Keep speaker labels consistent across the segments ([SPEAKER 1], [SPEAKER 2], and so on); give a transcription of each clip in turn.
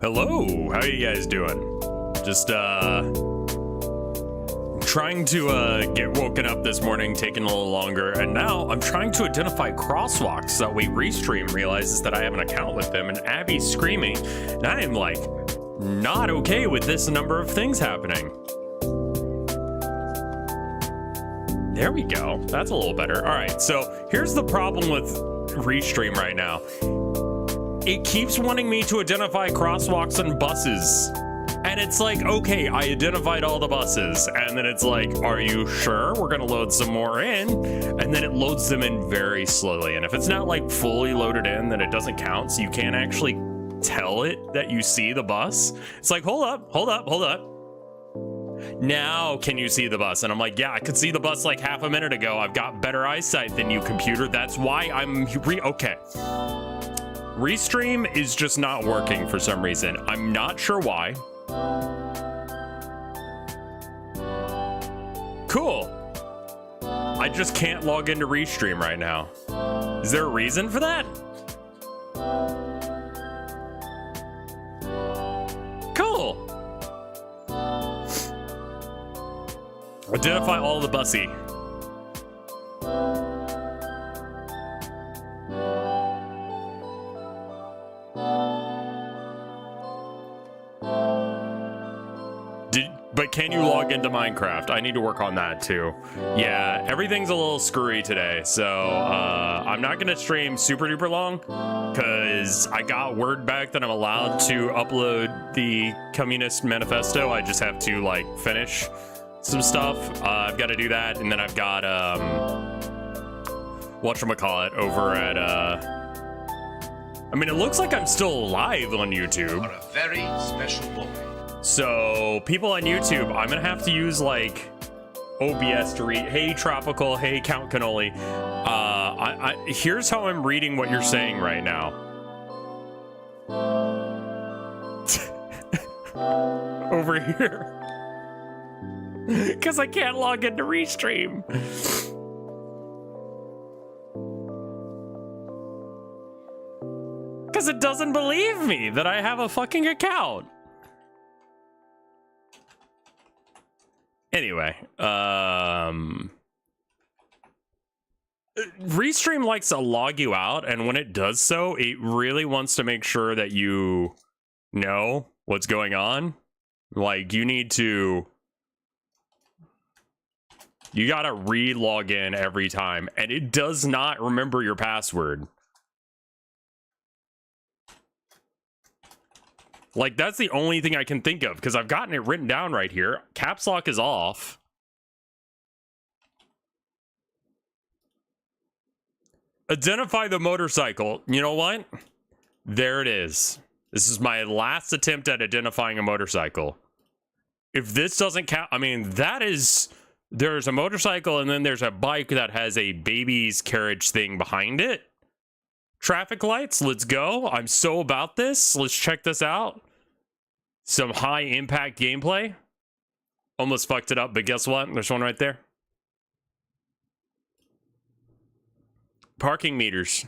[SPEAKER 1] Hello, how you guys doing? Just trying to get woken up this morning, taking a little longer, and now I'm trying to identify crosswalks so that way Restream realizes that I have an account with them, and Abby's screaming, and I am like not okay with this number of things happening. There we go, that's a little better. All right, so here's the problem with Restream right now. It keeps wanting me to identify crosswalks and buses. And it's like, okay, I identified all the buses. And then it's like, are you sure? We're gonna load some more in. And then it loads them in very slowly. And if it's not like fully loaded in, then it doesn't count. So you can't actually tell it that you see the bus. It's like, hold up. Now can you see the bus? And I'm like, yeah, I could see the bus like half a minute ago. I've got better eyesight than you, computer. That's why I'm okay. Restream is just not working for some reason. I'm not sure why. Cool. I just can't log into Restream right now. Is there a reason for that? Cool. Identify all the bussy. But can you log into Minecraft? I need to work on that too. Yeah, everything's a little screwy today, so I'm not gonna stream super duper long because I got word back that I'm allowed to upload the Communist Manifesto. I just have to like finish some stuff. I've got to do that, and then I've got whatchamacallit over at I mean, it looks like I'm still alive on YouTube.
[SPEAKER 2] For a very special moment.
[SPEAKER 1] So people on YouTube, I'm gonna have to use like OBS to read. Hey Tropical, hey Count Cannoli. Here's how I'm reading what you're saying right now. Over here. Because I can't log into Restream. Because it doesn't believe me that I have a fucking account. Anyway, Restream likes to log you out, and when it does so, it really wants to make sure that you know what's going on. Like, you gotta re-log in every time, and it does not remember your password. Like, that's the only thing I can think of, because I've gotten it written down right here. Caps lock is off. Identify the motorcycle. You know what? There it is. This is my last attempt at identifying a motorcycle. If this doesn't count, I mean, there's a motorcycle, and then there's a bike that has a baby's carriage thing behind it. Traffic lights, let's go. I'm so about this. Let's check this out. Some high impact gameplay. Almost fucked it up, but guess what? There's one right there. Parking meters.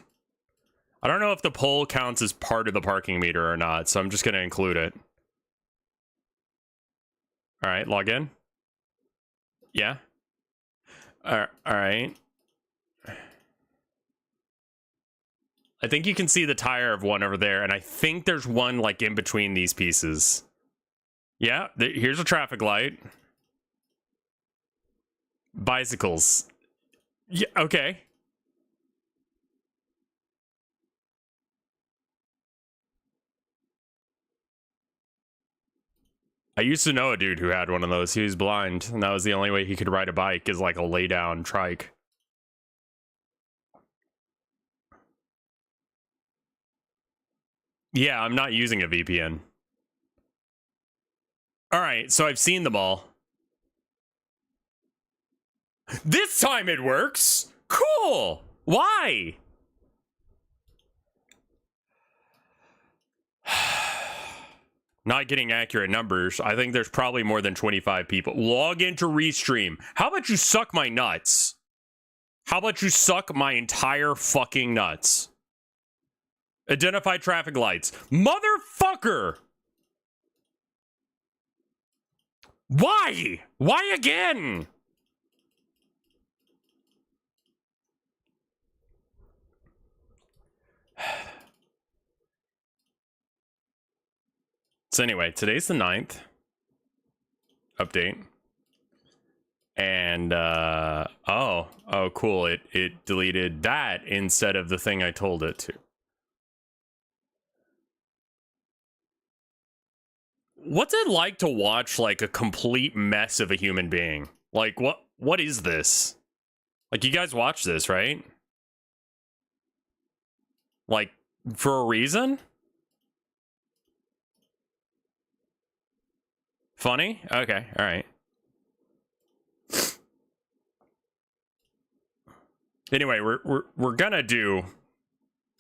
[SPEAKER 1] I don't know if the pole counts as part of the parking meter or not, so I'm just going to include it. All right, log in. Yeah. All right. I think you can see the tire of one over there, and I think there's one like in between these pieces. Yeah, here's a traffic light. Bicycles. Yeah, okay. I used to know a dude who had one of those. He was blind, and that was the only way he could ride a bike, is like a lay down trike. Yeah, I'm not using a VPN. All right, so I've seen them all. This time it works. Cool. Why? Not getting accurate numbers. I think there's probably more than 25 people. Log into Restream. How about you suck my nuts? How about you suck my entire fucking nuts? Identify traffic lights. Motherfucker! Why? Why again? So anyway, today's the 9th. Update. And oh cool, it deleted that instead of the thing I told it to. What's it like to watch like a complete mess of a human being? Like what is this? Like, you guys watch this, right? Like, for a reason? Funny? Okay, all right. Anyway, we're gonna do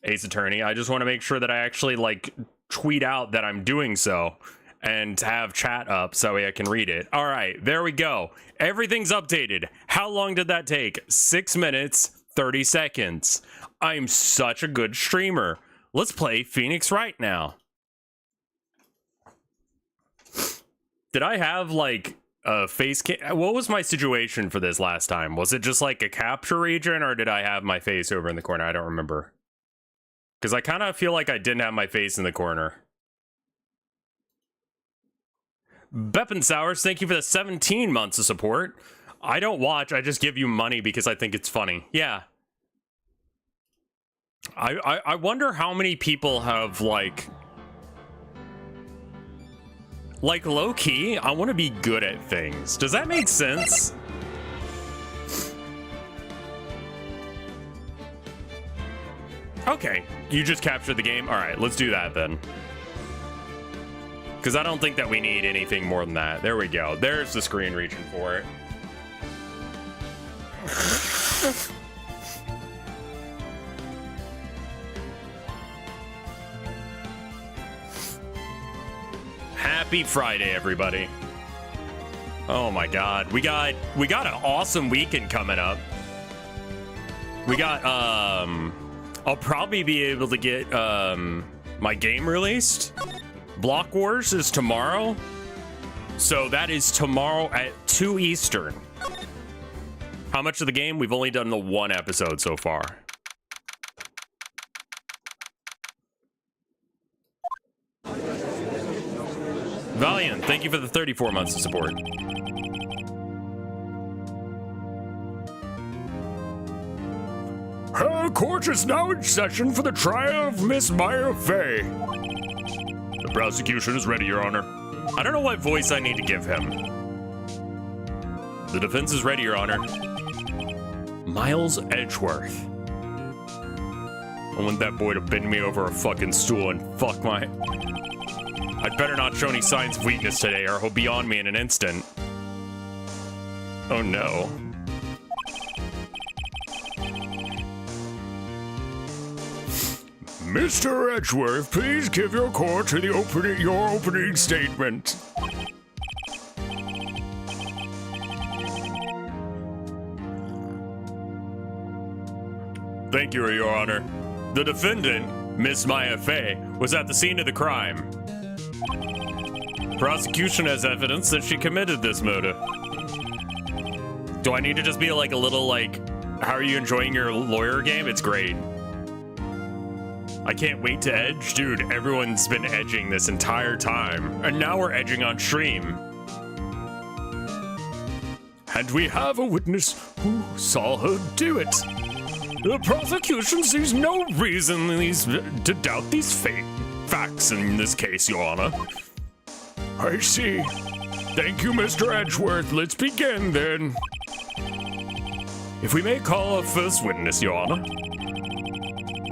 [SPEAKER 1] Ace Attorney. I just want to make sure that I actually like tweet out that I'm doing so and have chat up so I can read it. All right, there we go. Everything's updated. How long did that take? 6 minutes, 30 seconds. I'm such a good streamer. Let's play Phoenix Wright now. Did I have like a face cam? What was my situation for this last time? Was it just like a capture region, or did I have my face over in the corner? I don't remember. Because I kind of feel like I didn't have my face in the corner. Beppensowers, thank you for the 17 months of support. I don't watch, I just give you money because I think it's funny. Yeah. I wonder how many people have like low-key, I want to be good at things. Does that make sense? Okay, you just captured the game. All right, let's do that then. Because I don't think that we need anything more than that. There we go. There's the screen reaching for it. Happy Friday, everybody. Oh my god. We got an awesome weekend coming up. We got I'll probably be able to get my game released. Block Wars is tomorrow. So that is tomorrow at 2 Eastern. How much of the game? We've only done the 1 episode so far. Valiant, thank you for the 34 months of support. Court is now in session for the trial of Miss Maya Fey. The prosecution is ready, Your Honor. I don't know what voice I need to give him. The defense is ready, Your Honor. Miles Edgeworth. I want that boy to bend me over a fucking stool and fuck my... I'd better not show any signs of weakness today, or he'll be on me in an instant. Oh no. Mr. Edgeworth, please give your court to your opening statement. Thank you, Your Honor. The defendant, Miss Maya Fey, was at the scene of the crime. Prosecution has evidence that she committed this murder. Do I need to just be like a little like, how are you enjoying your lawyer game? It's great. I can't wait to edge. Dude, everyone's been edging this entire time. And now we're edging on stream. And we have a witness who saw her do it. The prosecution sees no reason to doubt these facts in this case, Your Honor. I see. Thank you, Mr. Edgeworth. Let's begin, then. If we may call our first witness, Your Honor.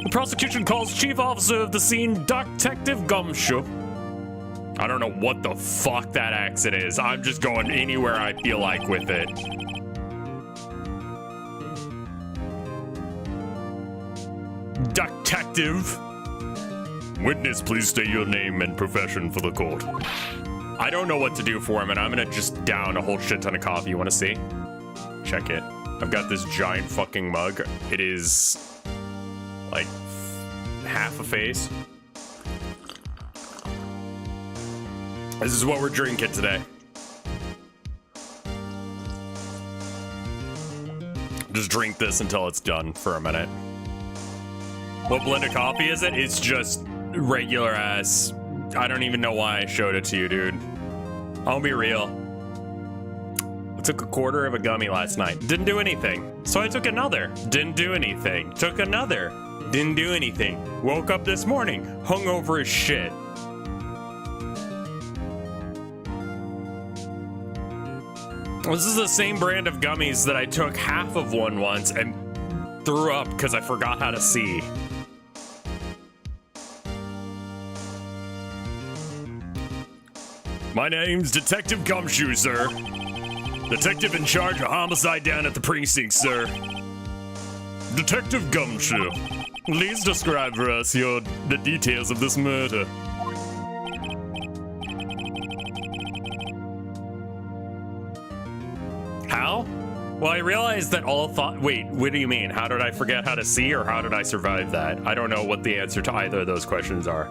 [SPEAKER 1] The prosecution calls Chief Officer of the scene, Detective Gumshoe. I don't know what the fuck that accent is. I'm just going anywhere I feel like with it. Detective. Witness, please state your name and profession for the court. I don't know what to do for him, and I'm gonna just down a whole shit ton of coffee. You wanna see? Check it. I've got this giant fucking mug. It is like half a face. This is what we're drinking today. just drink this until it's done for a minute. What blend of coffee is it? It's just regular ass. I don't even know why I showed it to you, dude. I'll be real. I took a quarter of a gummy last night. Didn't do anything. So I took another. Didn't do anything. Took another. Didn't do anything. Woke up this morning. Hungover as shit. This is the same brand of gummies that I took half of one once and threw up because I forgot how to see. My name's Detective Gumshoe, sir. Detective in charge of homicide down at the precinct, sir. Detective Gumshoe, please describe for us the details of this murder. How? Well, I realized that all thought. Wait, what do you mean? How did I forget how to see, or how did I survive that? I don't know what the answer to either of those questions are.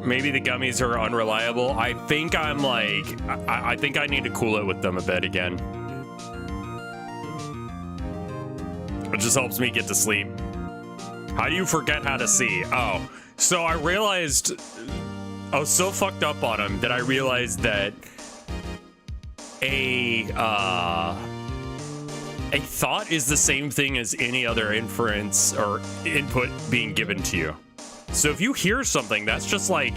[SPEAKER 1] Maybe the gummies are unreliable. I think I'm like, I think I need to cool it with them a bit again. It just helps me get to sleep. How do you forget how to see? Oh, so I realized, I was so fucked up on them that I realized that a thought is the same thing as any other inference or input being given to you. So if you hear something, that's just like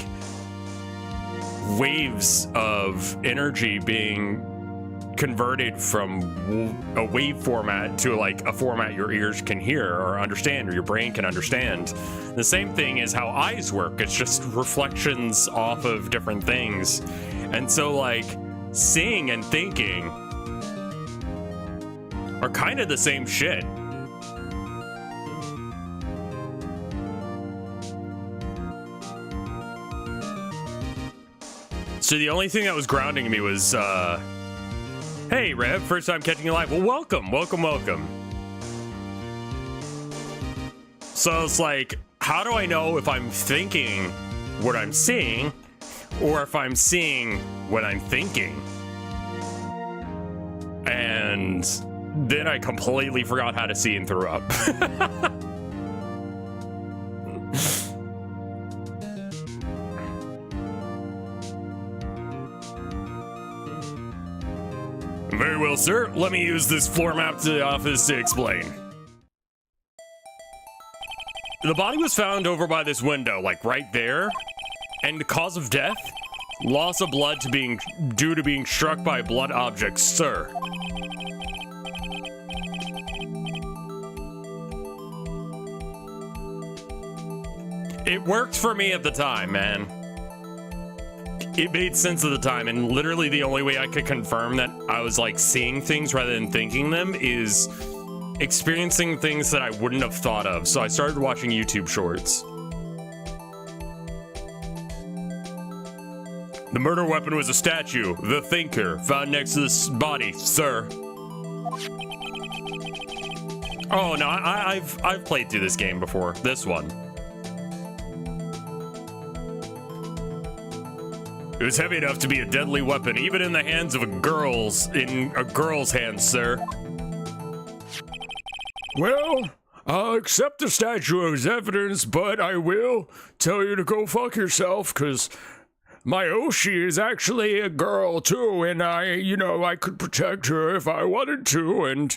[SPEAKER 1] waves of energy being converted from a wave format to like a format your ears can hear or understand, or your brain can understand. The same thing is how eyes work. It's just reflections off of different things. And so like seeing and thinking are kind of the same shit. So the only thing that was grounding me was, hey, Rev, first time catching you live. Well, welcome. So it's like, how do I know if I'm thinking what I'm seeing or if I'm seeing what I'm thinking? And then I completely forgot how to see and threw up. Very well, sir. Let me use this floor map to the office to explain. The body was found over by this window, like right there. And the cause of death? Loss of blood due to being struck by a blood object, sir. It worked for me at the time, man. It made sense at the time, and literally the only way I could confirm that I was like seeing things rather than thinking them is experiencing things that I wouldn't have thought of. So I started watching YouTube shorts. The murder weapon was a statue, the Thinker, found next to this body, sir. Oh no, I've played through this game before. This one. It was heavy enough to be a deadly weapon, even in the hands of in a girl's hands, sir. Well, I'll accept the statue as evidence, but I will tell you to go fuck yourself, because my Oshi is actually a girl, too, and I could protect her if I wanted to, and,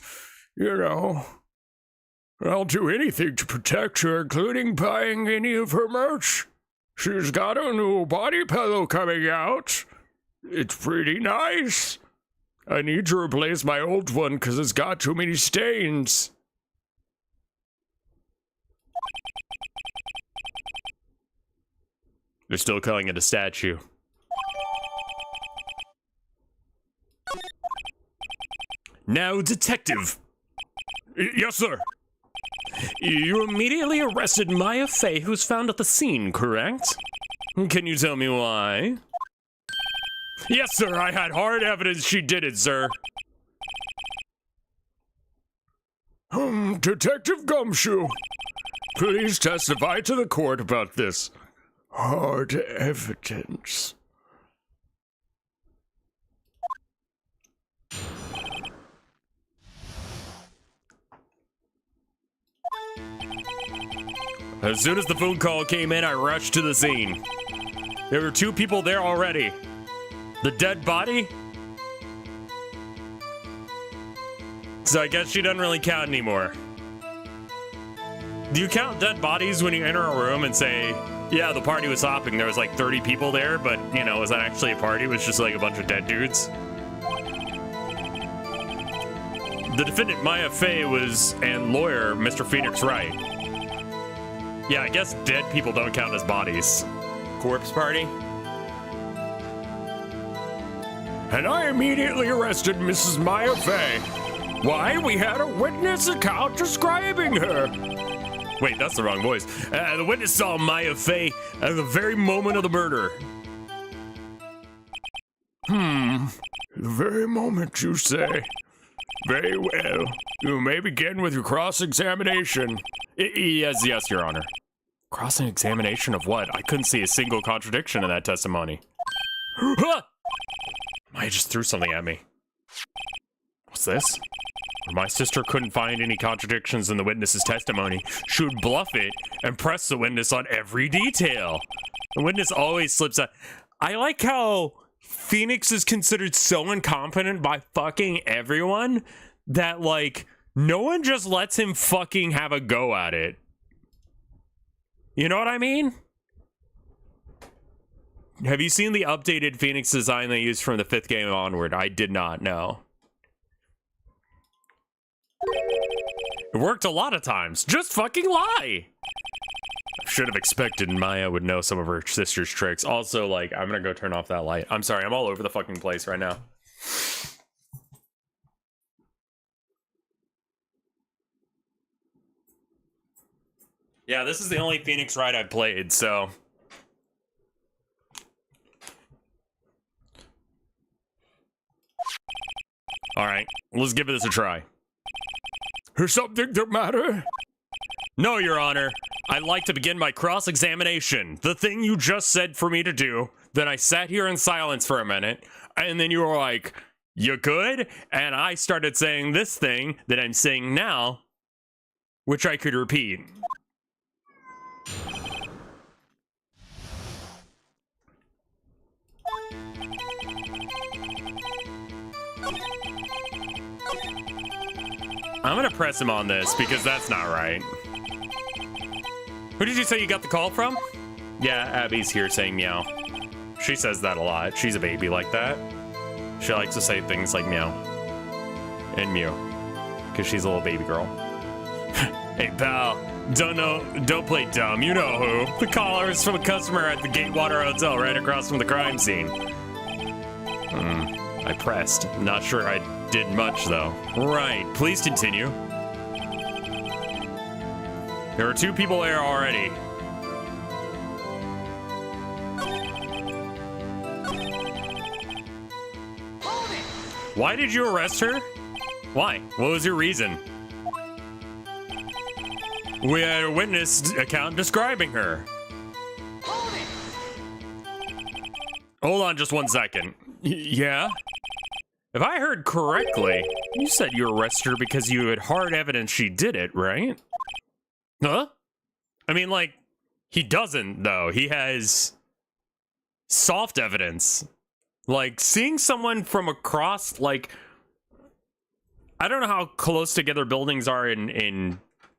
[SPEAKER 1] I'll do anything to protect her, including buying any of her merch. She's got a new body pillow coming out. It's pretty nice. I need to replace my old one because it's got too many stains. They're still calling it a statue. Now, detective. Yes, sir. You immediately arrested Maya Fey, who was found at the scene, correct? Can you tell me why? Yes, sir, I had hard evidence she did it, sir. Detective Gumshoe, please testify to the court about this. Hard evidence. As soon as the phone call came in, I rushed to the scene. There were 2 people there already. The dead body? So I guess she doesn't really count anymore. Do you count dead bodies when you enter a room and say, yeah, the party was hopping, there was like 30 people there, but, you know, was that actually a party? It was just like a bunch of dead dudes? The defendant, Maya Fey, and lawyer, Mr. Phoenix Wright. Yeah, I guess dead people don't count as bodies. Corpse party? And I immediately arrested Mrs. Maya Fey. Why? We had a witness account describing her. Wait, that's the wrong voice. The witness saw Maya Fey at the very moment of the murder. The very moment, you say? Very well. You may begin with your cross-examination. Yes, Your Honor. Cross-examination of what? I couldn't see a single contradiction in that testimony. Maya just threw something at me. What's this? When my sister couldn't find any contradictions in the witness's testimony, she would bluff it and press the witness on every detail. The witness always slips out. I like how Phoenix is considered so incompetent by fucking everyone that, like, no one just lets him fucking have a go at it. You know what I mean? Have you seen the updated Phoenix design they used from the 5th game onward? I did not know. It worked a lot of times. Just fucking lie. Should have expected Maya would know some of her sister's tricks. Also, like, I'm gonna go turn off that light. I'm sorry, I'm all over the fucking place right now. Yeah, this is the only Phoenix Wright I've played, so... Alright, let's give this a try. Is something the matter? No, Your Honor. I'd like to begin my cross-examination. The thing you just said for me to do. Then I sat here in silence for a minute, and then you were like, you good? And I started saying this thing that I'm saying now, which I could repeat. I'm gonna press him on this because that's not right. Who did you say you got the call from? Yeah, Abby's here saying meow. She says that a lot. She's a baby like that. She likes to say things like meow and mew because she's a little baby girl. Hey pal, don't play dumb. You know who? The caller is from a customer at the Gatewater Hotel right across from the crime scene. I pressed. Not sure I did much though. Right, please continue. There were 2 people there already. Why did you arrest her? Why? What was your reason? We had a witness account describing her. Hold on just 1 second. Yeah? If I heard correctly, you said you arrested her because you had hard evidence she did it, right? Huh? I mean, like, he doesn't, though. He has soft evidence. Like, seeing someone from across, like, I don't know how close together buildings are in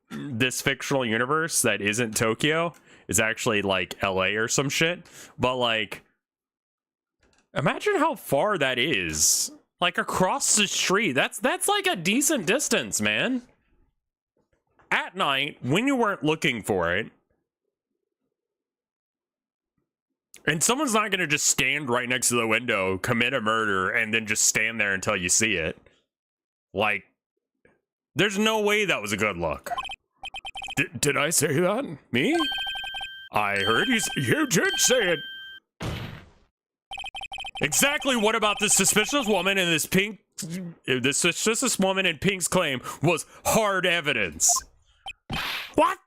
[SPEAKER 1] this fictional universe that isn't Tokyo. It's actually, like, LA or some shit. But, like, imagine how far that is. Like, across the street. That's like a decent distance, man. At night, when you weren't looking for it. And someone's not gonna just stand right next to the window, commit a murder, and then just stand there until you see it. Like, there's no way that was a good look. Did I say that? Me? I heard you did say it. Exactly what about this suspicious woman and this suspicious woman in Pink's claim was hard evidence? What?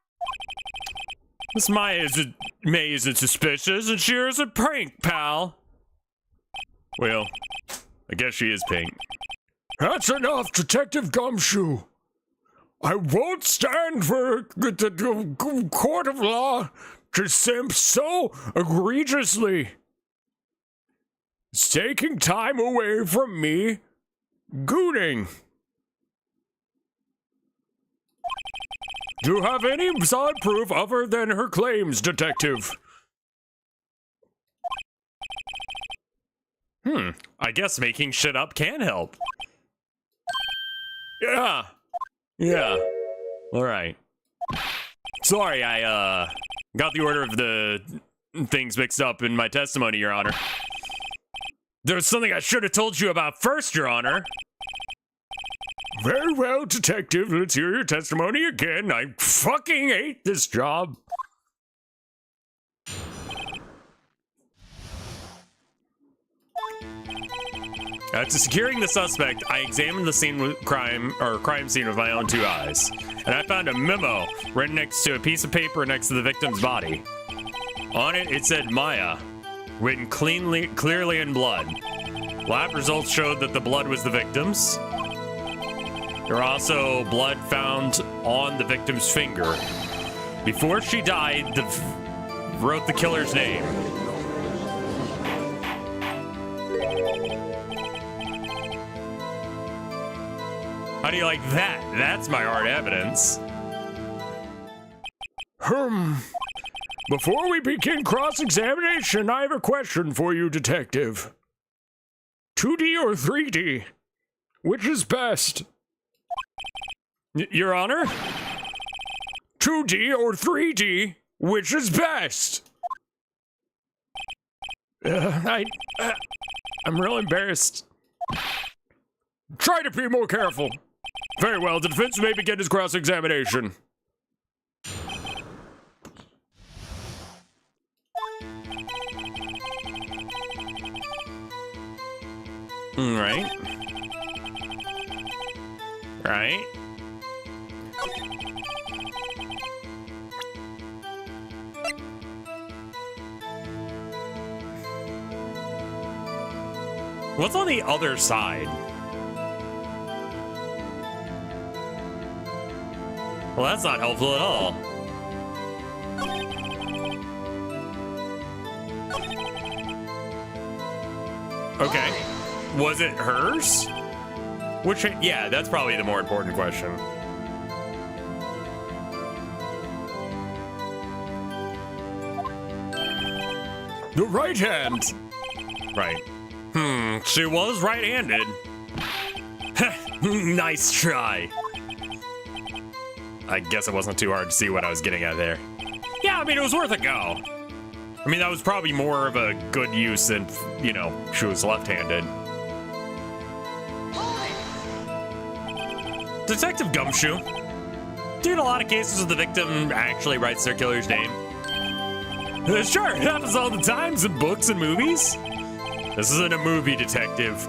[SPEAKER 1] Miss May isn't suspicious and she is a prank, pal. Well, I guess she is Pink. That's enough, Detective Gumshoe.
[SPEAKER 3] I won't stand for the court of law to simp so egregiously. It's taking time away from me gooning. Do you have any solid proof other than her claims, detective?
[SPEAKER 1] I guess making shit up can help.
[SPEAKER 3] Yeah.
[SPEAKER 1] All right. Sorry, I got the order of the things mixed up in my testimony, Your Honor. There's something I should have told you about first, Your Honor.
[SPEAKER 3] Very well, detective. Let's hear your testimony again. I fucking hate this job.
[SPEAKER 1] After securing the suspect, I examined the crime scene with my own two eyes, and I found a memo written next to a piece of paper next to the victim's body. On it, it said Maya, written clearly in blood. Lab results showed that the blood was the victim's. There were also blood found on the victim's finger. Before she died, wrote the killer's name. How do you like that? That's my hard evidence.
[SPEAKER 3] Before we begin cross-examination, I have a question for you, detective. 2D or 3D? Which is best?
[SPEAKER 1] Your Honor?
[SPEAKER 3] 2D or 3D? Which is best? I'm real embarrassed. Try to be more careful. Very well, the defense may begin his cross-examination.
[SPEAKER 1] Right. What's on the other side? Well, that's not helpful at all. Okay. Was it hers? Which, yeah, that's probably the more important question.
[SPEAKER 3] The right hand.
[SPEAKER 1] Right. She was right-handed. Nice try. I guess it wasn't too hard to see what I was getting at there. Yeah, I mean, it was worth a go. I mean, that was probably more of a good use than, you know, she was left-handed. Detective Gumshoe. Do you in a lot of cases where the victim actually writes their killer's name? Sure, it happens all the time in books and movies. This isn't a movie, detective.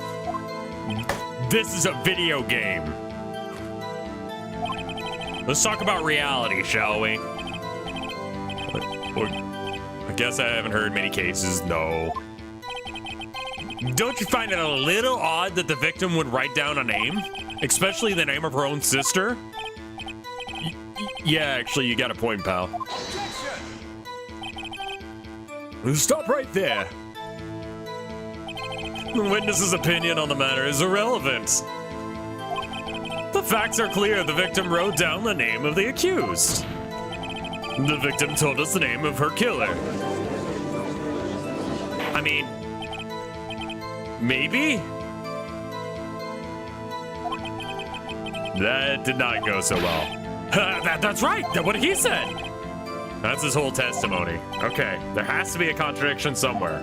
[SPEAKER 1] This is a video game. Let's talk about reality, shall we? I guess I haven't heard many cases, no. Don't you find it a little odd that the victim would write down a name? Especially the name of her own sister? Yeah, actually, you got a point, pal. Stop right there. The witness's opinion on the matter is irrelevant. The facts are clear. The victim wrote down the name of the accused. The victim told us the name of her killer. I mean, maybe? That did not go so well. That's right. That's what he said. That's his whole testimony. Okay, there has to be a contradiction somewhere.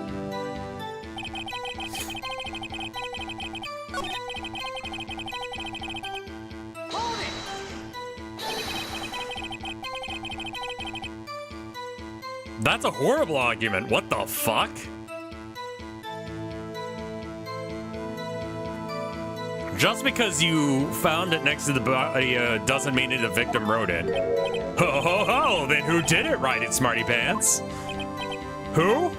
[SPEAKER 1] That's a horrible argument. What the fuck? Just because you found it next to the body doesn't mean that the victim wrote it. Ho ho ho! Then who did it write it, smarty pants? Who?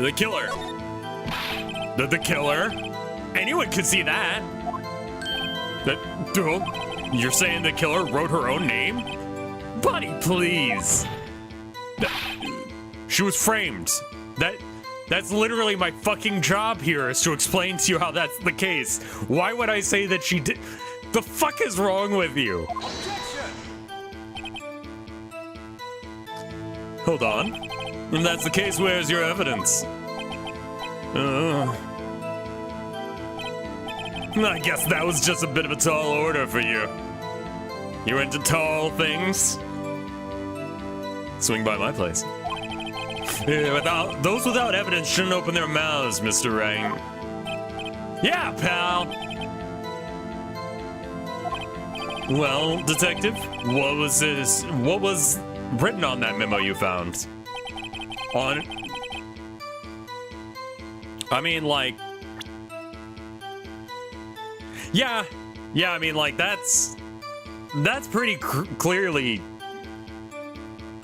[SPEAKER 1] The killer. The The killer. Anyone could see that. You're saying the killer wrote her own name? Buddy, please. She was framed. That's literally my fucking job here, is to explain to you how that's the case. Why would I say that she did? The fuck is wrong with you? Hold on. If that's the case, where's your evidence? I guess that was just a bit of a tall order for you. You into tall things? Swing by my place. Yeah, those without evidence shouldn't open their mouths, Mr. Wright. Yeah, pal. Well, detective, what was written on that memo you found? I mean, like, yeah, I mean, like, that's pretty clearly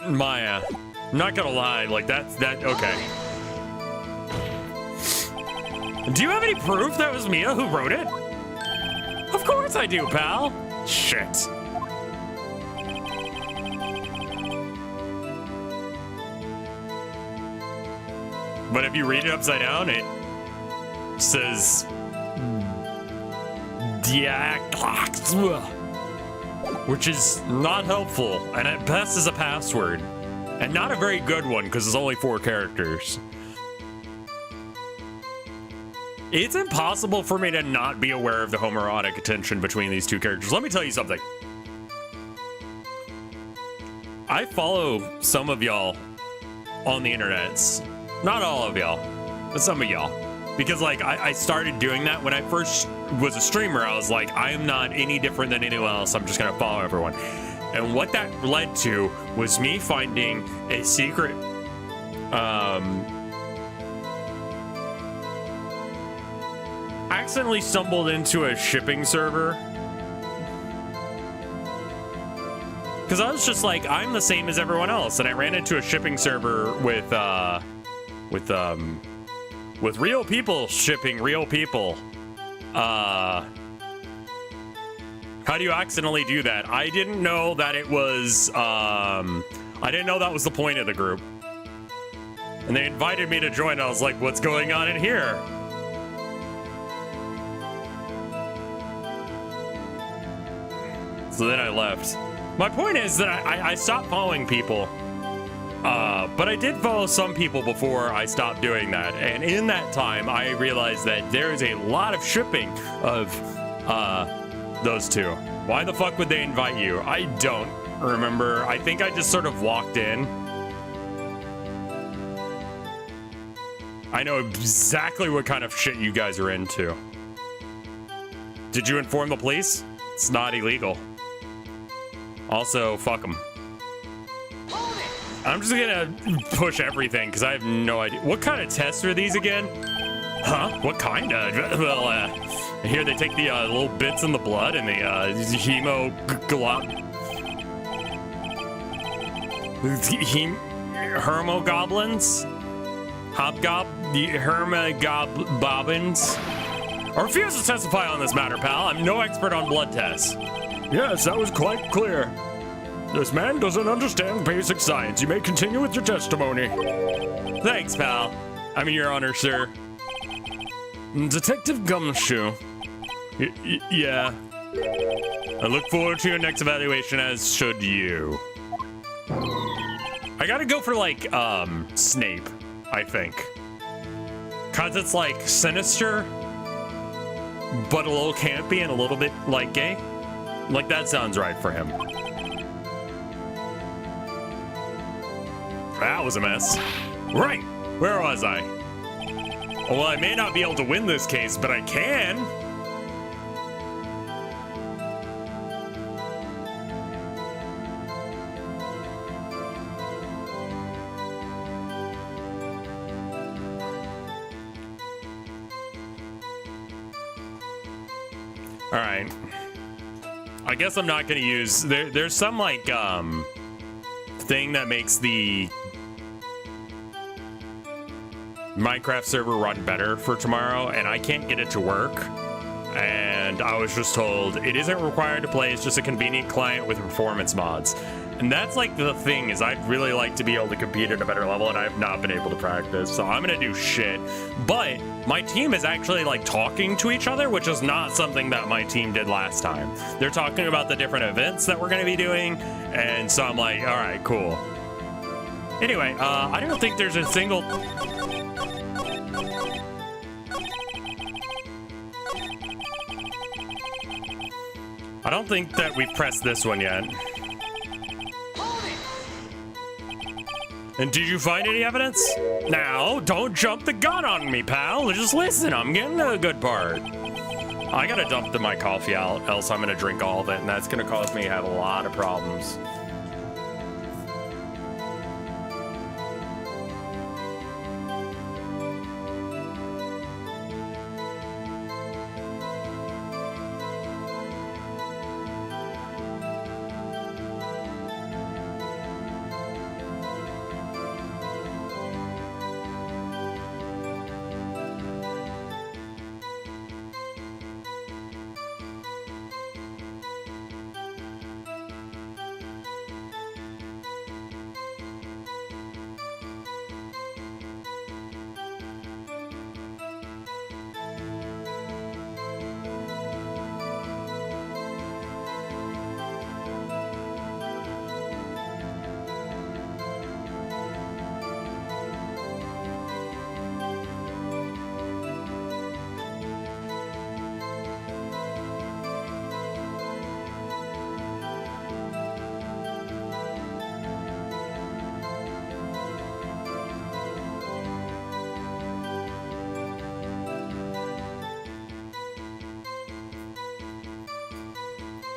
[SPEAKER 1] Maya. Not gonna lie, like, okay. Do you have any proof that was Mia who wrote it? Of course I do, pal. Shit. But if you read it upside down, it says which is not helpful, and at best is a password. And not a very good one, because it's only 4 characters. It's impossible for me to not be aware of the homoerotic tension between these 2 characters. Let me tell you something. I follow some of y'all on the internets. Not all of y'all, but some of y'all. Because, like, I started doing that when I first was a streamer. I was like, I am not any different than anyone else. I'm just going to follow everyone. And what that led to was me finding a secret, accidentally stumbled into a shipping server. Because I was just like, I'm the same as everyone else. And I ran into a shipping server with real people shipping real people. How do you accidentally do that? I didn't know that it was, I didn't know that was the point of the group. And they invited me to join. I was like, what's going on in here? So then I left. My point is that I stopped following people. But I did follow some people before I stopped doing that. And in that time, I realized that there is a lot of shipping of, those 2. Why the fuck would they invite you? I don't remember. I think I just sort of walked in. I know exactly what kind of shit you guys are into. Did you inform the police? It's not illegal. Also, fuck them. I'm just gonna push everything because I have no idea. What kind of tests are these again? Huh? What kind of? Well, here they take the little bits in the blood and the hermogoblins? Hermogoblins? I refuse to testify on this matter, pal. I'm no expert on blood tests.
[SPEAKER 3] Yes, that was quite clear. This man doesn't understand basic science. You may continue with your testimony.
[SPEAKER 1] Thanks, pal. I mean, Your Honor, sir. Detective Gumshoe. Yeah. I look forward to your next evaluation, as should you. I gotta go for, like, Snape, I think. Cause it's, like, sinister, but a little campy and a little bit, like, gay. Like, that sounds right for him. That was a mess. Right, where was I? Well, I may not be able to win this case, but I can. All right. I guess I'm not gonna use, there's some like thing that makes the Minecraft server run better for tomorrow, and I can't get it to work. And I was just told it isn't required to play, it's just a convenient client with performance mods. And that's like the thing, is I'd really like to be able to compete at a better level, and I've not been able to practice, so I'm gonna do shit. But my team is actually like talking to each other, which is not something that my team did last time. They're talking about the different events that we're gonna be doing, and so I'm like, all right, cool. Anyway, I don't think there's a single... I don't think that we've pressed this one yet. And did you find any evidence? Now, don't jump the gun on me, pal. Just listen, I'm getting to a good part. I gotta dump my coffee out, else I'm gonna drink all of it, and that's gonna cause me to have a lot of problems.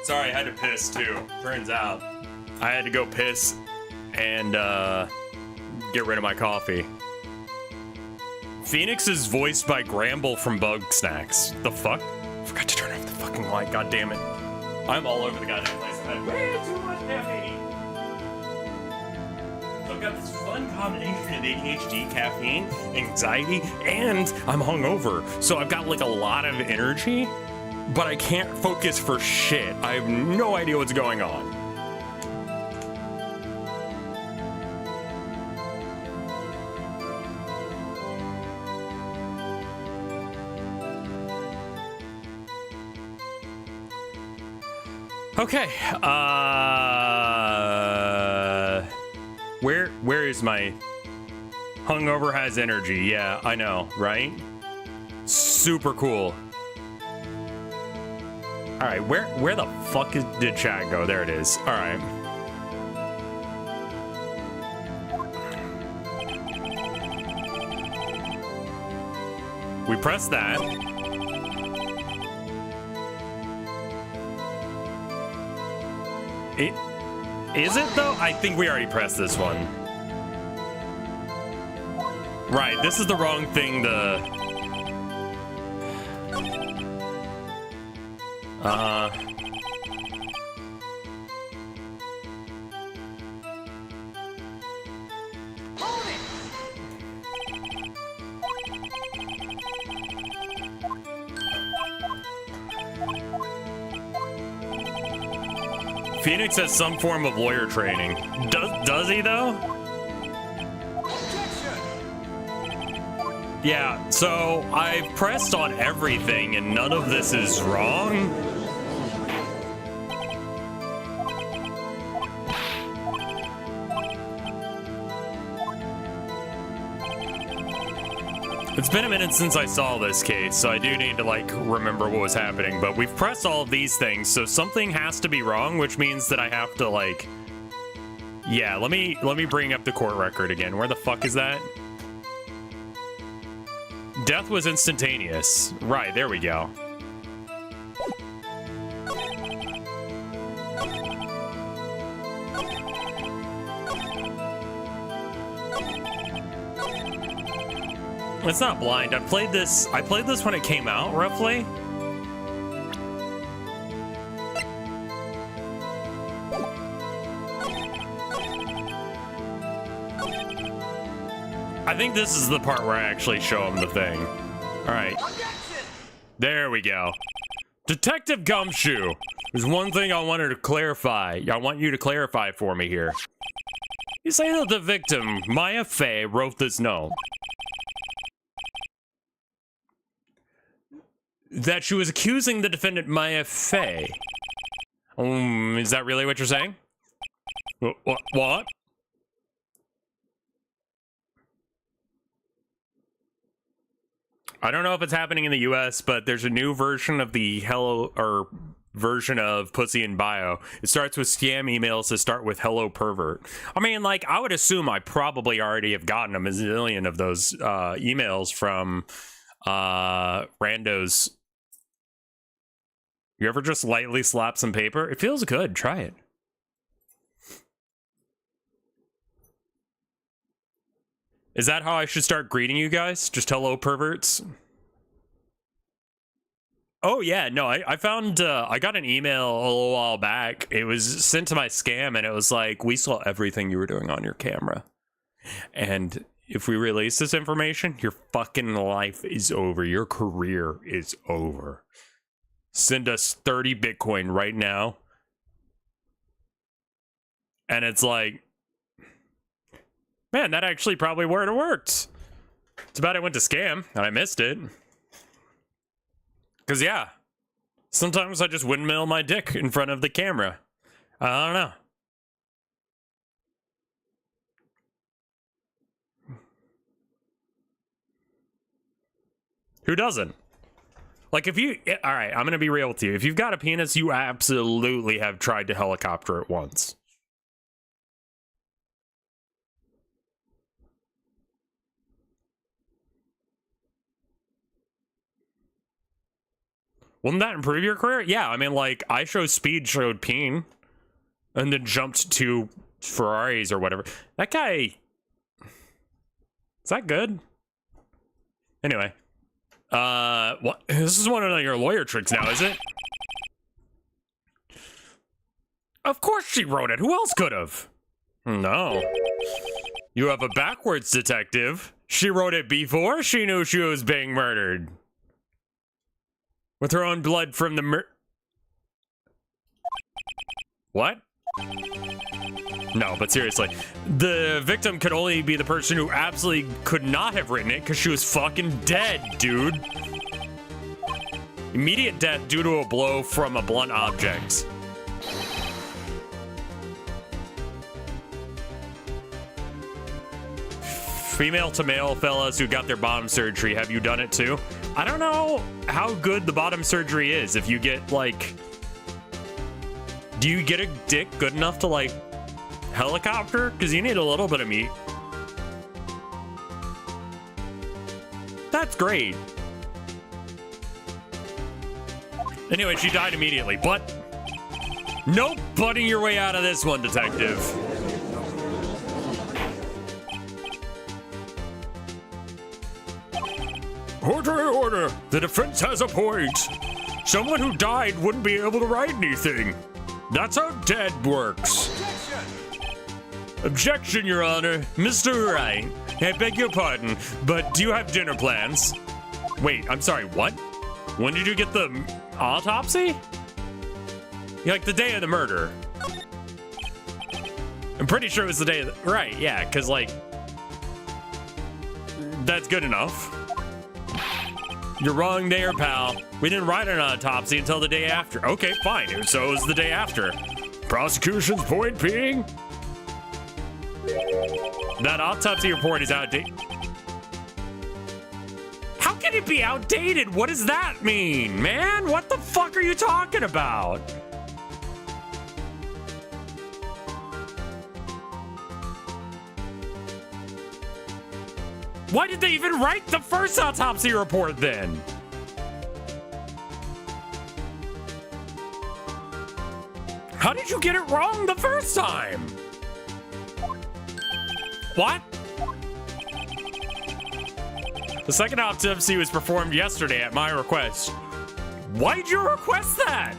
[SPEAKER 1] Sorry, I had to piss too. Turns out I had to go piss and get rid of my coffee. Phoenix is voiced by Gramble from Bug Snacks. The fuck? Forgot to turn off the fucking light, god damn it. I'm all over the goddamn place. I had way too much caffeine. So I've got this fun combination of ADHD, caffeine, anxiety, and I'm hungover. So I've got like a lot of energy, but I can't focus for shit. I have no idea what's going on. Okay, where is my hungover has energy? Yeah, I know, right? Super cool. All right, where the fuck did chat go? There it is. All right. We press that. Is it though? I think we already pressed this one. Right, this is the wrong thing to... Phoenix has some form of lawyer training. Does he though? Yeah, so I've pressed on everything and none of this is wrong. It's been a minute since I saw this case, so I do need to like remember what was happening, but we've pressed all of these things, so something has to be wrong, which means that I have to like... Yeah, let me bring up the court record again. Where the fuck is that? Death was instantaneous. Right, there we go. It's not blind. I played this when it came out, roughly. I think this is the part where I actually show him the thing. All right. There we go. Detective Gumshoe. There's one thing I wanted to clarify. I want you to clarify for me here. You say that the victim, Maya Fey, wrote this note. That she was accusing the defendant, Maya Fey. Is that really what you're saying? What? I don't know if it's happening in the US, but there's a new version of the version of Pussy in Bio. It starts with scam emails that start with hello pervert. I mean, like, I would assume I probably already have gotten a bazillion of those emails from randos. You ever just lightly slap some paper? It feels good. Try it. Is that how I should start greeting you guys? Just hello, perverts? Oh, yeah, no, I found, I got an email a little while back. It was sent to my scam, and it was like, we saw everything you were doing on your camera. And if we release this information, your fucking life is over. Your career is over. Send us 30 Bitcoin right now. And it's like, man, that actually probably would have worked. It's bad I went to scam and I missed it. Because, yeah, sometimes I just windmill my dick in front of the camera. I don't know. Who doesn't? Like, if you... All right, I'm going to be real with you. If you've got a penis, you absolutely have tried to helicopter it once. Wouldn't that improve your career? Yeah, I mean, like, I Show Speed showed peen and then jumped to Ferraris or whatever. That guy... Is that good? Anyway. What? This is one of your lawyer tricks now, is it? Of course she wrote it. Who else could have? No. You have a backwards detective. She wrote it before she knew she was being murdered. With her own blood from the What? No, but seriously. The victim could only be the person who absolutely could not have written it because she was fucking dead, dude. Immediate death due to a blow from a blunt object. Female to male fellas who got their bottom surgery, have you done it too? I don't know how good the bottom surgery is. If you get, like... Do you get a dick good enough to, like, helicopter? Because you need a little bit of meat. That's great. Anyway, she died immediately, but... Nope, butting your way out of this one, detective.
[SPEAKER 3] Order. The defense has a point. Someone who died wouldn't be able to write anything. That's how dead works.
[SPEAKER 1] Objection, Your Honor. Mr. Wright, I beg your pardon, but do you have dinner plans? Wait, I'm sorry, what? When did you get the autopsy? Like the day of the murder. I'm pretty sure it was the day of the... Right, yeah, because, like... That's good enough. You're wrong there, pal. We didn't write an autopsy until the day after. Okay, fine. So it was the day after.
[SPEAKER 3] Prosecution's point being?
[SPEAKER 1] That autopsy report is outdated. How can it be outdated? What does that mean, man? What the fuck are you talking about? Why did they even write the first autopsy report then? How did you get it wrong the first time? What? The second autopsy was performed yesterday at my request. Why did you request that?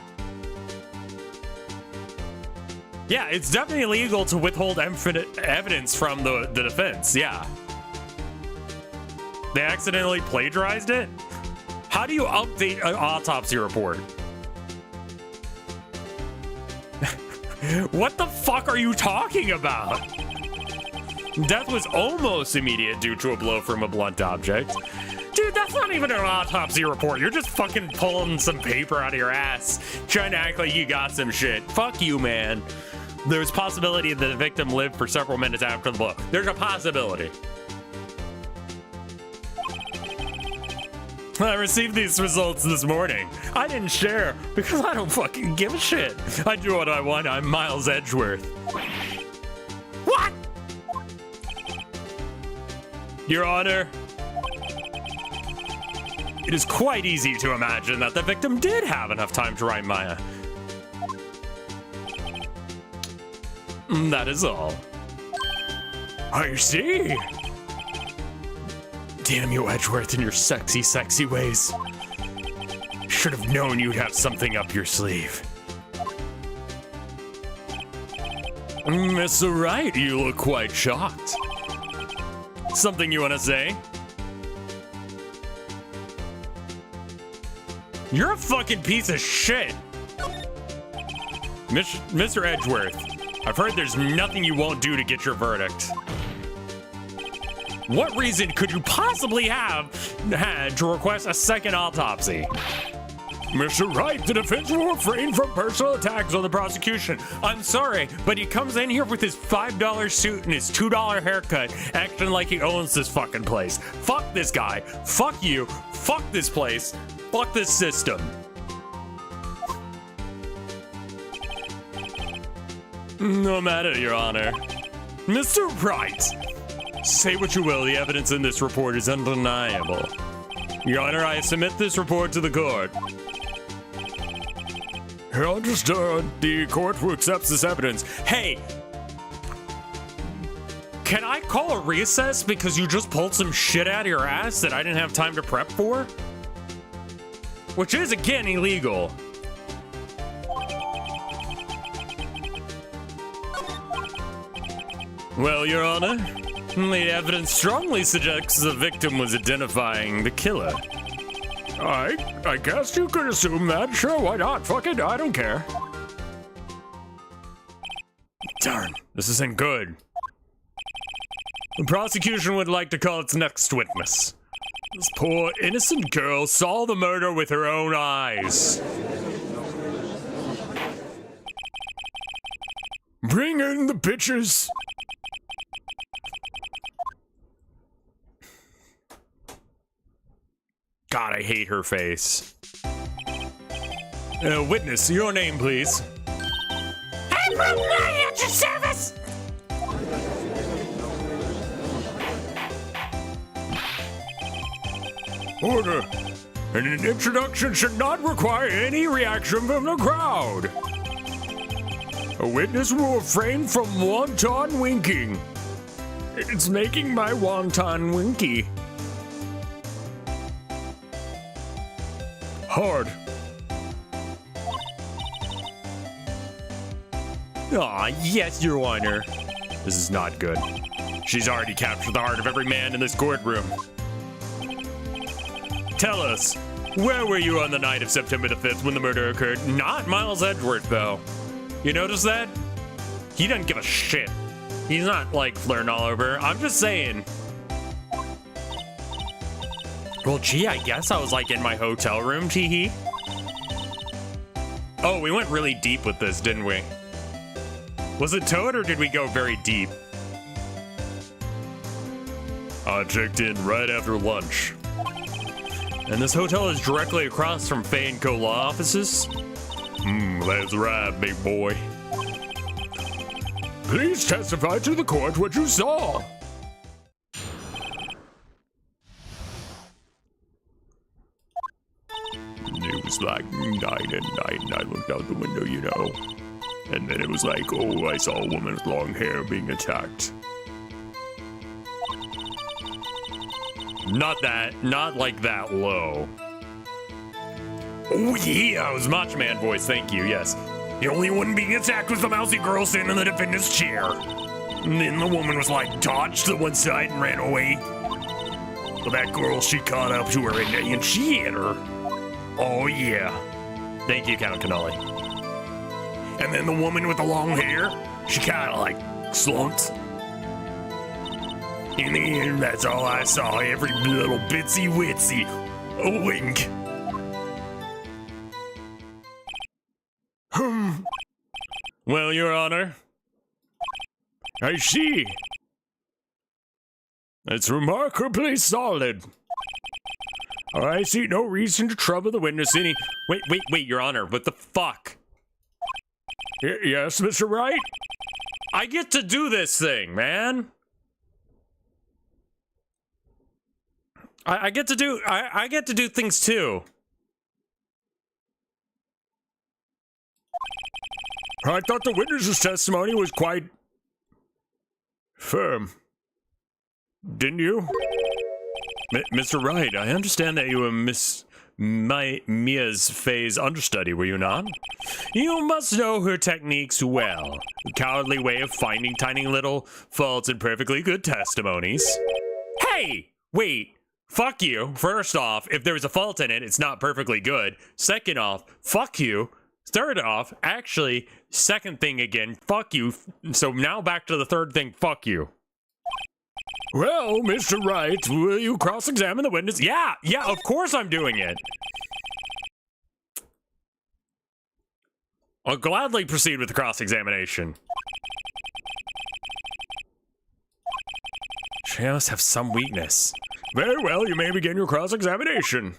[SPEAKER 1] Yeah, it's definitely illegal to withhold evidence from the defense, yeah. They accidentally plagiarized it? How do you update an autopsy report? What the fuck are you talking about? Death was almost immediate due to a blow from a blunt object. Dude, that's not even an autopsy report. You're just fucking pulling some paper out of your ass, trying to act like you got some shit. Fuck you, man. There's possibility that the victim lived for several minutes after the blow. There's a possibility. I received these results this morning. I didn't share because I don't fucking give a shit. I do what I want. I'm Miles Edgeworth. What? Your Honor, it is quite easy to imagine that the victim did have enough time to write Maya. That is all.
[SPEAKER 3] I see.
[SPEAKER 1] Damn you, Edgeworth, and your sexy, sexy ways. Should have known you'd have something up your sleeve. Mr. Wright, you look quite shocked. Something you want to say? You're a fucking piece of shit. Mr. Edgeworth, I've heard there's nothing you won't do to get your verdict. What reason could you possibly have had to request a second autopsy?
[SPEAKER 3] Mr. Wright, the defense will refrain from personal attacks on the prosecution.
[SPEAKER 1] I'm sorry, but he comes in here with his $5 suit and his $2 haircut, acting like he owns this fucking place. Fuck this guy. Fuck you. Fuck this place. Fuck this system. No matter, Your Honor. Mr. Wright, say what you will, the evidence in this report is undeniable. Your Honor, I submit this report to the court.
[SPEAKER 3] Understood. The court will accept this evidence.
[SPEAKER 1] Hey! Can I call a recess because you just pulled some shit out of your ass that I didn't have time to prep for? Which is, again, illegal. Well, Your Honor, the evidence strongly suggests the victim was identifying the killer.
[SPEAKER 3] I guess you could assume that. Sure, why not? Fuck it, I don't care.
[SPEAKER 1] Darn, this isn't good. The prosecution would like to call its next witness. This poor innocent girl saw the murder with her own eyes.
[SPEAKER 3] Bring in the bitches.
[SPEAKER 1] God, I hate her face. Witness, your name, please.
[SPEAKER 4] I'm Romney at your service!
[SPEAKER 3] Order. And an introduction should not require any reaction from the crowd. A witness will refrain from wonton winking. It's making my wonton winky. Hard.
[SPEAKER 1] Aw, yes, Your Honor. This is not good. She's already captured the heart of every man in this courtroom. Tell us, where were you on the night of September the 5th when the murder occurred? Not Miles Edgeworth, though. You notice that? He doesn't give a shit. He's not, like, flirting all over. I'm just saying. Well, gee, I guess I was, like, in my hotel room, teehee. Oh, we went really deep with this, didn't we? Was it Toad, or did we go very deep? I checked in right after lunch. And this hotel is directly across from Fay & Co. law offices? That's right, big boy.
[SPEAKER 3] Please testify to the court what you saw.
[SPEAKER 5] It was like 9 at night, and I looked out the window, you know. And then it was like, oh, I saw a woman with long hair being attacked.
[SPEAKER 1] Not like that low. Oh yeah, it was Macho Man voice, thank you, yes. The only one being attacked was the mousy girl sitting in the defendant's chair. And then the woman was like dodged to one side and ran away.
[SPEAKER 5] Well, that girl, she caught up to her and she hit her. Oh, yeah.
[SPEAKER 1] Thank you, Count Cannoli.
[SPEAKER 5] And then the woman with the long hair, she kind of like slumped. In the end, that's all I saw. Every little bitsy witsy. A wink.
[SPEAKER 1] Well, Your Honor,
[SPEAKER 3] I see. It's remarkably solid. I see no reason to trouble the witness any.
[SPEAKER 1] wait, Your Honor, what the fuck?
[SPEAKER 3] Yes, Mr. Wright?
[SPEAKER 1] I get to do this thing, man. I get to do things too.
[SPEAKER 3] I thought the witness's testimony was quite firm. Didn't you?
[SPEAKER 1] Mr. Wright, I understand that you were Mia's phase understudy, were you not? You must know her techniques well. A cowardly way of finding tiny little faults in perfectly good testimonies. Hey! Wait. Fuck you. First off, if there's a fault in it, it's not perfectly good. Second off, fuck you. Third off, actually, second thing again, fuck you. So now back to the third thing, fuck you.
[SPEAKER 3] Well, Mr. Wright, will you cross-examine the witness?
[SPEAKER 1] Yeah, of course I'm doing it. I'll gladly proceed with the cross-examination. She must have some weakness.
[SPEAKER 3] Very well, you may begin your cross-examination.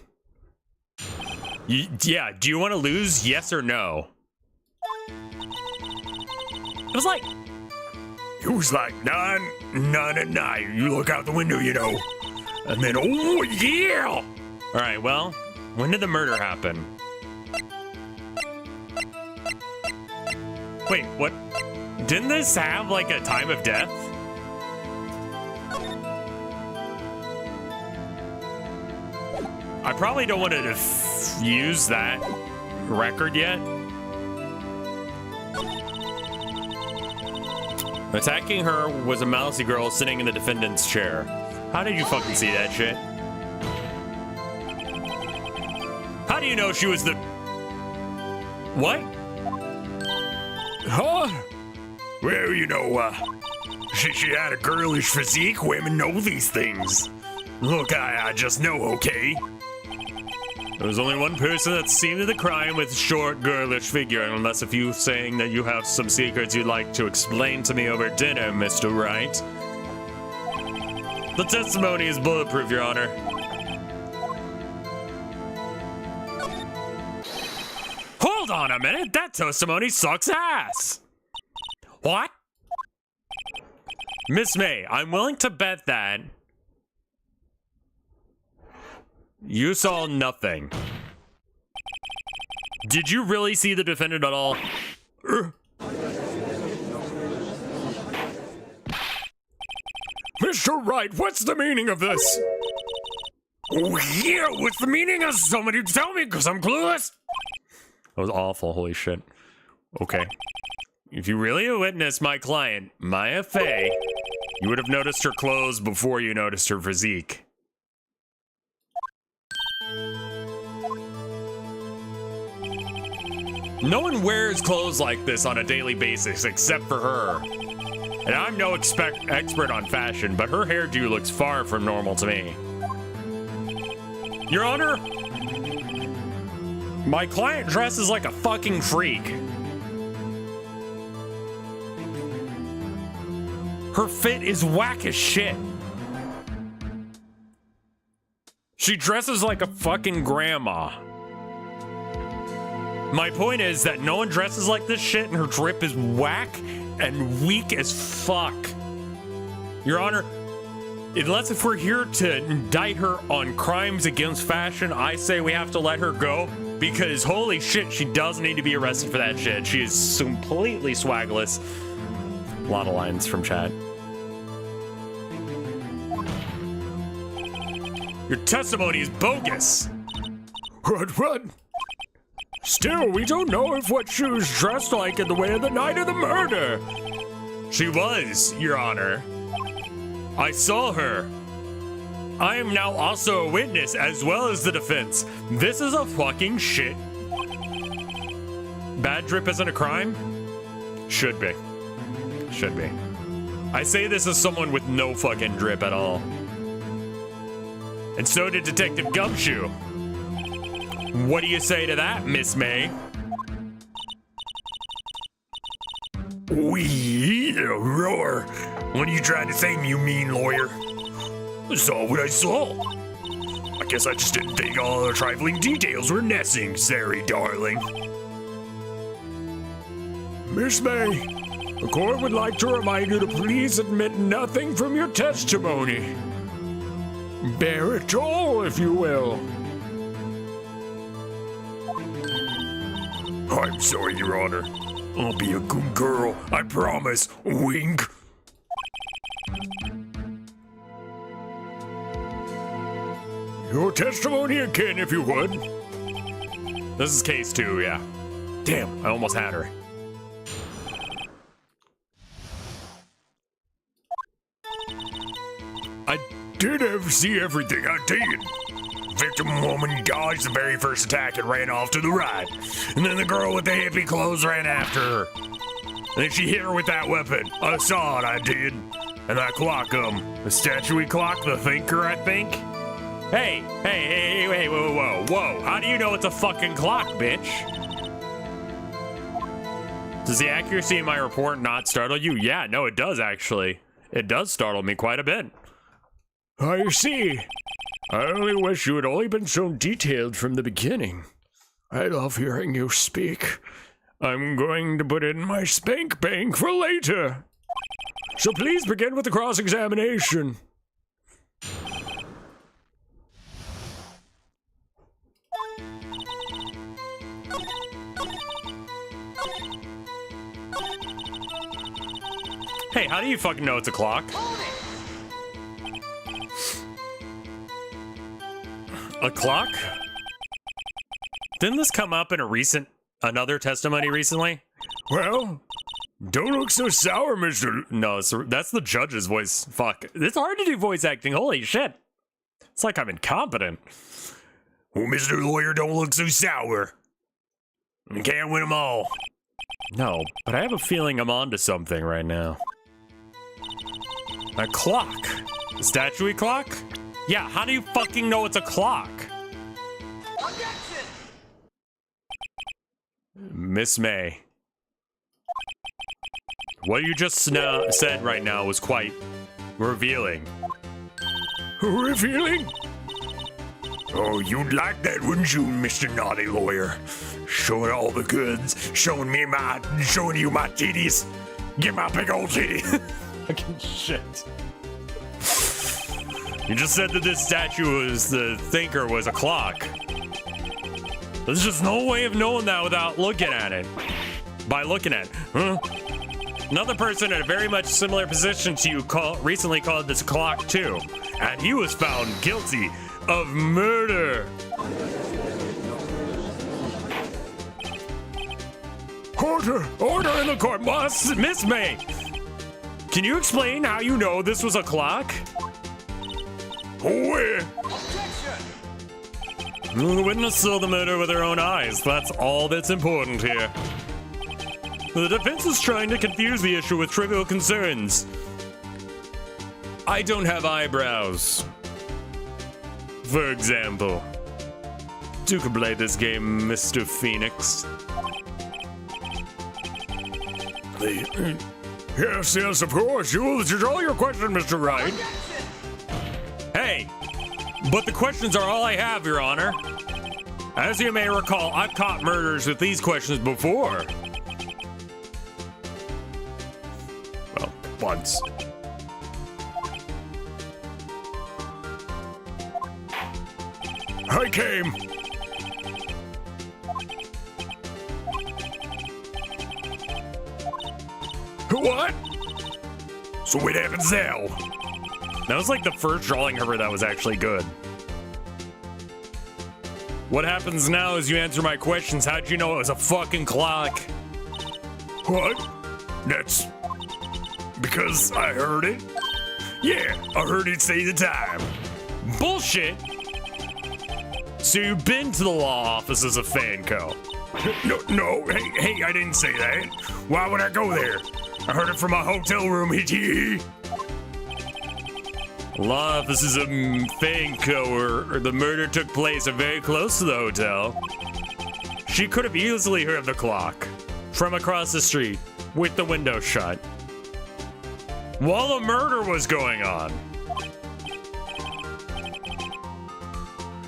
[SPEAKER 1] Yeah, do you want to lose, yes or no? It was like...
[SPEAKER 5] It was like 9 at night. You look out the window, you know. And then, oh, yeah!
[SPEAKER 1] Alright, well, when did the murder happen? Wait, what? Didn't this have, like, a time of death? I probably don't want to use that record yet. Attacking her was a mousy girl sitting in the defendant's chair. How did you fucking see that shit? How do you know she was the... What?
[SPEAKER 3] Huh?
[SPEAKER 5] Well, you know, she had a girlish physique. Women know these things. Look, I just know, okay?
[SPEAKER 1] There was only one person that's seen to the crime with short, girlish figure, unless if you saying that you have some secrets you'd like to explain to me over dinner, Mr. Wright. The testimony is bulletproof, Your Honor. Hold on a minute, that testimony sucks ass! What? Miss May, I'm willing to bet that you saw nothing. Did you really see the defendant at all?
[SPEAKER 3] Mr. Wright, what's the meaning of this?
[SPEAKER 5] Oh, yeah, what's the meaning of somebody tell me, because I'm clueless?
[SPEAKER 1] That was awful, holy shit. Okay. If you really witnessed my client, Maya Fey, you would have noticed her clothes before you noticed her physique. No one wears clothes like this on a daily basis except for her. And I'm no expert on fashion, but her hairdo looks far from normal to me. Your Honor, my client dresses like a fucking freak. Her fit is whack as shit. She dresses like a fucking grandma. My point is that no one dresses like this shit and her drip is whack and weak as fuck. Your Honor, unless if we're here to indict her on crimes against fashion, I say we have to let her go because holy shit, she does need to be arrested for that shit. She is completely swagless. A lot of lines from chat. Your testimony is bogus.
[SPEAKER 3] What? Still, we don't know if what she was dressed like in the way of the night of the murder.
[SPEAKER 1] She was, Your Honor. I saw her. I am now also a witness as well as the defense. This is a fucking shit. Bad drip isn't a crime? Should be. Should be. I say this as someone with no fucking drip at all. And so did Detective Gumshoe. What do you say to that, Miss May?
[SPEAKER 5] Wee, roar. What are you trying to say, you mean lawyer? I saw what I saw. I guess I just didn't think all the trifling details were necessary, darling.
[SPEAKER 3] Miss May, the court would like to remind you to please admit nothing from your testimony. Bear it all, if you will.
[SPEAKER 5] I'm sorry, Your Honor. I'll be a good girl, I promise. Wink.
[SPEAKER 3] Your testimony again, if you would.
[SPEAKER 1] This is case 2, yeah. Damn, I almost had her.
[SPEAKER 5] I did see everything, I did. Victim woman dodged the very first attack and ran off to the right. And then the girl with the hippie clothes ran after her. And then she hit her with that weapon. I saw it, I did. And that clock, the statuary clock, the thinker, I think.
[SPEAKER 1] Hey, whoa. How do you know it's a fucking clock, bitch? Does the accuracy in my report not startle you? Yeah, no, it does actually. It does startle me quite a bit.
[SPEAKER 3] I see. I only wish you had only been so detailed from the beginning. I love hearing you speak. I'm going to put in my spank bank for later. So please begin with the cross-examination.
[SPEAKER 1] Hey, how do you fucking know it's a clock? A clock? Didn't this come up in another testimony recently?
[SPEAKER 3] Well, don't look so sour, Mr.
[SPEAKER 1] No, that's the judge's voice. Fuck. It's hard to do voice acting. Holy shit. It's like I'm incompetent.
[SPEAKER 5] Well, Mr. Lawyer, don't look so sour. You can't win them all.
[SPEAKER 1] No, but I have a feeling I'm onto something right now. A clock? A statuary clock? Yeah, how do you fucking know it's a clock? Miss May. What you just said right now was quite revealing.
[SPEAKER 3] Revealing?
[SPEAKER 5] Oh, you'd like that, wouldn't you, Mr. Naughty Lawyer? Showing all the goods, showing you my titties. Get my big old titty.
[SPEAKER 1] Fucking shit. You just said that this statue was the thinker was a clock. There's just no way of knowing that without looking at it. By looking at it. Huh? Another person in a very much similar position to you recently called this clock too. And he was found guilty of murder.
[SPEAKER 3] Order in the court, boss.
[SPEAKER 1] Miss May, can you explain how you know this was a clock?
[SPEAKER 5] Where?
[SPEAKER 1] The witness saw the murder with her own eyes. That's all that's important here. The defense is trying to confuse the issue with trivial concerns. I don't have eyebrows. For example. You can play this game, Mr. Phoenix.
[SPEAKER 3] Yes, of course. You will control your question, Mr. Wright.
[SPEAKER 1] Hey, but the questions are all I have, Your Honor. As you may recall, I've caught murders with these questions before. Well, once.
[SPEAKER 3] I came. What?
[SPEAKER 5] So what happens now?
[SPEAKER 1] That was like the first drawing of her that was actually good. What happens now is you answer my questions. How'd you know it was a fucking clock?
[SPEAKER 3] What?
[SPEAKER 5] That's because I heard it. Yeah, I heard it say the time.
[SPEAKER 1] Bullshit! So you've been to the law offices of Fanco?
[SPEAKER 5] No, hey, I didn't say that. Why would I go there? I heard it from my hotel room, hee.
[SPEAKER 1] Law offices of Fanco, or the murder took place, are very close to the hotel. She could have easily heard the clock from across the street with the window shut while the murder was going on.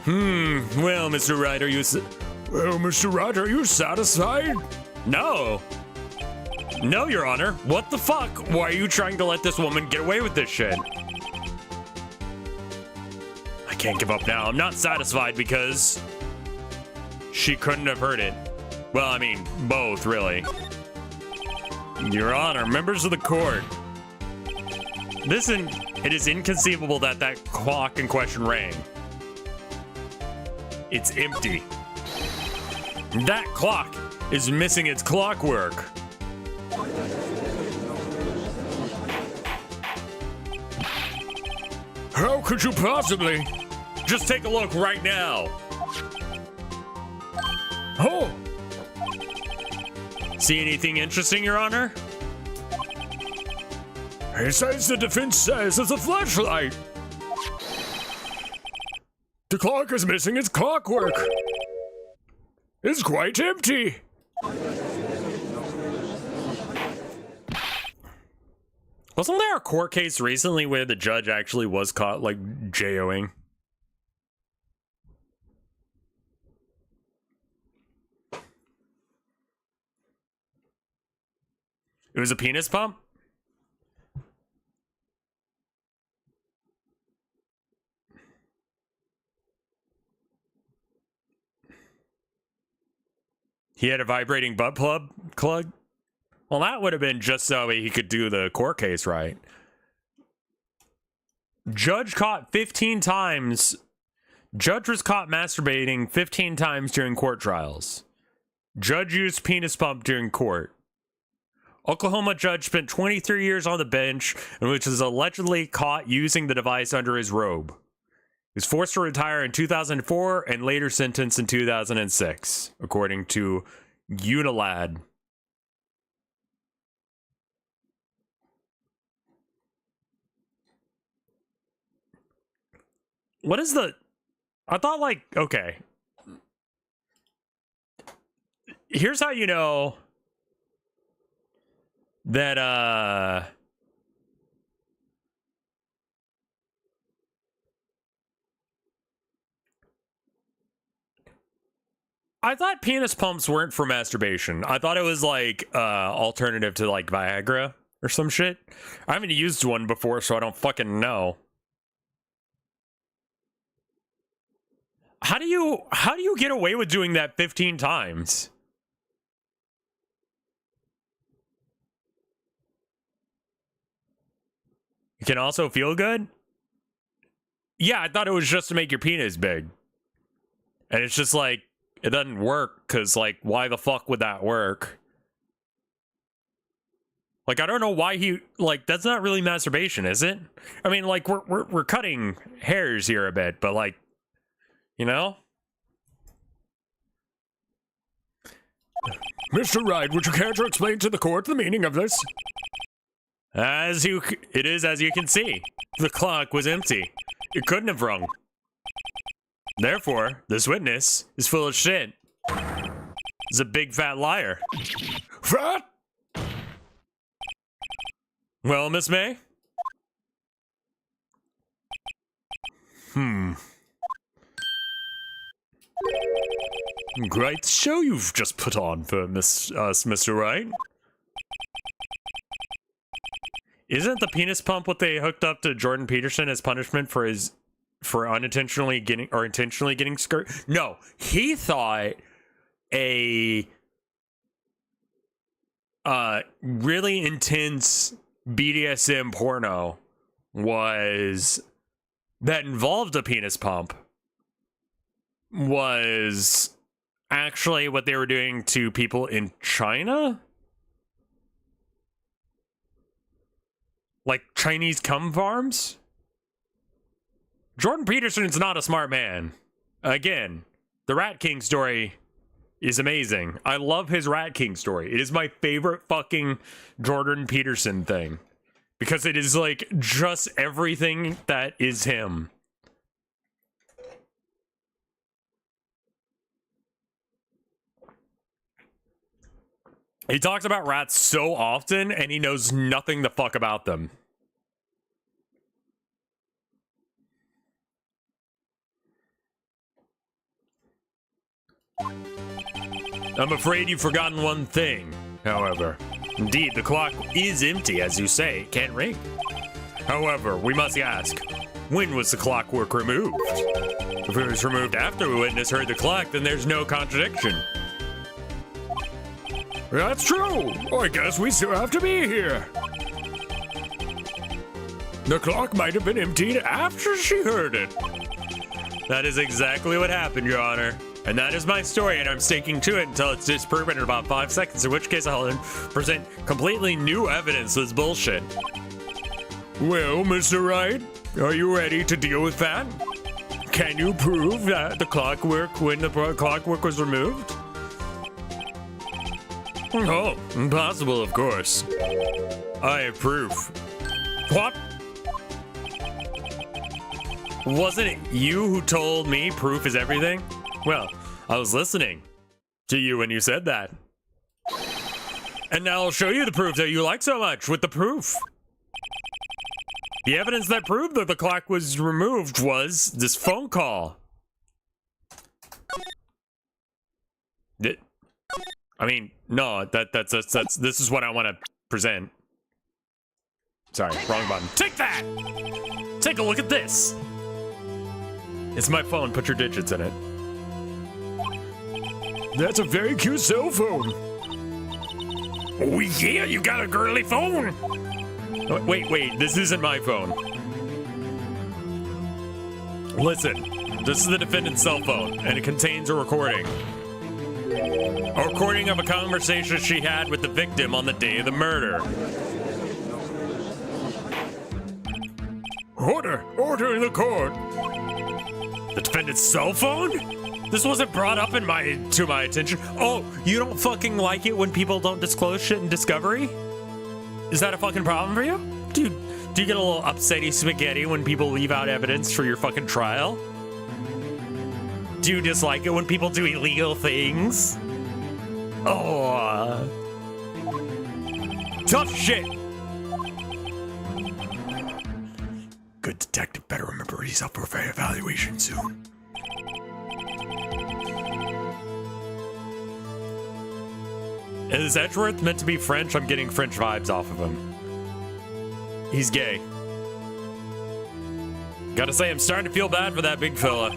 [SPEAKER 1] Well, Mr. Wright, are you satisfied? No. No, Your Honor. What the fuck? Why are you trying to let this woman get away with this shit? I can't give up now. I'm not satisfied because she couldn't have heard it. Well, I mean, both, really. Your Honor, members of the court. Listen, it is inconceivable that that clock in question rang. It's empty. That clock is missing its clockwork.
[SPEAKER 3] How could you possibly?
[SPEAKER 1] Just take a look right now.
[SPEAKER 3] Oh,
[SPEAKER 1] See anything interesting, Your Honor?
[SPEAKER 3] it says the defense says it's a flashlight. The clock is missing its clockwork. It's quite empty.
[SPEAKER 1] Wasn't there a court case recently where the judge actually was caught, like, JOing? It was a penis pump? He had a vibrating butt plug? Well, that would have been just so he could do the court case right. Judge caught 15 times. Judge was caught masturbating 15 times during court trials. Judge used penis pump during court. Oklahoma judge spent 23 years on the bench, in which was allegedly caught using the device under his robe. He was forced to retire in 2004 and later sentenced in 2006, according to Unilad. What is the... I thought, like, okay. Here's how you know that, I thought penis pumps weren't for masturbation. I thought it was like alternative to like Viagra or some shit. I haven't used one before, so I don't fucking know. How do you get away with doing that 15 times? You can also feel good? Yeah, I thought it was just to make your penis big. And it's just like, it doesn't work, because, like, why the fuck would that work? Like, I don't know why he, like, that's not really masturbation, is it? I mean, like, we're cutting hairs here a bit, but, like, you know?
[SPEAKER 3] Mr. Wright, would you care to explain to the court the meaning of this?
[SPEAKER 1] It is as you can see. The clock was empty. It couldn't have rung. Therefore, this witness is full of shit. He's a big fat liar.
[SPEAKER 3] Fat?
[SPEAKER 1] Well, Miss May? Great show you've just put on for us, Mr. Wright. Isn't the penis pump what they hooked up to Jordan Peterson as punishment for unintentionally getting or intentionally getting skirt? No, he thought a really intense BDSM porno was that involved a penis pump was actually what they were doing to people in China? Like Chinese cum farms? Jordan Peterson's not a smart man. Again, the Rat King story is amazing. I love his Rat King story. It is my favorite fucking Jordan Peterson thing. Because it is like just everything that is him. He talks about rats so often and he knows nothing the fuck about them. I'm afraid you've forgotten one thing, however. Indeed, the clock is empty, as you say. It can't ring. However, we must ask, when was the clockwork removed? If it was removed after the witness heard the clock, then there's no contradiction.
[SPEAKER 3] That's true. I guess we still have to be here. The clock might have been emptied after she heard it.
[SPEAKER 1] That is exactly what happened, Your Honor. And that is my story, and I'm sticking to it until it's disproven in about 5 seconds, in which case I'll then present completely new evidence that's bullshit.
[SPEAKER 3] Well, Mr. Wright, are you ready to deal with that? Can you prove that the clockwork, when the clockwork was removed?
[SPEAKER 1] Oh, impossible, of course. I have proof.
[SPEAKER 3] What?
[SPEAKER 1] Wasn't it you who told me proof is everything? Well, I was listening to you when you said that. And now I'll show you the proof that you like so much with the proof. The evidence that proved that the clock was removed was this phone call. I mean, no, that's this is what I want to present. Sorry, wrong button. Take that! Take a look at this. It's my phone, put your digits in it.
[SPEAKER 3] That's a very cute cell phone.
[SPEAKER 5] Oh yeah, you got a girly phone.
[SPEAKER 1] Oh, wait, this isn't my phone. Listen, this is the defendant's cell phone, and it contains a recording. A recording of a conversation she had with the victim on the day of the murder.
[SPEAKER 3] Order in the court.
[SPEAKER 1] The defendant's cell phone? This wasn't brought up to my attention. Oh, you don't fucking like it when people don't disclose shit in discovery? Is that a fucking problem for you? Do you get a little upsetty spaghetti when people leave out evidence for your fucking trial? Do you dislike it when people do illegal things? Oh, tough shit.
[SPEAKER 5] Good detective better remember he's up for evaluation soon.
[SPEAKER 1] Is Edgeworth meant to be French? I'm getting French vibes off of him. He's gay. Gotta say, I'm starting to feel bad for that big fella.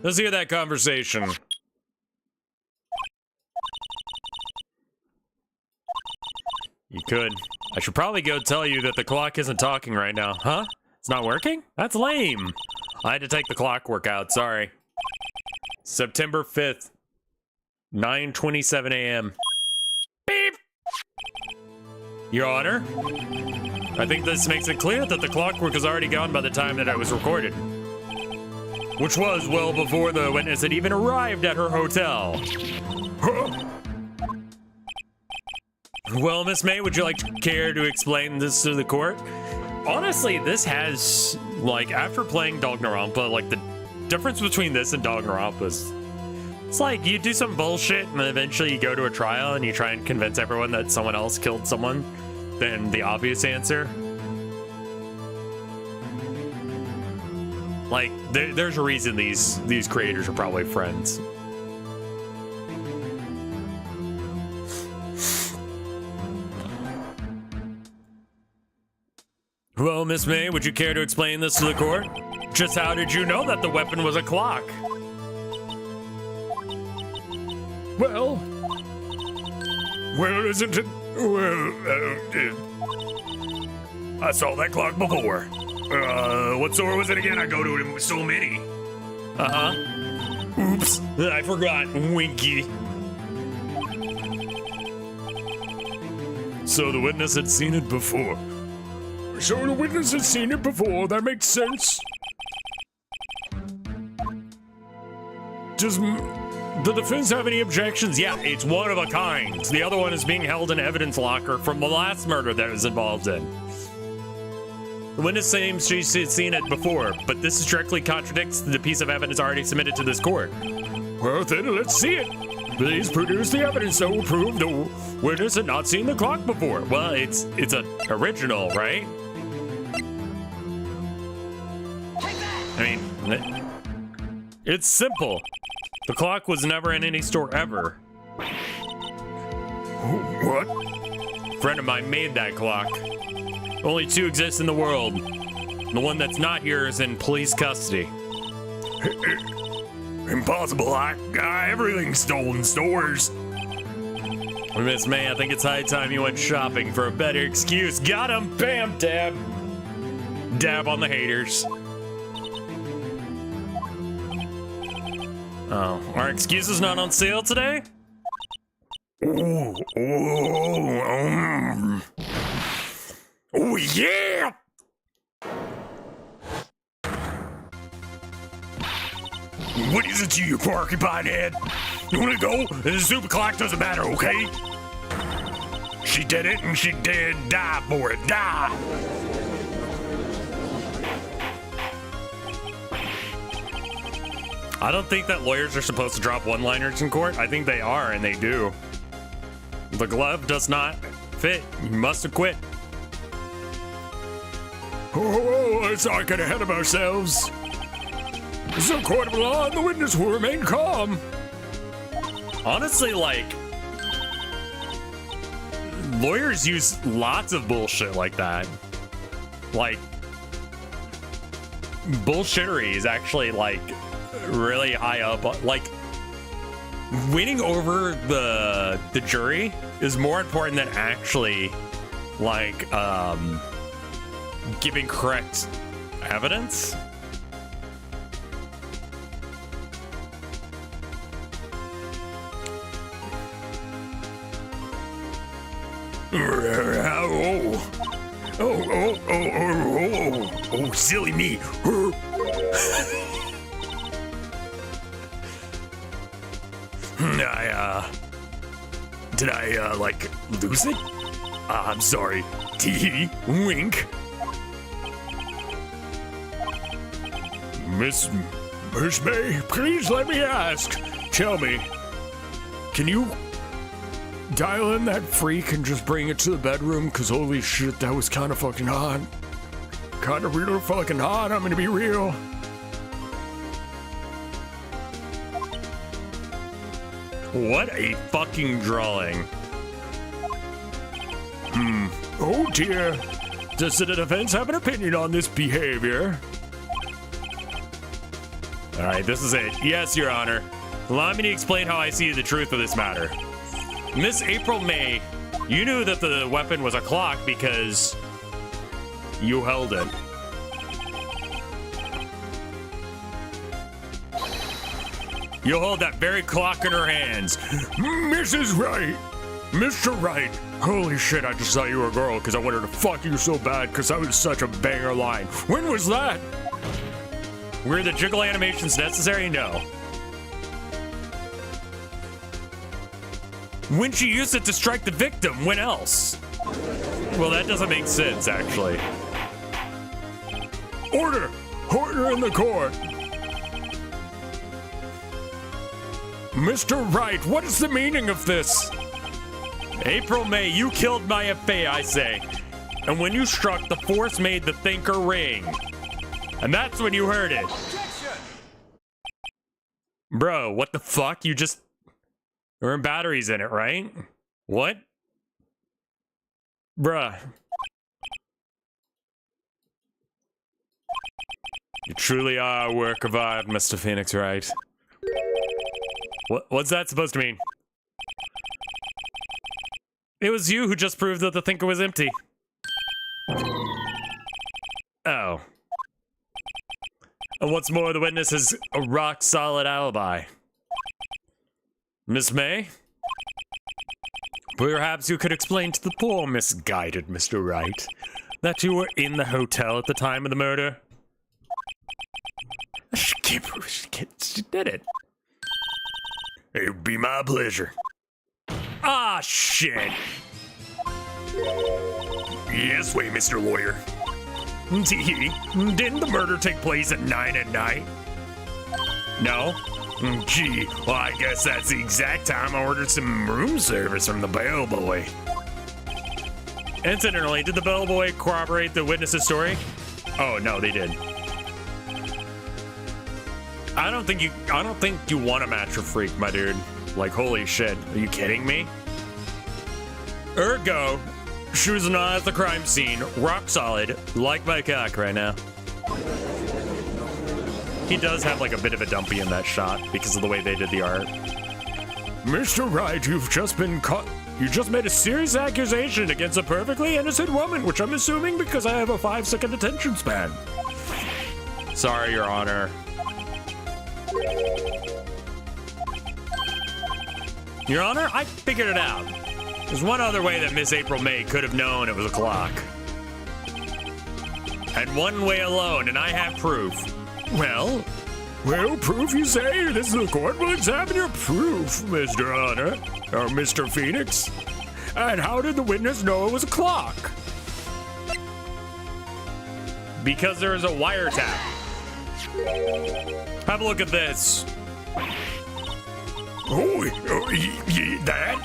[SPEAKER 1] Let's hear that conversation. You could. I should probably go tell you that the clock isn't talking right now. Huh? It's not working? That's lame. I had to take the clockwork out, sorry. September 5th. 9:27 a.m. Beep! Your Honor, I think this makes it clear that the clockwork is already gone by the time that I was recorded. Which was well before the witness had even arrived at her hotel. Huh? Well, Miss May, would you like to care to explain this to the court? Honestly, this has, like, after playing Danganronpa, like, the difference between this and Danganronpa is, it's like you do some bullshit and then eventually you go to a trial and you try and convince everyone that someone else killed someone, then the obvious answer. Like, there's a reason these creators are probably friends. Well, Miss May, would you care to explain this to the court? Just how did you know that the weapon was a clock?
[SPEAKER 3] Well, isn't it? Well,
[SPEAKER 5] I saw that clock before. What store was it again? I go to it with so many.
[SPEAKER 1] Oops, I forgot. Winky.
[SPEAKER 3] So the witness had seen it before. So the witness had seen it before. That makes sense. Does the defense have any objections?
[SPEAKER 1] Yeah, it's one of a kind. The other one is being held in evidence locker from the last murder that it was involved in. The witness claims she's seen it before, but this directly contradicts the piece of evidence already submitted to this court.
[SPEAKER 3] Well, then let's see it. Please produce the evidence that will prove the witness had not seen the clock before.
[SPEAKER 1] Well, it's an original, right? I mean, it's simple. The clock was never in any store ever.
[SPEAKER 3] What?
[SPEAKER 1] A friend of mine made that clock. Only 2 exist in the world. The one that's not here is in police custody.
[SPEAKER 5] Impossible. Everything's stolen in stores.
[SPEAKER 1] Well, Miss May, I think it's high time you went shopping for a better excuse. Got him! Bam! Dab! Dab on the haters. Oh, our excuse is not on sale today?
[SPEAKER 5] Oh, yeah! What is it to you, porcupine head? You wanna go? The super clock doesn't matter, okay? She did it and she did die for it. Die!
[SPEAKER 1] I don't think that lawyers are supposed to drop one-liners in court. I think they are, and they do. The glove does not fit. You must acquit.
[SPEAKER 3] Oh, let's not get ahead of ourselves. This is a court of law, and the witness will remain calm.
[SPEAKER 1] Honestly, like, lawyers use lots of bullshit like that. Like, bullshittery is actually, like, really high up. Like, winning over the jury is more important than actually, like, giving correct evidence.
[SPEAKER 5] Oh, silly me. Did I, like, lose it? I'm sorry. Tee, wink.
[SPEAKER 3] Miss May, please let me ask. Tell me, can you dial in that freak and just bring it to the bedroom? Cause holy shit, that was kind of fucking hot. Kind of real fucking hot, I'm gonna be real.
[SPEAKER 1] What a fucking drawing.
[SPEAKER 3] Oh dear. Does the defense have an opinion on this behavior?
[SPEAKER 1] All right, this is it. Yes, Your Honor. Allow me to explain how I see the truth of this matter. Miss April May, you knew that the weapon was a clock because you held it. You hold that very clock in her hands.
[SPEAKER 3] Mrs. Wright! Mr. Wright! Holy shit, I just thought you were a girl because I wanted to fuck you so bad because that was such a banger line. When was that?
[SPEAKER 1] Were the jiggle animations necessary? No. When she used it to strike the victim, when else? Well, that doesn't make sense, actually.
[SPEAKER 3] Order! Order in the court! Mr. Wright, what is the meaning of this?
[SPEAKER 1] April May, you killed Maya Fey, I say. And when you struck, the force made the thinker ring. And that's when you heard it. Bro, what the fuck? You just... There were batteries in it, right? What? Bruh. You truly are a work of art, Mr. Phoenix Wright. What's that supposed to mean? It was you who just proved that the thinker was empty. Oh. And what's more, the witness has a rock-solid alibi. Miss May? Perhaps you could explain to the poor misguided Mr. Wright that you were in the hotel at the time of the murder? She did it.
[SPEAKER 5] It'd be my pleasure.
[SPEAKER 1] Ah, shit.
[SPEAKER 5] Yes, wait, Mr. Lawyer. Didn't the murder take place at 9 at night?
[SPEAKER 1] No.
[SPEAKER 5] Gee, well, I guess that's the exact time I ordered some room service from the bellboy.
[SPEAKER 1] Incidentally, did the bellboy corroborate the witness's story? Oh, no, they did. I don't think you want to match a freak, my dude. Like, holy shit. Are you kidding me? Ergo, she was not at the crime scene. Rock solid. Like my cock right now. He does have like a bit of a dumpy in that shot because of the way they did the art.
[SPEAKER 3] Mr. Wright, you've just been caught. You just made a serious accusation against a perfectly innocent woman, which I'm assuming because I have a 5-second attention span.
[SPEAKER 1] Sorry, Your Honor. Your Honor, I figured it out. There's one other way that Miss April May could have known it was a clock. And one way alone, and I have proof.
[SPEAKER 3] Well, proof you say? The court will examine your proof, Mr. Honor, or Mr. Phoenix. And how did the witness know it was a clock?
[SPEAKER 1] Because there is a wiretap. Have a look at this.
[SPEAKER 5] That?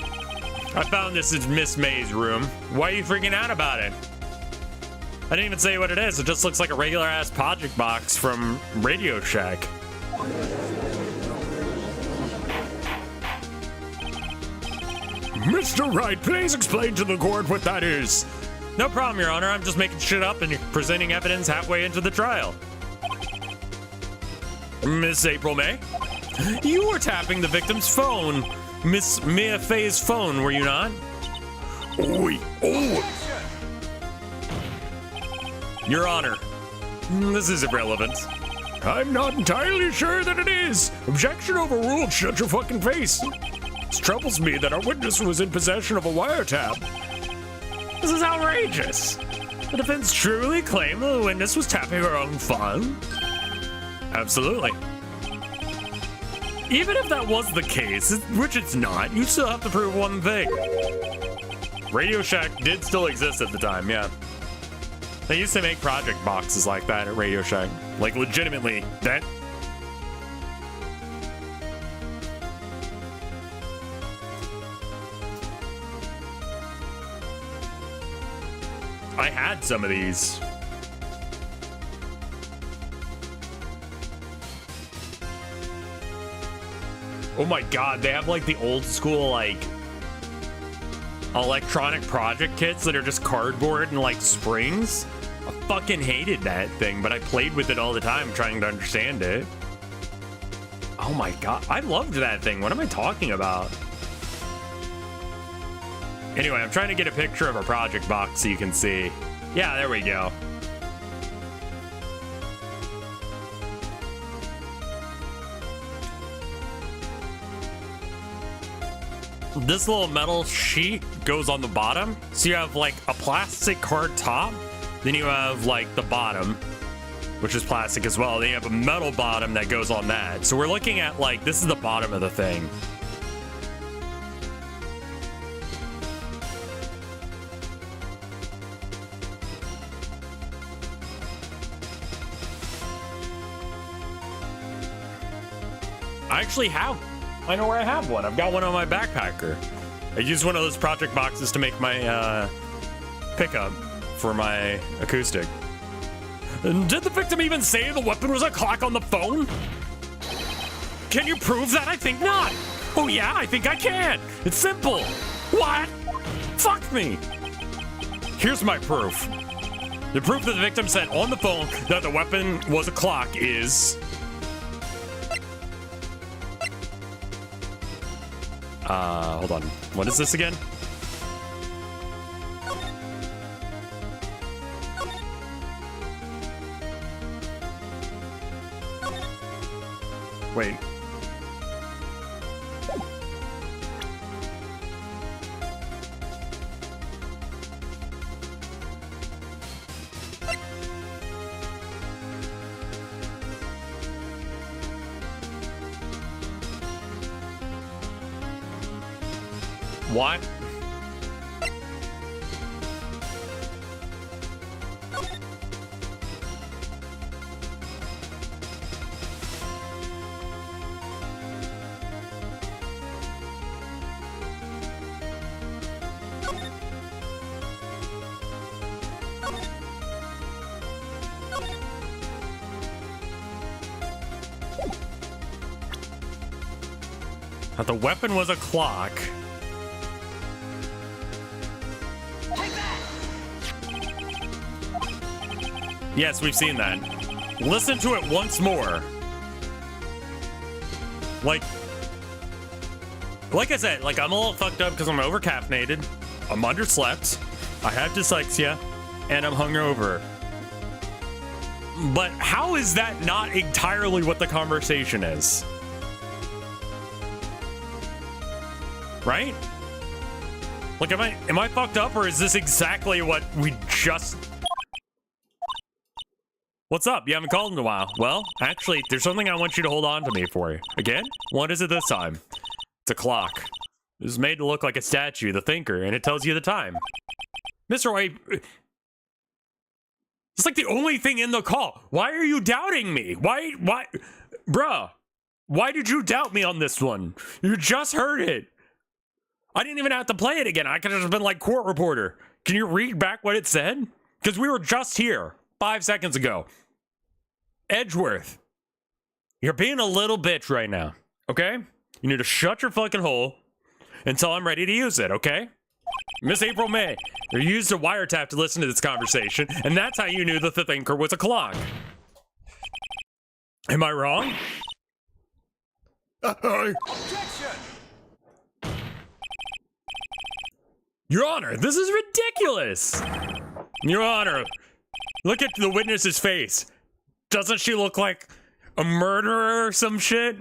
[SPEAKER 1] I found this in Miss May's room. Why are you freaking out about it? I didn't even say what it is. It just looks like a regular ass project box from Radio Shack.
[SPEAKER 3] Mr. Wright, please explain to the court what that is.
[SPEAKER 1] No problem, Your Honor. I'm just making shit up and presenting evidence halfway into the trial. Miss April May, you were tapping the victim's phone. Miss Mia Fay's phone, were you not? Your Honor, this is irrelevant.
[SPEAKER 3] I'm not entirely sure that it is. Objection overruled. Shut your fucking face. It troubles me that our witness was in possession of a wiretap.
[SPEAKER 1] This is outrageous. The defense truly claimed the witness was tapping her own phone? Absolutely. Even if that was the case, which it's not, you still have to prove one thing. Radio Shack did still exist at the time, yeah. They used to make project boxes like that at Radio Shack. Like, legitimately, that... I had some of these. Oh my god, they have like the old school, like, electronic project kits that are just cardboard and like springs. I fucking hated that thing, but I played with it all the time trying to understand it. Oh my god, I loved that thing. What am I talking about? Anyway, I'm trying to get a picture of a project box so you can see. Yeah, there we go. This little metal sheet goes on the bottom. So you have like a plastic card top. Then you have like the bottom, which is plastic as well. Then you have a metal bottom that goes on that. So we're looking at like, this is the bottom of the thing. I know where I have one. I've got one on my backpacker. I use one of those project boxes to make my pickup for my acoustic. And did the victim even say the weapon was a clock on the phone? Can you prove that? I think not. Oh yeah, I think I can. It's simple. What? Fuck me. Here's my proof. The proof that the victim said on the phone that the weapon was a clock is... hold on. What is this again? Wait. What? The weapon was a clock. Yes, we've seen that. Listen to it once more. Like I said, like I'm a little fucked up because I'm over caffeinated. I'm underslept. I have dyslexia, and I'm hungover. But how is that not entirely what the conversation is? Right? Like, am I fucked up, or is this exactly what we just... What's up? You haven't called in a while. Well, actually, there's something I want you to hold on to me for. Again? What is it this time? It's a clock. It was made to look like a statue, the thinker, and it tells you the time. Mr. White... It's like the only thing in the call. Why are you doubting me? Why? Bruh, why did you doubt me on this one? You just heard it. I didn't even have to play it again. I could have just been like, court reporter, can you read back what it said? Because we were just here 5 seconds ago. Edgeworth, you're being a little bitch right now, okay? You need to shut your fucking hole until I'm ready to use it, okay? Miss April May, you used a wiretap to listen to this conversation, and that's how you knew that the thinker was a clock. Am I wrong? Your Honor, this is ridiculous! Your Honor, look at the witness's face. Doesn't she look like a murderer or some shit?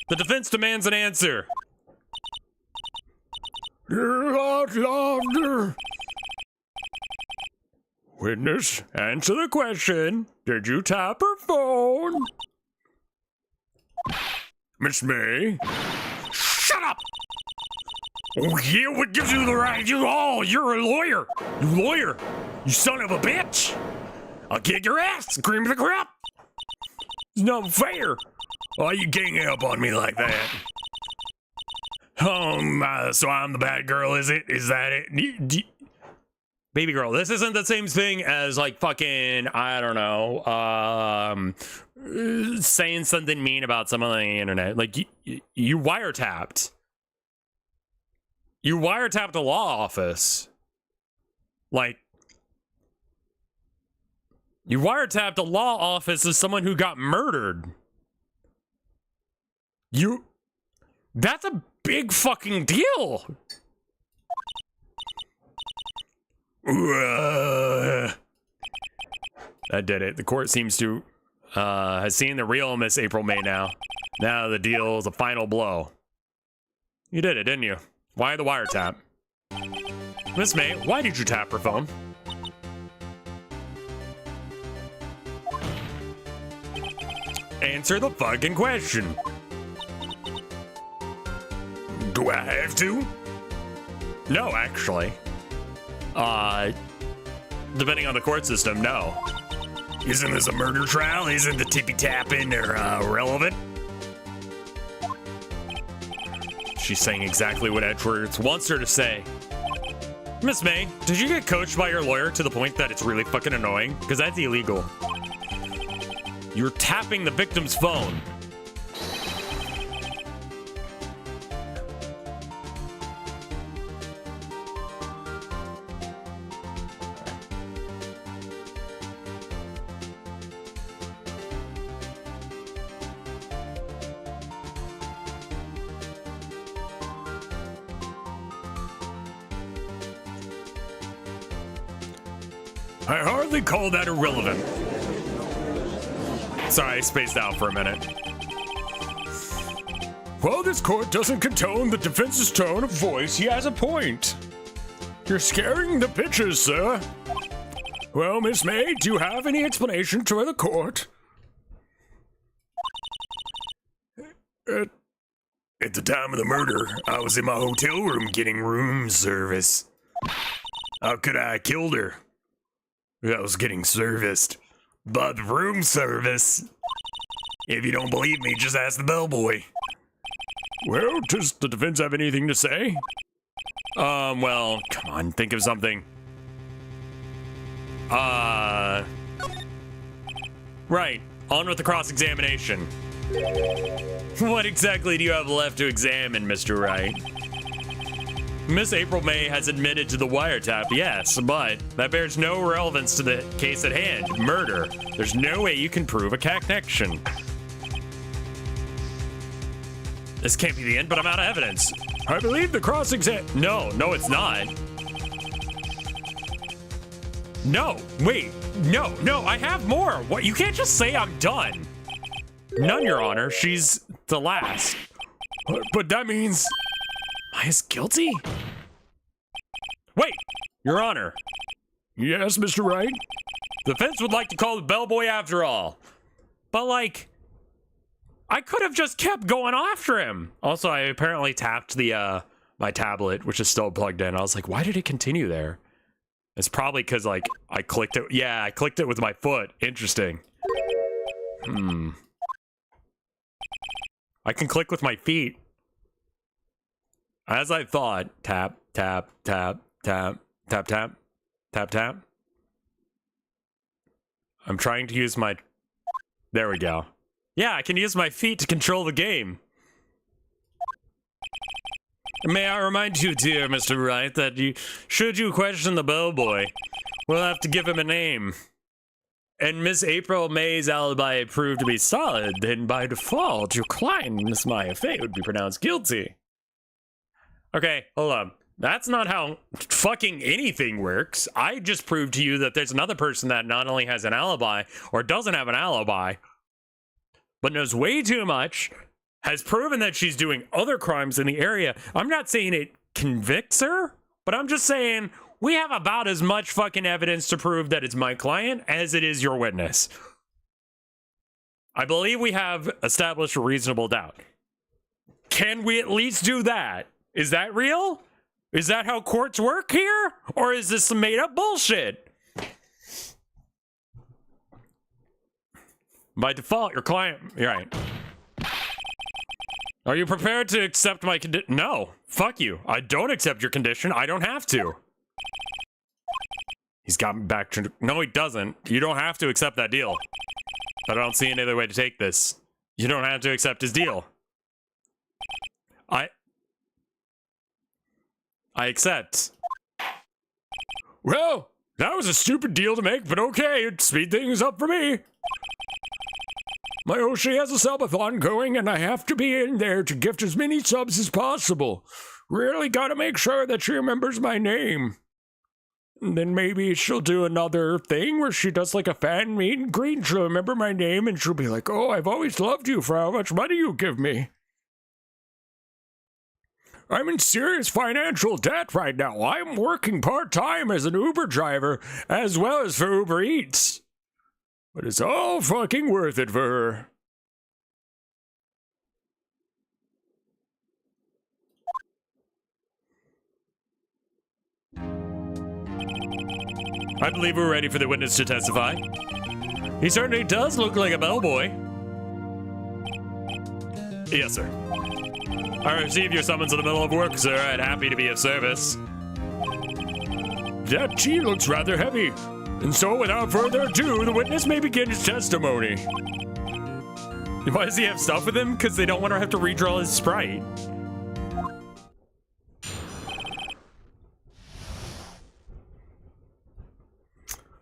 [SPEAKER 1] The defense demands an answer. Witness, answer the question. Did you tap her phone? Miss May? Shut up! Oh, yeah, what gives you the right? You're a lawyer. You son of a bitch. I'll kick your ass, cream of the crop. It's not fair. Why you ganging up on me like that? So I'm the bad girl, is it? Is that it? Baby girl, this isn't the same thing as like fucking, I don't know, saying something mean about someone on the internet. Like, you wiretapped. You wiretapped a law office. Like, you wiretapped a law office as someone who got murdered. That's a big fucking deal. That did it. The court seems to has seen the real Miss April May now. Now the deal is a final blow. You did it, didn't you? Why the wiretap? Miss May, why did you tap her phone? Answer the fucking question. Do I have to? No, actually. Depending on the court system, no. Isn't this a murder trial? Isn't the tippy-tapping relevant? She's saying exactly what Edgeworth wants her to say. Miss May, did you get coached by your lawyer to the point that it's really fucking annoying? Because that's illegal. You're tapping the victim's phone. I hardly call that irrelevant. Sorry, I spaced out for a minute.
[SPEAKER 3] While this court doesn't condone the defense's tone of voice, he has a point. You're scaring the pitchers, sir. Well, Miss May, do you have any explanation to the court?
[SPEAKER 5] At the time of the murder, I was in my hotel room getting room service. How could I have killed her? I was getting serviced by the room service. If you don't believe me, just ask the bellboy.
[SPEAKER 3] Well, does the defense have anything to say?
[SPEAKER 1] Well, come on, think of something. Right, on with the cross-examination. What exactly do you have left to examine, Mr. Wright? Miss April May has admitted to the wiretap, yes, but that bears no relevance to the case at hand, murder. There's no way you can prove a connection. This can't be the end, but I'm out of evidence.
[SPEAKER 3] I believe the cross-exam...
[SPEAKER 1] No, it's not. No, wait, no, I have more. What? You can't just say I'm done. None, Your Honor. She's the last.
[SPEAKER 3] But that means...
[SPEAKER 1] Maya's guilty? Wait, Your Honor.
[SPEAKER 3] Yes, Mr. Wright?
[SPEAKER 1] The defense would like to call the bellboy after all. But, like, I could have just kept going after him. Also, I apparently tapped the, my tablet, which is still plugged in. I was like, why did it continue there? It's probably because, like, I clicked it. Yeah, I clicked it with my foot. Interesting. I can click with my feet. As I thought. Tap, tap, tap, tap, tap, tap, tap, tap. I'm trying to use my... There we go. Yeah, I can use my feet to control the game. May I remind you, dear Mr. Wright, that should you question the bellboy, we'll have to give him a name. And Miss April May's alibi proved to be solid, then by default, your client, Miss Maya Fay, would be pronounced guilty. Okay, hold on. That's not how fucking anything works. I just proved to you that there's another person that not only has an alibi, or doesn't have an alibi, but knows way too much, has proven that she's doing other crimes in the area. I'm not saying it convicts her, but I'm just saying we have about as much fucking evidence to prove that it's my client as it is your witness. I believe we have established a reasonable doubt. Can we at least do that? Is that real? Is that how courts work here? Or is this some made up bullshit? By default, your client... You're right. Are you prepared to accept my condition? No. Fuck you. I don't accept your condition. I don't have to. He's got me back to... No, he doesn't. You don't have to accept that deal. I don't see any other way to take this. You don't have to accept his deal. I accept.
[SPEAKER 3] Well, that was a stupid deal to make, but okay, it'd speed things up for me. My Oshi has a subathon going, and I have to be in there to gift as many subs as possible. Really gotta make sure that she remembers my name. And then maybe she'll do another thing where she does like a fan meet and greet, and she'll remember my name, and she'll be like, oh, I've always loved you for how much money you give me. I'm in serious financial debt right now. I'm working part-time as an Uber driver, as well as for Uber Eats. But it's all fucking worth it for her.
[SPEAKER 1] I believe we're ready for the witness to testify. He certainly does look like a bellboy. Yes, sir. I received your summons in the middle of work, sir, and happy to be of service.
[SPEAKER 3] That tea looks rather heavy. And so, without further ado, the witness may begin his testimony.
[SPEAKER 1] Why does he have stuff with him? Because they don't want to have to redraw his sprite.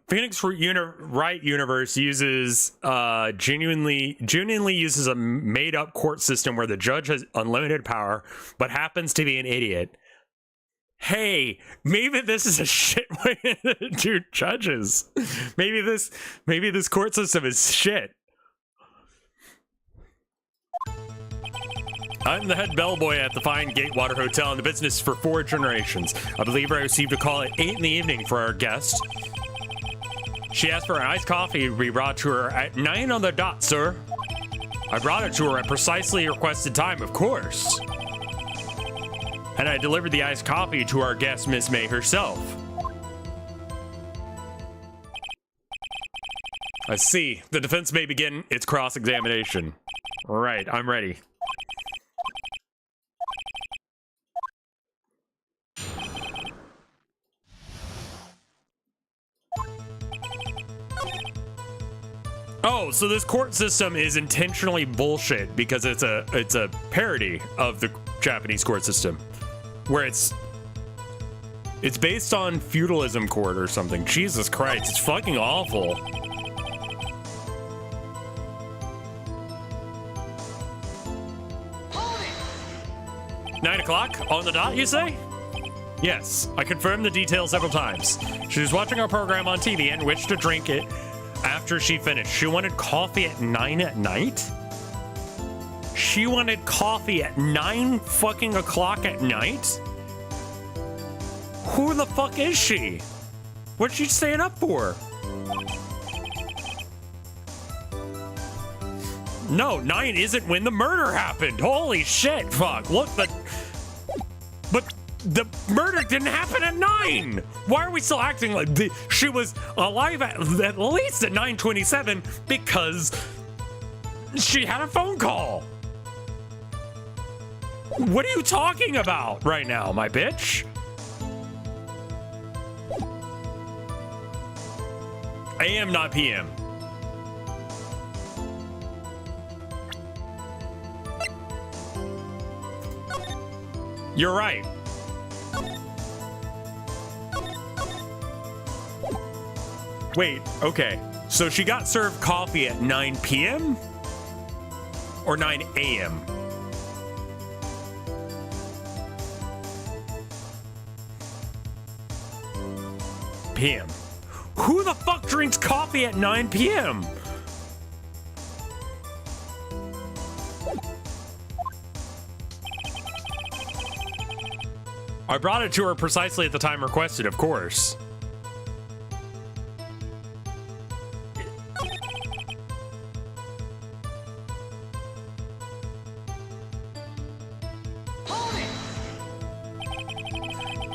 [SPEAKER 1] Phoenix Wright universe uses genuinely uses a made-up court system where the judge has unlimited power, but happens to be an idiot. Hey, maybe this is a shit way to do judges. Maybe this court system is shit. I'm the head bellboy at the fine Gatewater Hotel in the business for 4 generations. I believe I received a call at 8 in the evening for our guest. She asked for an iced coffee to be brought to her at 9 on the dot, sir. I brought it to her at precisely requested time, of course. and I delivered the iced coffee to our guest, Miss May herself. I see. The defense may begin its cross-examination. All right, I'm ready. Oh, so this court system is intentionally bullshit because it's a parody of the Japanese court system, where it's based on feudalism court or something. Jesus Christ, it's fucking awful.
[SPEAKER 4] Hold it!
[SPEAKER 1] 9 o'clock on the dot, you say? Yes, I confirmed the details several times. She was watching our program on TV and wished to drink it after she finished. She wanted coffee at 9 at night? She wanted coffee at 9 fucking o'clock at night? Who the fuck is she? What's she staying up for? No, 9 isn't when the murder happened. Holy shit, fuck. Look, but the murder didn't happen at 9. Why are we still acting like she was alive at least at 9:27 because she had a phone call? What are you talking about right now, my bitch? AM, not PM. You're right. Wait, okay. So she got served coffee at 9 p.m. or 9 a.m.? PM. Who the fuck drinks coffee at 9 p.m.? I brought it to her precisely at the time requested, of course.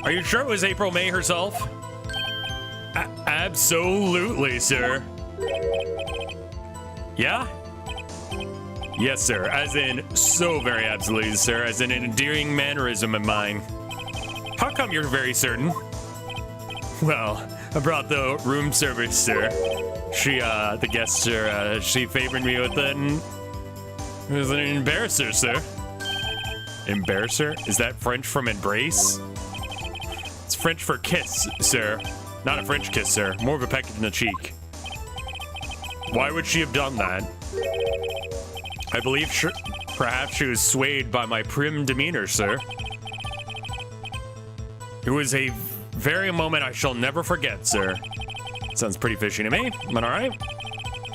[SPEAKER 1] Are you sure it was April May herself? Absolutely, sir. Yeah? Yes, sir. As in, so very absolutely, sir. As in an endearing mannerism of mine. How come you're very certain? Well, I brought the room service, sir. She, the guest, sir, she favored me with an embarrasser, sir. Embarrasser? Is that French from embrace? It's French for kiss, sir. Not a French kiss, sir. More of a peck in the cheek. Why would she have done that? I believe perhaps she was swayed by my prim demeanor, sir. It was a very moment I shall never forget, sir. Sounds pretty fishy to me. Am I all right?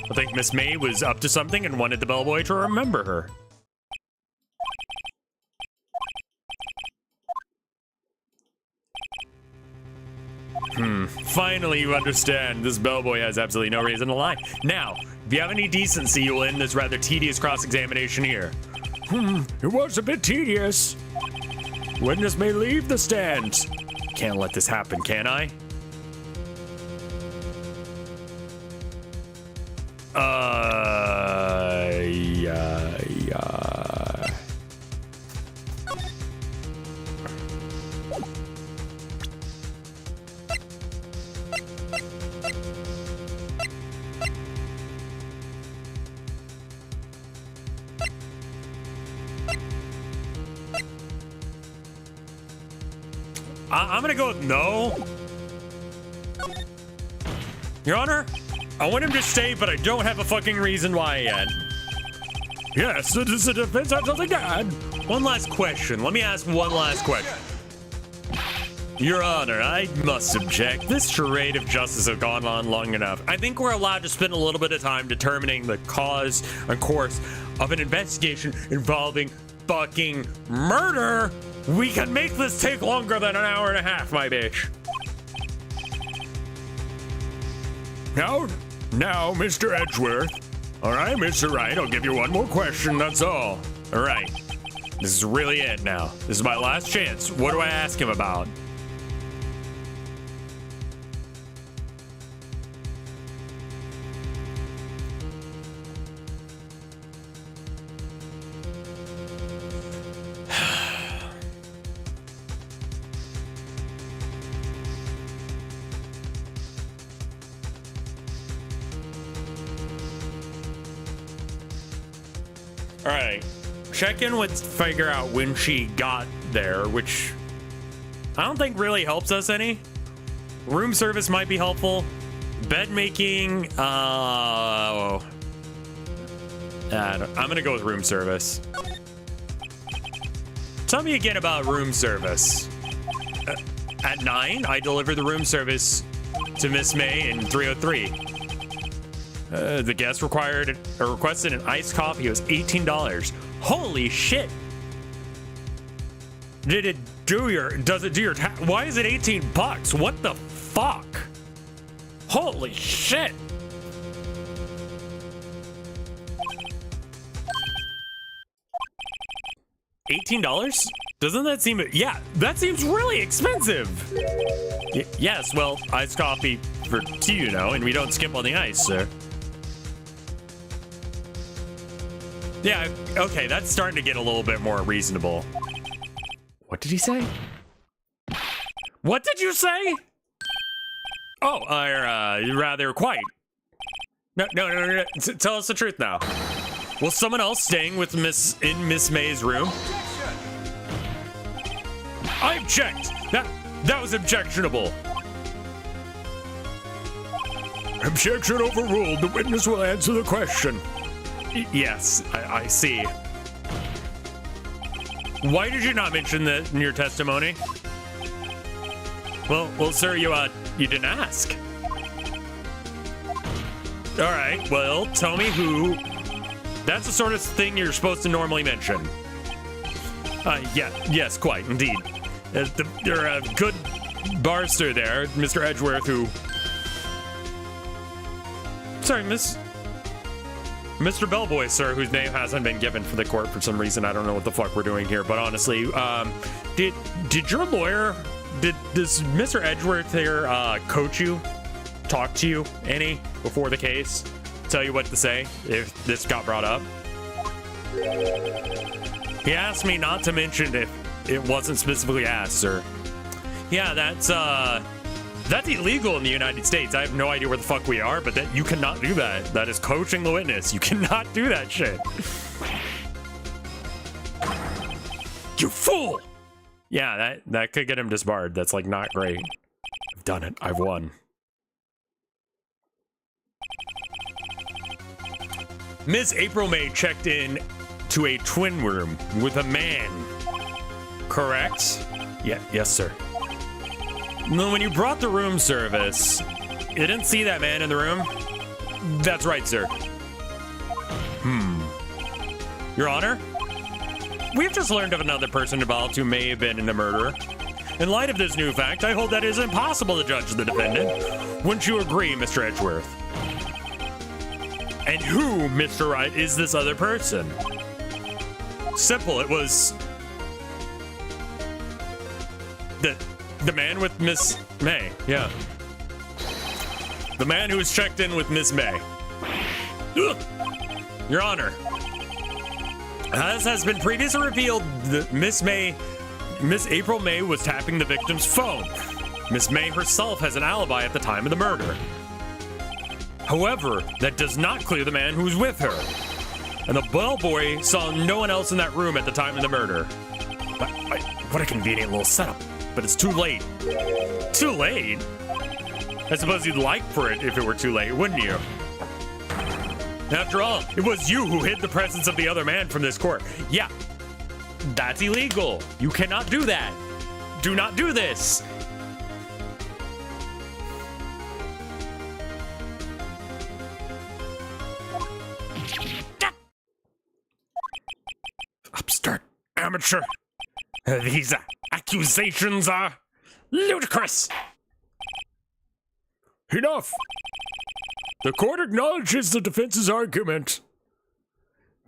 [SPEAKER 1] I think Miss May was up to something and wanted the bellboy to remember her. Finally, you understand. This bellboy has absolutely no reason to lie. Now, if you have any decency, you'll end this rather tedious cross-examination here.
[SPEAKER 3] It was a bit tedious. Witness may leave the stand.
[SPEAKER 1] Can't let this happen, can I? Yeah. I'm gonna go with no. Your Honor, I want him to stay, but I don't have a fucking reason why yet.
[SPEAKER 3] Yes, it is a defense has something to add.
[SPEAKER 1] One last question. Let me ask one last question. Your Honor, I must object. This charade of justice has gone on long enough. I think we're allowed to spend a little bit of time determining the cause and course of an investigation involving fucking murder. We can make this take longer than an hour and a half, my bitch.
[SPEAKER 3] Now, Mr. Edgeworth. All right, Mr. Wright, I'll give you one more question, that's all.
[SPEAKER 1] All right. This is really it now. This is my last chance. What do I ask him about? All right. Check in with figure out when she got there, which I don't think really helps us any. Room service might be helpful. Bed making, I'm gonna go with room service. Tell me again about room service. At 9, I delivered the room service to Miss May in 303. The guest requested an iced coffee. It was $18. Holy shit! Does it do your why is it $18? What the fuck? Holy shit! $18? Doesn't that seem... Yeah, that seems really expensive. Yes, well, iced coffee for tea, you know, and we don't skimp on the ice, sir. Yeah, okay, that's starting to get a little bit more reasonable. What did he say? What did you say? Oh, rather quite. No. Tell us the truth now. Was someone else staying with Miss May's room? I object. That was objectionable.
[SPEAKER 3] Objection overruled. The witness will answer the question.
[SPEAKER 1] Yes, I see. Why did you not mention that in your testimony? Well, sir, you didn't ask. All right, well, tell me who. That's the sort of thing you're supposed to normally mention. Yes, quite, indeed. You're a good barster there, Mr. Edgeworth, who... Sorry, Mr. Bellboy, sir, whose name hasn't been given for the court for some reason. I don't know what the fuck we're doing here, but honestly, did your lawyer, does Mr. Edgeworth here coach you, talk to you any before the case, tell you what to say if this got brought up? He asked me not to mention if it wasn't specifically asked, sir. Yeah, that's illegal in the United States. I have no idea where the fuck we are, but that you cannot do that. That is coaching the witness. You cannot do that shit. You fool! Yeah, that could get him disbarred. That's like not great. I've done it. I've won. Ms. April May checked in to a twin room with a man. Correct? Yes, sir. No, when you brought the room service, you didn't see that man in the room? That's right, sir. Your Honor? We've just learned of another person involved who may have been in the murder. In light of this new fact, I hold that it is impossible to judge the defendant. Wouldn't you agree, Mr. Edgeworth? And who, Mr. Wright, is this other person? Simple, it was... The man with Miss May, yeah. The man who was checked in with Miss May. Ugh. Your Honor, as has been previously revealed, Miss April May was tapping the victim's phone. Miss May herself has an alibi at the time of the murder. However, that does not clear the man who's with her. And the bellboy saw no one else in that room at the time of the murder. What a convenient little setup. But it's too late. Too late? I suppose you'd like for it if it were too late, wouldn't you? After all, it was you who hid the presence of the other man from this court. Yeah, that's illegal. You cannot do that. Do not do this.
[SPEAKER 3] Upstart amateur. These accusations are ludicrous. Enough. The court acknowledges the defense's argument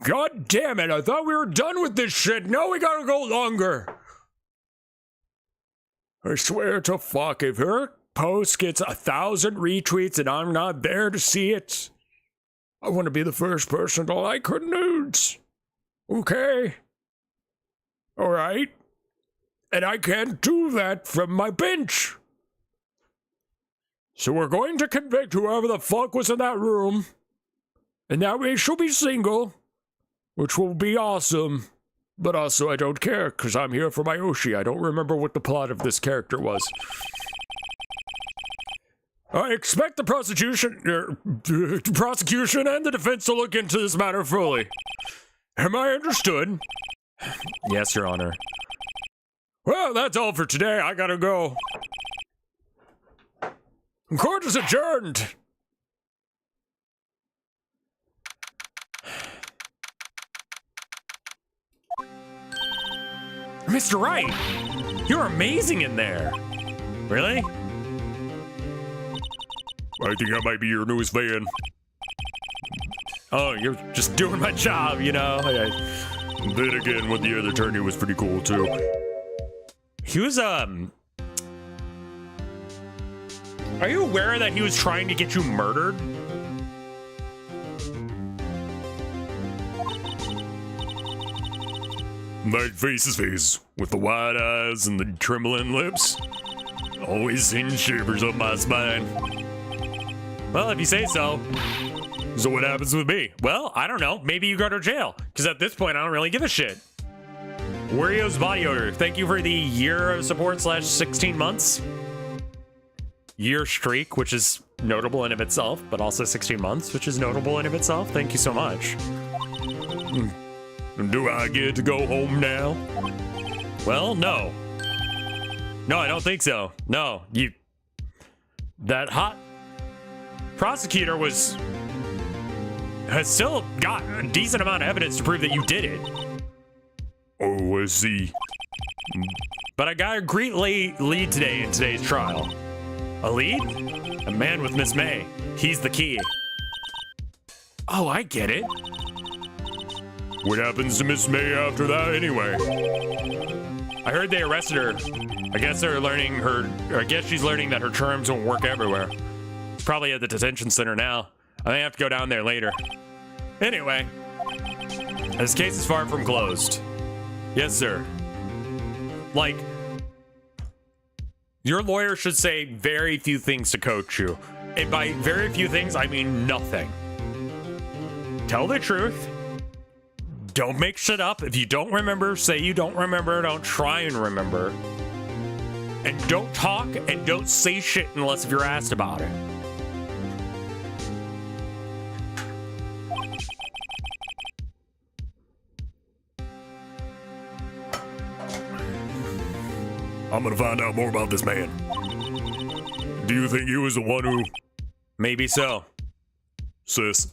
[SPEAKER 3] God damn it, I thought we were done with this shit. No, we gotta go longer. I swear to fuck, if her post gets 1,000 retweets and I'm not there to see it, I want to be the first person to like her nudes. Okay? Alright? And I can't do that from my bench. So we're going to convict whoever the fuck was in that room. And that way she'll be single, which will be awesome. But also I don't care, because I'm here for my Oshi. I don't remember what the plot of this character was. I expect the prosecution and the defense to look into this matter fully. Am I understood?
[SPEAKER 1] Yes, Your Honor.
[SPEAKER 3] Well, that's all for today. I gotta go. Court is adjourned.
[SPEAKER 1] Mr. Wright, you're amazing in there. Really?
[SPEAKER 5] I think I might be your newest fan.
[SPEAKER 1] Oh, you're just doing my job, you know?
[SPEAKER 5] Then again, with the other attorney was pretty cool, too.
[SPEAKER 1] He was, Are you aware that he was trying to get you murdered?
[SPEAKER 5] That face is face, with the wide eyes and the trembling lips. Always sends shivers up my spine.
[SPEAKER 1] Well, if you say so.
[SPEAKER 5] So what happens with me?
[SPEAKER 1] Well, I don't know. Maybe you go to jail. Because at this point, I don't really give a shit. Wario's Body Odor, thank you for the year of support / 16 months. Year streak, which is notable in of itself, but also 16 months, which is notable in of itself. Thank you so much.
[SPEAKER 5] Do I get to go home now?
[SPEAKER 1] Well, no. No, I don't think so. No, that hot prosecutor has still got a decent amount of evidence to prove that you did it.
[SPEAKER 5] Oh, I see.
[SPEAKER 1] But I got a great lead today in today's trial. A lead? A man with Miss May. He's the key. Oh, I get it.
[SPEAKER 5] What happens to Miss May after that, anyway?
[SPEAKER 1] I heard they arrested her. I guess she's learning that her terms won't work everywhere. She's probably at the detention center now. I may have to go down there later. Anyway, this case is far from closed. Yes, sir. Like, your lawyer should say very few things to coach you. And by very few things, I mean nothing. Tell the truth. Don't make shit up. If you don't remember, say you don't remember. Don't try and remember. And don't talk and don't say shit unless if you're asked about it.
[SPEAKER 5] I'm gonna find out more about this man. Do you think he was the one who...
[SPEAKER 1] Maybe so.
[SPEAKER 5] Sis.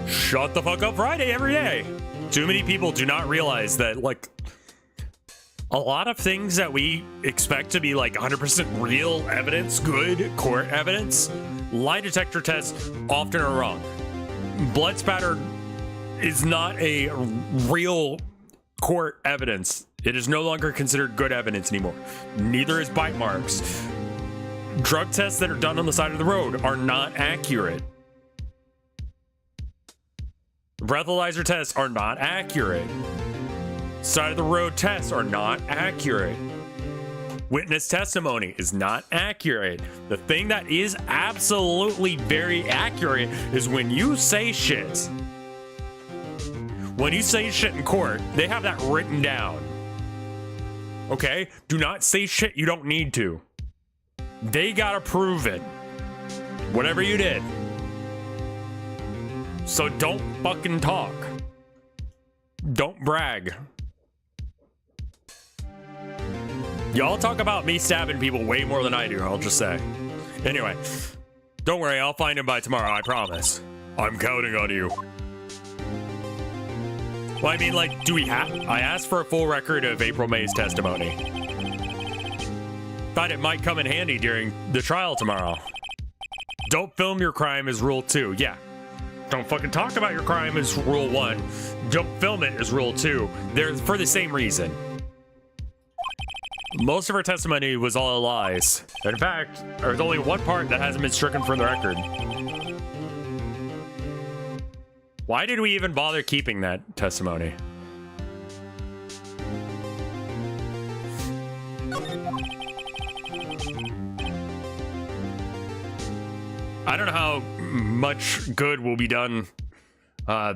[SPEAKER 1] Shut the fuck up Friday every day. Too many people do not realize that, like, a lot of things that we expect to be like 100% real evidence, good court evidence, lie detector tests often are wrong. Blood spatter is not a real court evidence. It is no longer considered good evidence anymore. Neither is bite marks. Drug tests that are done on the side of the road are not accurate. Breathalyzer tests are not accurate. Side of the road tests are not accurate. Witness testimony is not accurate. The thing that is absolutely very accurate is when you say shit. When you say shit in court, they have that written down. Okay? Do not say shit you don't need to. They gotta prove it. Whatever you did. So don't fucking talk. Don't brag. Y'all talk about me stabbing people way more than I do, I'll just say. Anyway, don't worry, I'll find him by tomorrow, I promise.
[SPEAKER 5] I'm counting on you.
[SPEAKER 1] Well, I mean, like, do we have... I asked for a full record of April May's testimony. Thought it might come in handy during the trial tomorrow. Don't film your crime is rule 2, yeah. don't fucking talk about your crime is rule 1. Don't film it is rule 2. They're for the same reason. Most of her testimony was all lies. In fact, there's only one part that hasn't been stricken from the record. Why did we even bother keeping that testimony? I don't know how much good will be done.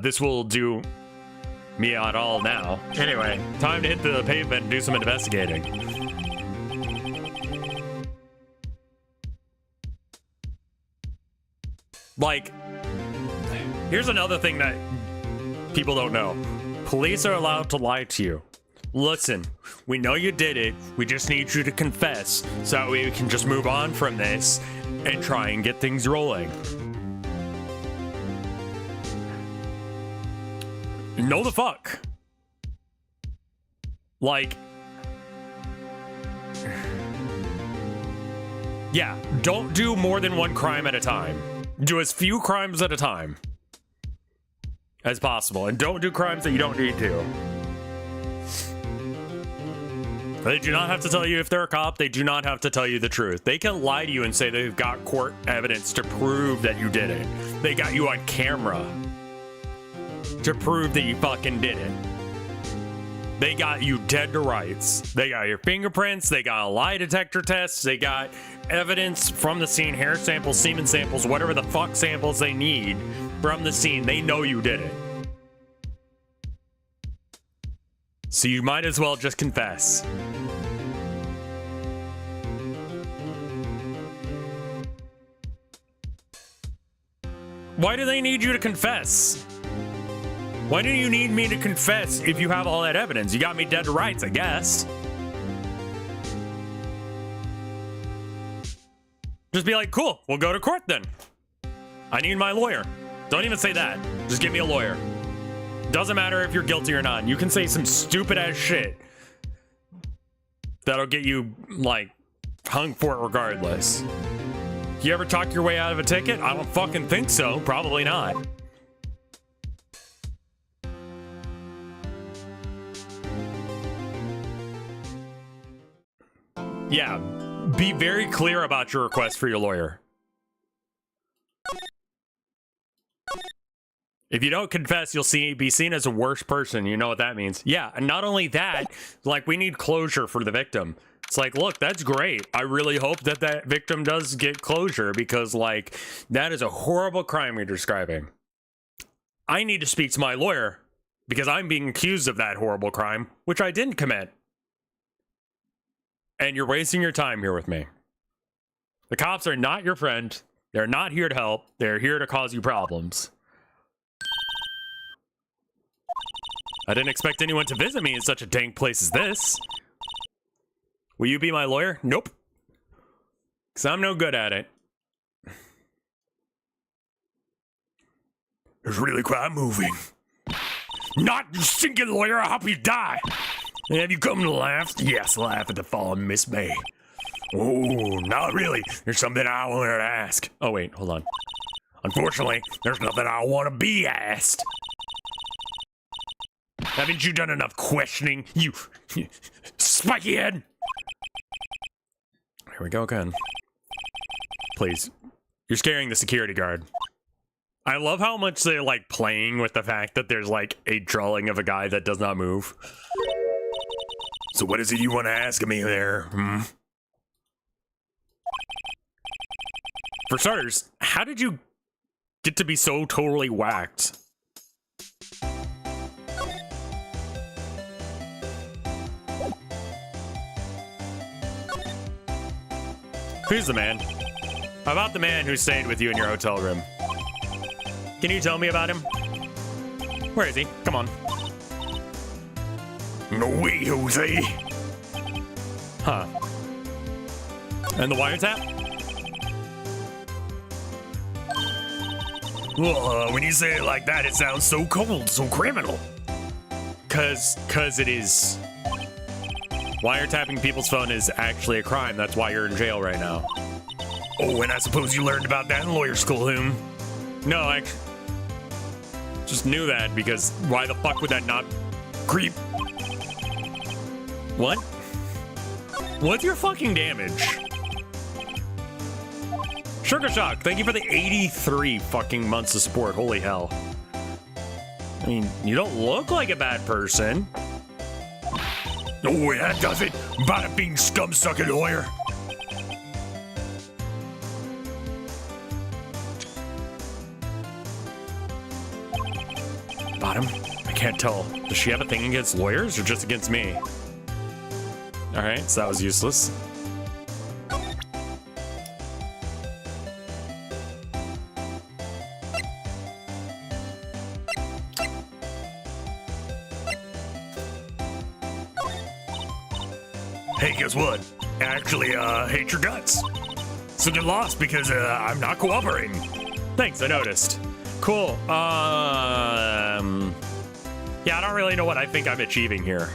[SPEAKER 1] This will do me at all now. Anyway, time to hit the pavement and do some investigating. Like, here's another thing that people don't know. Police are allowed to lie to you. Listen, we know you did it. We just need you to confess so that we can just move on from this and try and get things rolling. No the fuck. Like, yeah, don't do more than one crime at a time. Do as few crimes at a time as possible, and don't do crimes that you don't need to. They do not have to tell you if they're a cop. They do not have to tell you the truth. They can lie to you and say they've got court evidence to prove that you did it. They got you on camera to prove that you fucking did it. They got you dead to rights. They got your fingerprints. They got a lie detector test. They got evidence from the scene, hair samples, semen samples, whatever the fuck samples they need from the scene. They know you did it. So you might as well just confess. Why do they need you to confess? Why do you need me to confess if you have all that evidence? You got me dead to rights, I guess. Just be like, cool, we'll go to court then. I need my lawyer. Don't even say that. Just give me a lawyer. Doesn't matter if you're guilty or not. You can say some stupid ass shit that'll get you, like, hung for it regardless. You ever talk your way out of a ticket? I don't fucking think so. Probably not. Yeah, be very clear about your request for your lawyer. If you don't confess, you'll be seen as a worse person. You know what that means. Yeah, and not only that, like, we need closure for the victim. It's like, look, that's great. I really hope that that victim does get closure because, like, that is a horrible crime you're describing. I need to speak to my lawyer because I'm being accused of that horrible crime, which I didn't commit. And you're wasting your time here with me. The cops are not your friend. They're not here to help. They're here to cause you problems. I didn't expect anyone to visit me in such a dank place as this. Will you be my lawyer? Nope. Because I'm no good at it.
[SPEAKER 5] It's really quite moving.
[SPEAKER 3] Not you stinking lawyer, I hope you die.
[SPEAKER 5] Have you come to laugh? Yes, laugh at the fallen Miss May. Oh, not really. There's something I wanted to ask.
[SPEAKER 1] Oh, wait, hold on.
[SPEAKER 5] Unfortunately, there's nothing I want to be asked.
[SPEAKER 3] Haven't you done enough questioning, you spiky head?
[SPEAKER 1] Here we go again. Please. You're scaring the security guard. I love how much they're, like, playing with the fact that there's, like, a drawing of a guy that does not move.
[SPEAKER 5] So what is it you want to ask me there, hmm?
[SPEAKER 1] For starters, how did you get to be so totally whacked? Who's the man? How about the man who stayed with you in your hotel room? Can you tell me about him? Where is he? Come on.
[SPEAKER 5] No way, Jose.
[SPEAKER 1] Huh. And the wiretap?
[SPEAKER 5] Well, when you say it like that, it sounds so cold, so criminal.
[SPEAKER 1] Cause it is. Wiretapping people's phone is actually a crime. That's why you're in jail right now.
[SPEAKER 5] Oh, and I suppose you learned about that in lawyer school,
[SPEAKER 1] No, Just knew that because why the fuck would that not creep? What? What's your fucking damage? Sugar Shock, thank you for the 83 fucking months of support. Holy hell. I mean, you don't look like a bad person.
[SPEAKER 5] Oh, that does it. Bada bing, scum-sucking lawyer.
[SPEAKER 1] Bottom? I can't tell. Does she have a thing against lawyers or just against me? Alright, so that was useless.
[SPEAKER 5] Hey, guess what? I actually, hate your guts. So get lost because, I'm not cooperating.
[SPEAKER 1] Thanks, I noticed. Cool. Yeah, I don't really know what I think I'm achieving here.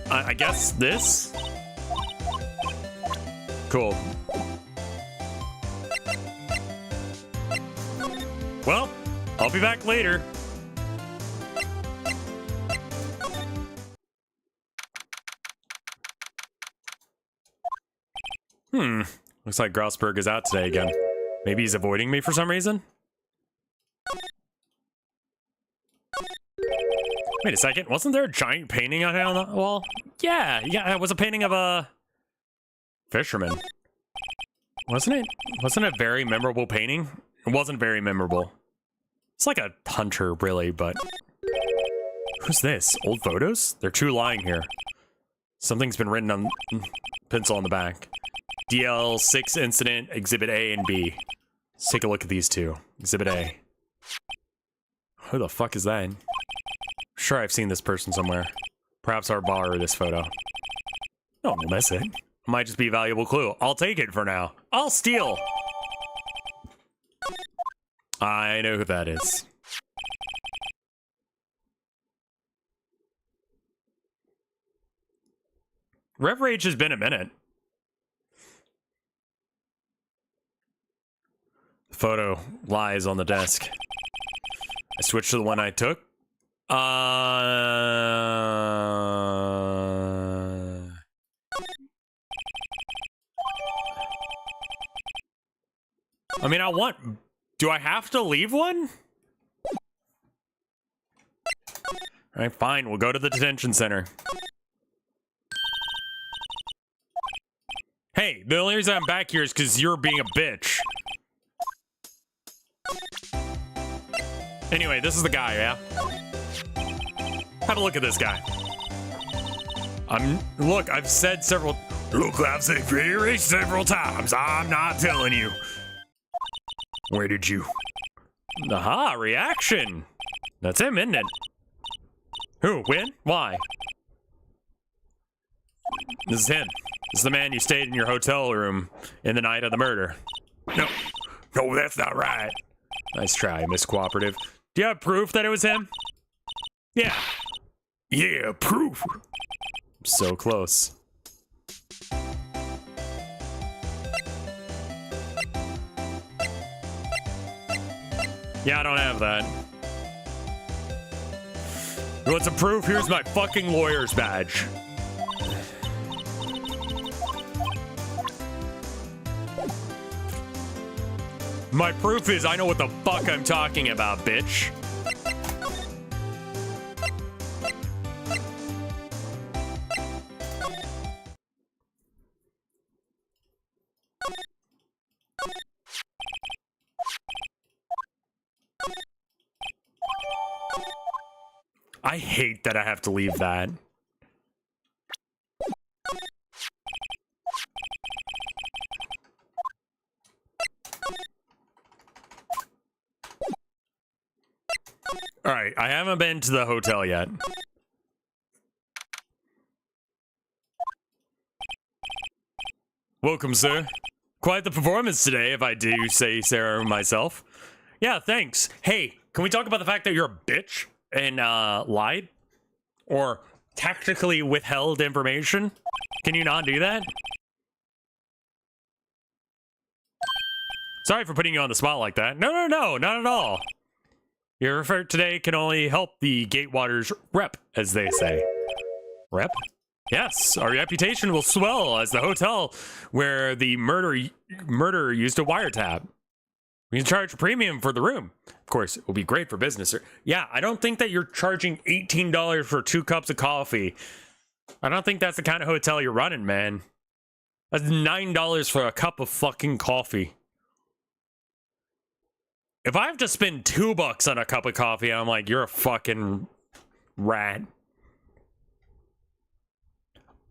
[SPEAKER 1] I guess this? Cool. Well, I'll be back later. Looks like Grossberg is out today again. Maybe he's avoiding me for some reason? Wait a second, wasn't there a giant painting on the wall? Yeah, it was a painting of a fisherman. Wasn't it? Wasn't it a very memorable painting? It wasn't very memorable. It's like a hunter, really, but... Who's this? Old photos? There are two lying here. Something's been written on pencil on the back. DL6 incident, Exhibit A and B. Let's take a look at these two. Exhibit A. Who the fuck is that? Sure, I've seen this person somewhere. Perhaps I'll borrow this photo. Oh, well, that's it. Might just be a valuable clue. I'll take it for now. I'll steal! I know who that is. Rev Rage has been a minute. The photo lies on the desk. I switched to the one I took. I mean, do I have to leave one? Alright, fine, we'll go to the detention center. Hey, the only reason I'm back here is because you're being a bitch. Anyway, this is the guy, yeah? Have a look at this guy. Look, I've said several...
[SPEAKER 5] Look, I've said very several times, I'm not telling you. Where did you?
[SPEAKER 1] Aha, reaction. That's him, isn't it? Who, when, why? This is him. This is the man you stayed in your hotel room in the night of the murder.
[SPEAKER 5] No, that's not right.
[SPEAKER 1] Nice try, Miss Cooperative. Do you have proof that it was him? Yeah.
[SPEAKER 5] Yeah, proof.
[SPEAKER 1] So close. Yeah, I don't have that. You want some proof? Here's my fucking lawyer's badge. My proof is I know what the fuck I'm talking about, bitch. I hate that I have to leave that. All right, I haven't been to the hotel yet. Welcome, sir. Quite the performance today, if I do say so myself. Yeah, thanks. Hey, can we talk about the fact that you're a bitch and lied? Or tactically withheld information? Can you not do that? Sorry for putting you on the spot like that. No, not at all. Your effort today can only help the Gatewaters rep, as they say. Rep? Yes, our reputation will swell as the hotel where the murderer used a wiretap. We can charge a premium for the room. Of course, it will be great for business. Yeah, I don't think that you're charging $18 for 2 cups of coffee. I don't think that's the kind of hotel you're running, man. That's $9 for a cup of fucking coffee. If I have to spend $2 on a cup of coffee, I'm like, you're a fucking rat.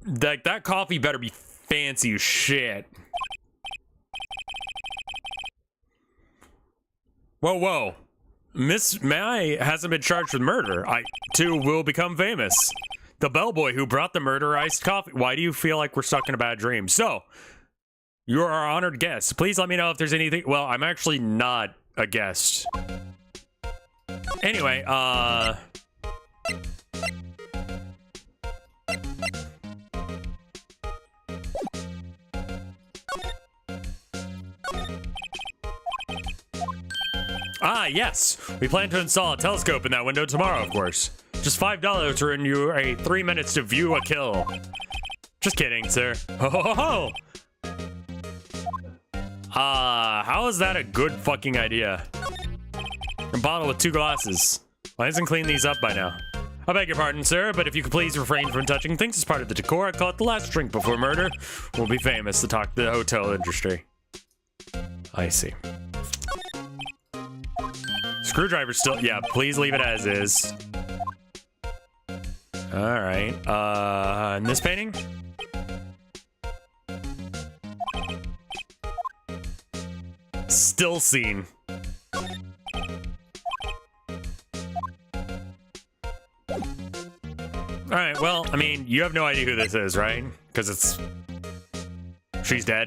[SPEAKER 1] That coffee better be fancy as shit. Whoa. Miss May hasn't been charged with murder. I, too, will become famous. The bellboy who brought the murder iced coffee. Why do you feel like we're stuck in a bad dream? So, you are our honored guest. Please let me know if there's anything. Well, I'm actually not a guest. Anyway, yes. We plan to install a telescope in that window tomorrow, of course. Just $5 to earn you 3 minutes to view a kill. Just kidding, sir. Ho ho ho! How is that a good fucking idea? A bottle with 2 glasses. Why hasn't cleaned these up by now? I beg your pardon, sir, but if you could please refrain from touching things as part of the decor, I call it the last drink before murder. We'll be famous to talk the hotel industry. I see. Screwdriver still, yeah, please leave it as is. Alright, and this painting? Still seen. Alright, well, I mean, you have no idea who this is, right? Because it's... she's dead.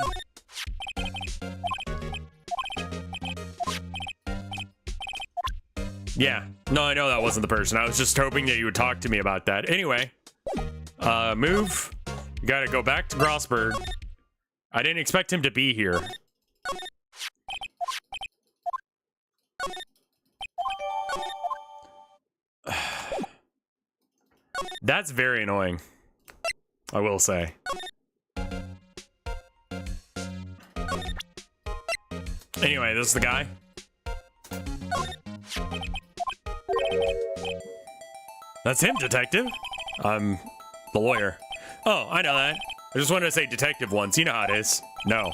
[SPEAKER 1] Yeah. No, I know that wasn't the person. I was just hoping that you would talk to me about that. Anyway. Move. You gotta go back to Grossberg. I didn't expect him to be here. That's very annoying. I will say. Anyway, this is the guy. That's him, detective. I'm the lawyer. Oh, I know that. I just wanted to say detective once. You know how it is. No.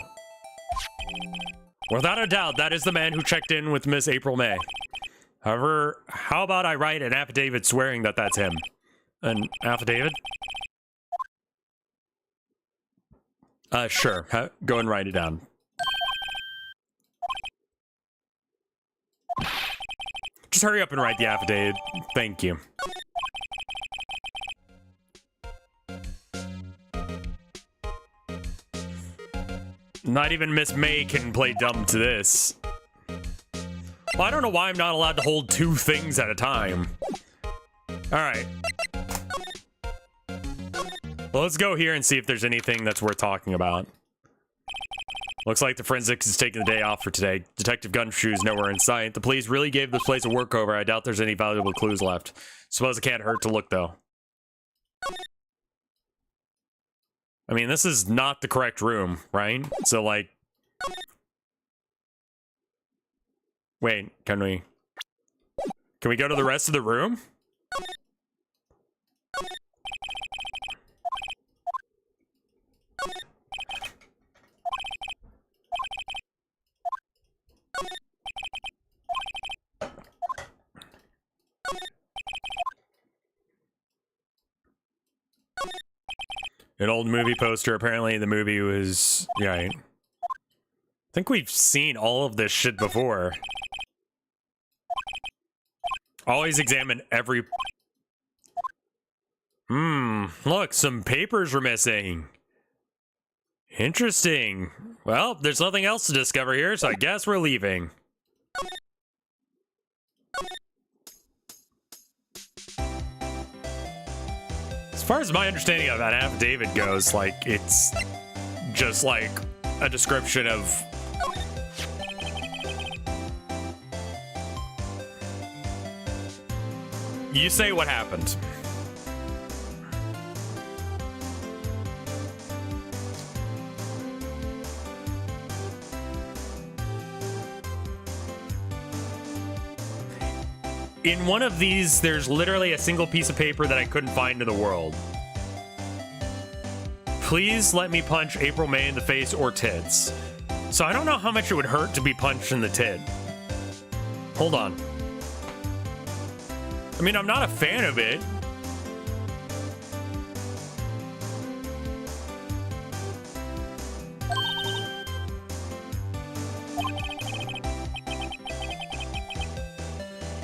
[SPEAKER 1] Without a doubt, that is the man who checked in with Miss April May. However, how about I write an affidavit swearing that that's him? An affidavit? Sure. Go and write it down. Just hurry up and write the affidavit. Thank you. Not even Miss May can play dumb to this. Well, I don't know why I'm not allowed to hold 2 things at a time. Alright. Well, let's go here and see if there's anything that's worth talking about. Looks like the forensics is taking the day off for today. Detective Gumshoe is nowhere in sight. The police really gave this place a workover. I doubt there's any valuable clues left. Suppose it can't hurt to look, though. I mean, this is not the correct room, right? So, like... Wait, can we go to the rest of the room? An old movie poster. Apparently the movie was... Right. I think we've seen all of this shit before. Always examine every... Look, some papers were missing. Interesting. Well, there's nothing else to discover here, so I guess we're leaving. As far as my understanding of that affidavit goes, like, it's just like a description of You say what happened. In one of these, there's literally a single piece of paper that I couldn't find in the world. Please let me punch April May in the face or tits. So I don't know how much it would hurt to be punched in the tit. Hold on. I mean, I'm not a fan of it.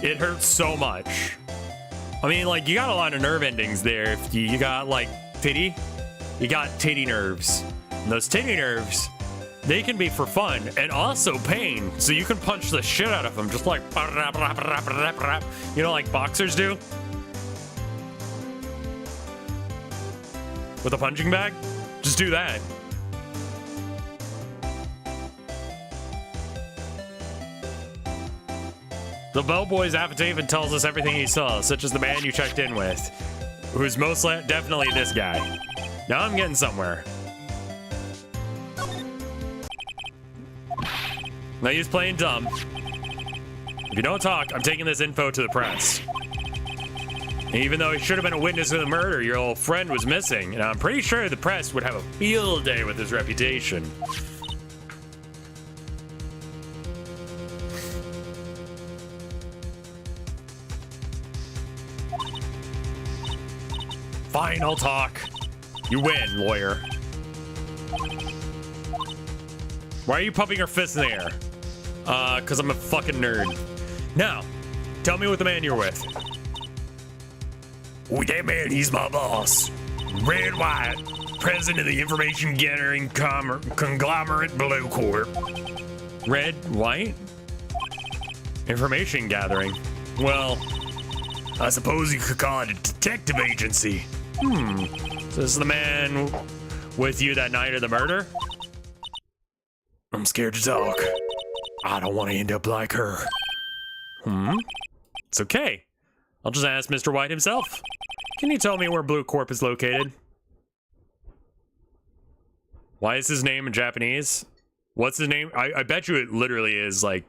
[SPEAKER 1] It hurts so much. I mean, like, you got a lot of nerve endings there. If you got, like, titty, you got titty nerves. And those titty nerves, they can be for fun and also pain. So you can punch the shit out of them, just like, you know, like boxers do? With a punching bag? Just do that. The bellboy's affidavit tells us everything he saw, such as the man you checked in with, who's most definitely this guy. Now I'm getting somewhere. Now he's playing dumb. If you don't talk, I'm taking this info to the press. Even though he should have been a witness to the murder, your old friend was missing, and I'm pretty sure the press would have a field day with his reputation. Fine, I'll talk. You win, lawyer. Why are you pumping your fist in the air? Cause I'm a fucking nerd. Now, tell me what the man you're with.
[SPEAKER 5] Oh, that man, he's my boss. Red Wright, president of the information gathering conglomerate Blue Corp.
[SPEAKER 1] Red, white? Information gathering. Well,
[SPEAKER 5] I suppose you could call it a detective agency.
[SPEAKER 1] So this is the man with you that night of the murder?
[SPEAKER 5] I'm scared to talk. I don't want to end up like her.
[SPEAKER 1] It's okay. I'll just ask Mr. White himself. Can you tell me where Blue Corp is located? Why is his name in Japanese? What's his name? I bet you it literally is like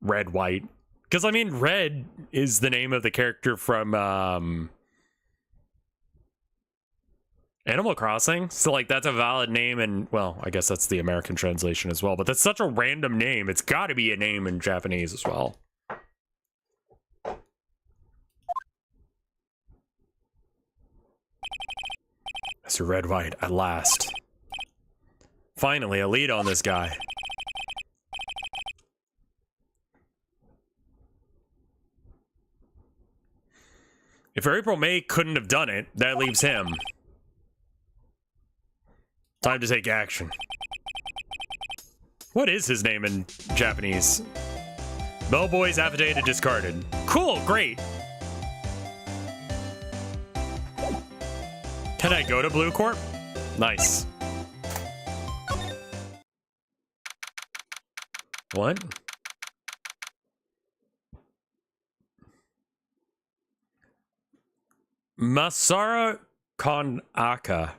[SPEAKER 1] Red White. Because I mean, Red is the name of the character from Animal Crossing. So like that's a valid name, and well, I guess that's the American translation as well. But that's such a random name. It's got to be a name in Japanese as well. Mr. Red White, at last. Finally, a lead on this guy. If April May couldn't have done it, that leaves him. Time to take action. What is his name in Japanese? Bellboy's affidavit discarded. Cool, great. Can I go to Blue Corp? Nice. What? Masara Konaka.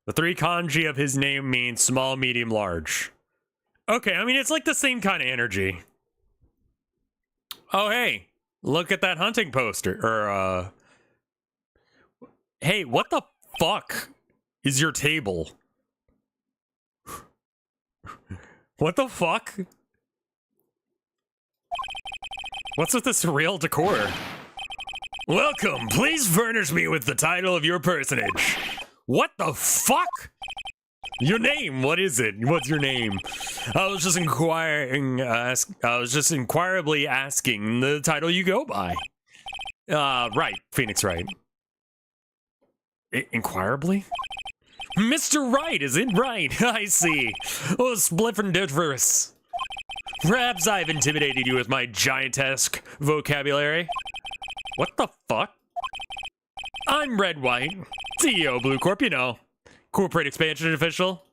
[SPEAKER 1] The 3 kanji of his name means small, medium, large. Okay, I mean, it's like the same kind of energy. Oh, hey, look at that hunting poster. Or, hey, what the fuck is your table? What the fuck? What's with this surreal decor?
[SPEAKER 5] Welcome, please furnish me with the title of your personage.
[SPEAKER 1] What the fuck? Your name, what is it? What's your name? I was just inquirably asking the title you go by. Right, Phoenix Wright. Inquirably? Mr. Wright, is it? Right, I see. Oh, splifferdiferous. Perhaps I've intimidated you with my giantesque vocabulary. What the fuck? I'm Red White, CEO Blue Corp, you know. Corporate expansion official.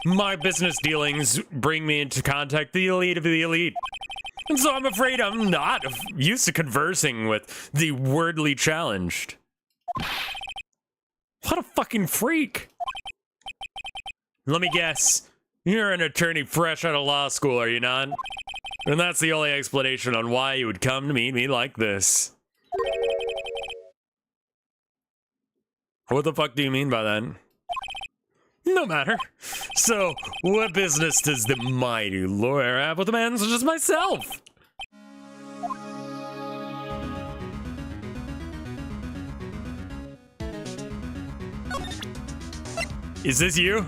[SPEAKER 1] My business dealings bring me into contact with the elite of the elite. And so I'm afraid I'm not used to conversing with the wordly challenged.
[SPEAKER 3] What a fucking freak.
[SPEAKER 1] Let me guess. You're an attorney fresh out of law school, are you not? And that's the only explanation on why you would come to meet me like this. What the fuck do you mean by that? No matter. So, what business does the mighty lawyer have with a man such as myself? Is this you?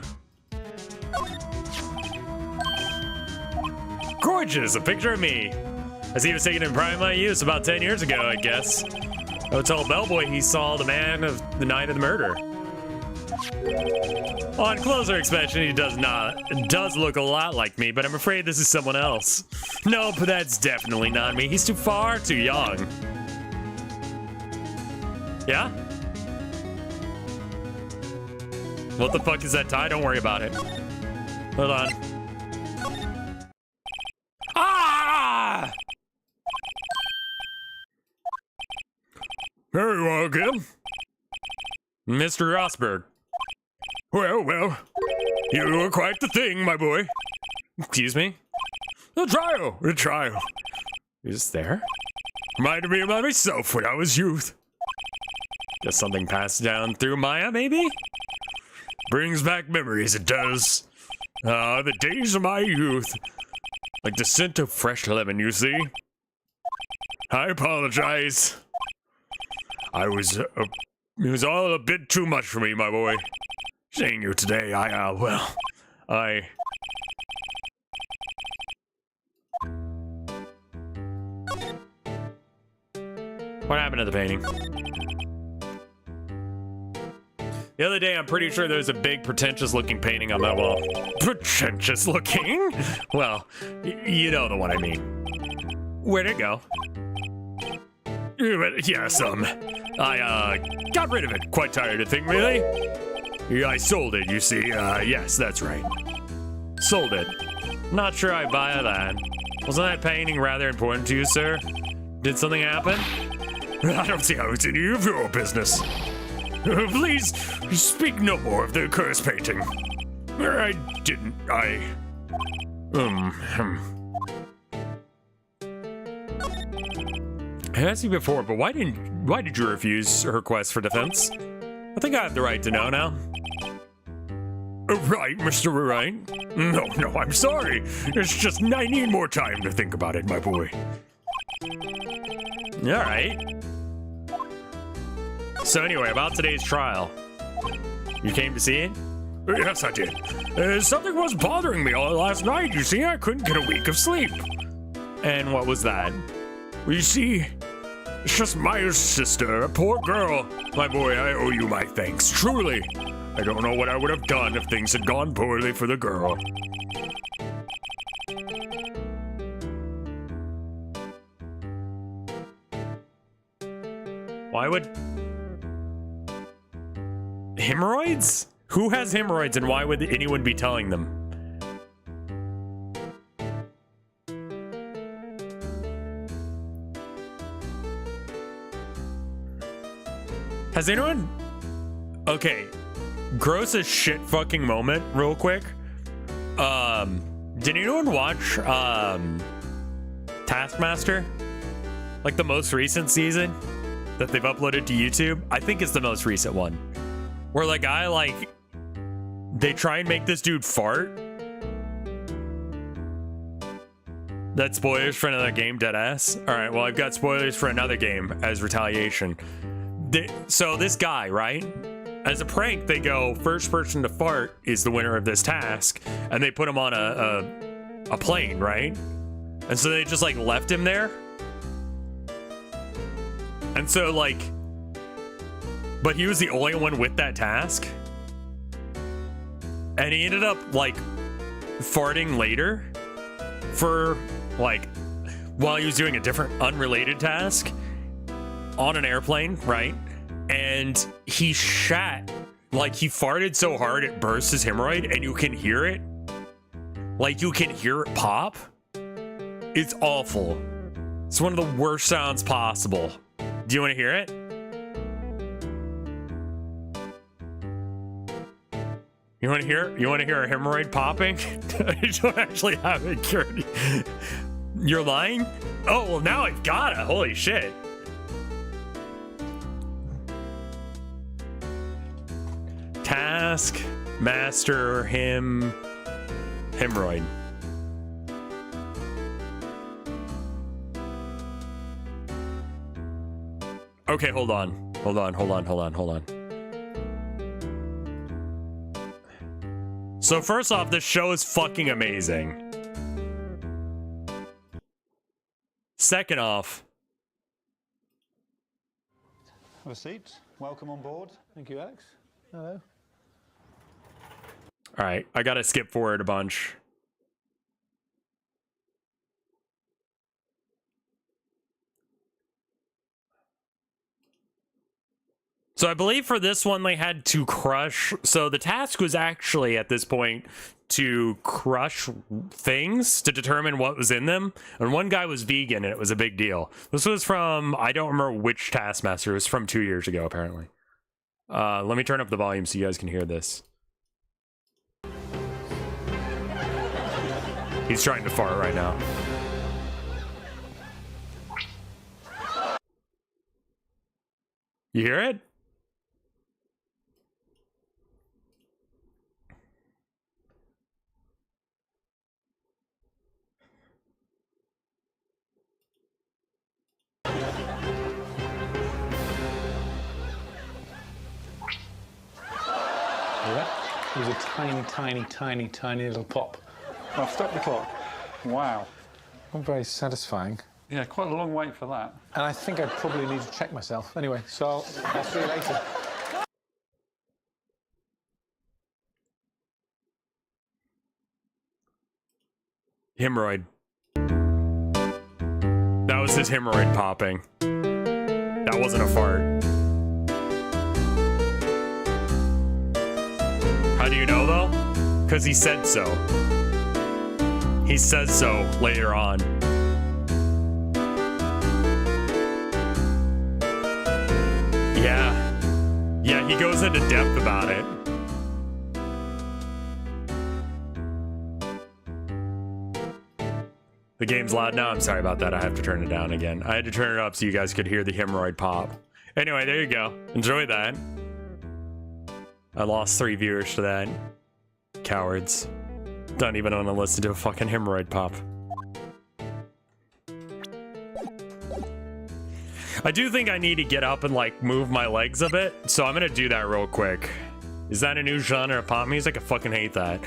[SPEAKER 1] Gorgeous, a picture of me. As he was taken in prime my use about 10 years ago, I guess. I told Bellboy he saw the man of the night of the murder. On closer inspection, he does look a lot like me, but I'm afraid this is someone else. Nope, that's definitely not me. He's far too young. Yeah? What the fuck is that tie? Don't worry about it. Hold on. Ah!
[SPEAKER 3] There you are again.
[SPEAKER 1] Mr. Rosberg.
[SPEAKER 3] Well, you were quite the thing, my boy.
[SPEAKER 1] Excuse me?
[SPEAKER 3] The trial.
[SPEAKER 1] Is there?
[SPEAKER 3] Reminded me of myself when I was youth.
[SPEAKER 1] Just something passed down through Maya, maybe?
[SPEAKER 3] Brings back memories, it does. The days of my youth. Like the scent of fresh lemon, you see? I apologize. It was all a bit too much for me, my boy. Seeing you today,
[SPEAKER 1] What happened to the painting? The other day, I'm pretty sure there was a big pretentious-looking painting on that wall.
[SPEAKER 3] Pretentious-looking?
[SPEAKER 1] Well, you know the one I mean. Where'd it go?
[SPEAKER 3] Yes, I got rid of it. Quite tired of thing, really. Yeah, I sold it, you see. Yes, that's right.
[SPEAKER 1] Sold it. Not sure I buy that. Wasn't that painting rather important to you, sir? Did something happen?
[SPEAKER 3] I don't see how it's any of your business. Please, speak no more of the cursed painting. I didn't, I
[SPEAKER 1] asked you before, but why did you refuse her request for defense? I think I have the right to know now.
[SPEAKER 3] Right, Mr. Wright? No, I'm sorry. It's just I need more time to think about it, my boy.
[SPEAKER 1] Alright. So anyway, about today's trial. You came to see it?
[SPEAKER 3] Yes, I did. Something was bothering me all last night. You see, I couldn't get a week of sleep.
[SPEAKER 1] And what was that?
[SPEAKER 3] You see, it's just Maya's sister, a poor girl. My boy, I owe you my thanks, truly. I don't know what I would have done if things had gone poorly for the girl.
[SPEAKER 1] Why would... Hemorrhoids? Who has hemorrhoids and why would anyone be telling them? Has anyone... Okay. Gross as shit fucking moment, real quick. Did anyone watch, Taskmaster? Like the most recent season that they've uploaded to YouTube? I think it's the most recent one. Where the guy, like, they try and make this dude fart. That's spoilers for another game, deadass. Alright, well, I've got spoilers for another game as retaliation. So this guy, right? As a prank, they go, first person to fart is the winner of this task. And they put him on a plane, right? And so they just, like, left him there. And so, like... But he was the only one with that task. And he ended up, like, farting later. For, like, while he was doing a different unrelated task. On an airplane, right? And he shat, like he farted so hard it burst his hemorrhoid and you can hear it. Like you can hear it pop. It's awful. It's one of the worst sounds possible. Do you want to hear it? You want to hear? You want to hear a hemorrhoid popping? I don't actually have it cured. You're lying? Oh, well, now I've got it. Holy shit. Task, master, hemorrhoid. Okay, hold on. Hold on. So first off, this show is fucking amazing. Second off,
[SPEAKER 6] Have a seat. Welcome on board. Thank you, Alex. Hello.
[SPEAKER 1] all right, I gotta skip forward a bunch. So I believe for this one they had to crush. So the task was actually at this point to crush things to determine what was in them. And one guy was vegan and it was a big deal. This was from, I don't remember which Taskmaster. It was from 2 years ago, apparently. Let me turn up the volume so you guys can hear this. He's trying to fart right now. You hear it?
[SPEAKER 6] It was a tiny little pop. I'll stop the clock. Wow. Not very satisfying. Yeah, quite a long wait for that. And I think I'd probably need to check myself. Anyway, so I'll see you later.
[SPEAKER 1] Hemorrhoid. That was his hemorrhoid popping. That wasn't a fart. How do you know though? Because he said so. He says so later on. Yeah, he goes into depth about it. The game's loud now. I'm sorry about that. I have to turn it down again. I had to turn it up so you guys could hear the hemorrhoid pop. Anyway, there you go. Enjoy that. I lost 3 viewers to that. Cowards. Don't even want to listen to a fucking hemorrhoid pop. I do think I need to get up and like move my legs a bit, so I'm gonna do that real quick. Is that a new genre of pop music? I fucking hate that.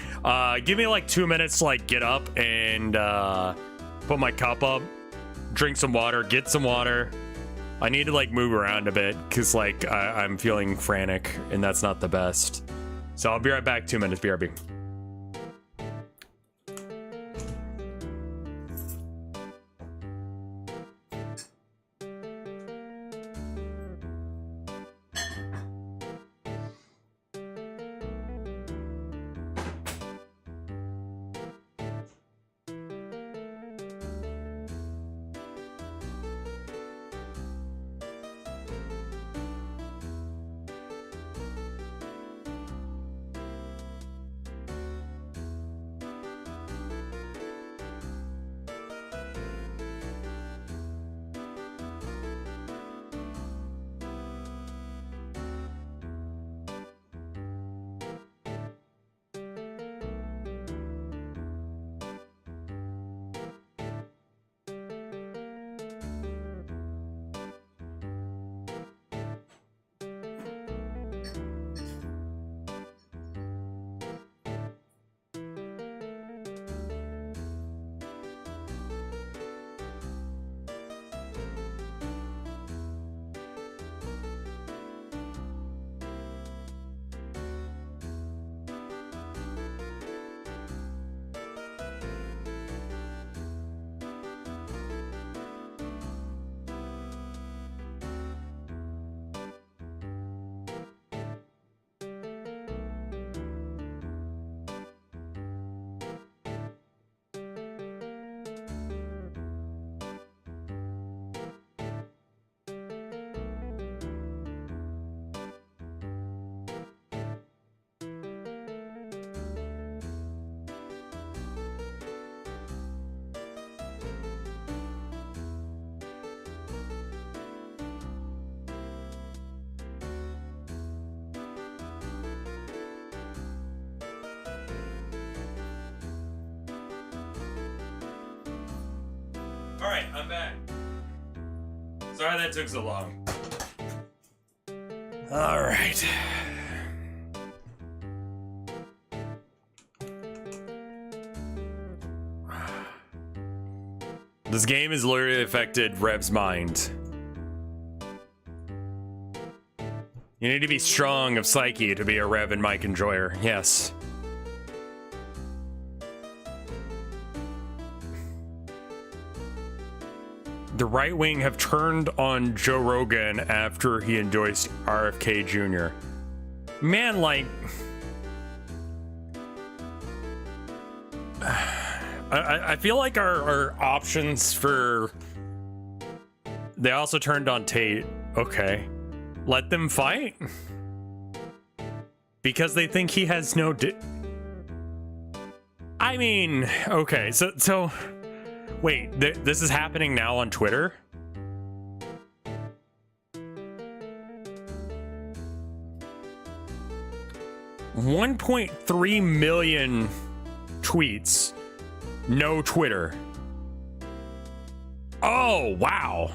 [SPEAKER 1] Give me like 2 minutes to like get up and put my cup up, drink some water, get some water. I need to like move around a bit because like I'm feeling frantic and that's not the best. So I'll be right back. 2 minutes. BRB. Alright, I'm back. Sorry that took so long. Alright. This game has literally affected Rev's mind. You need to be strong of psyche to be a Rev and Mike enjoyer. Yes. The right wing have turned on Joe Rogan after he endorsed RFK Jr. Man, like... I feel like our options for... They also turned on Tate. Okay. Let them fight? Because they think he has no I mean, okay, so... Wait, this is happening now on Twitter? $1.3 million tweets. No Twitter. Oh, wow.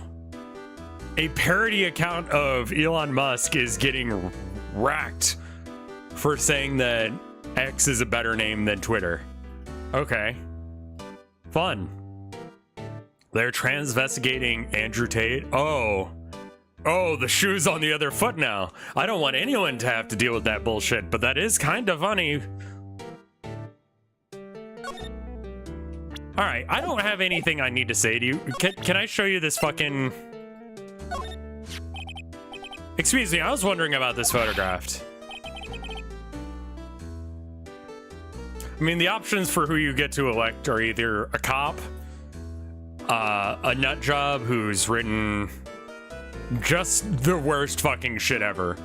[SPEAKER 1] A parody account of Elon Musk is getting racked for saying that X is a better name than Twitter. Okay. Fun. They're transvestigating Andrew Tate. Oh, the shoe's on the other foot now. I don't want anyone to have to deal with that bullshit, but that is kind of funny. All right, I don't have anything I need to say to you. Can I show you this fucking... Excuse me, I was wondering about this photograph. I mean, the options for who you get to elect are either a cop, a nut job who's written just the worst fucking shit ever,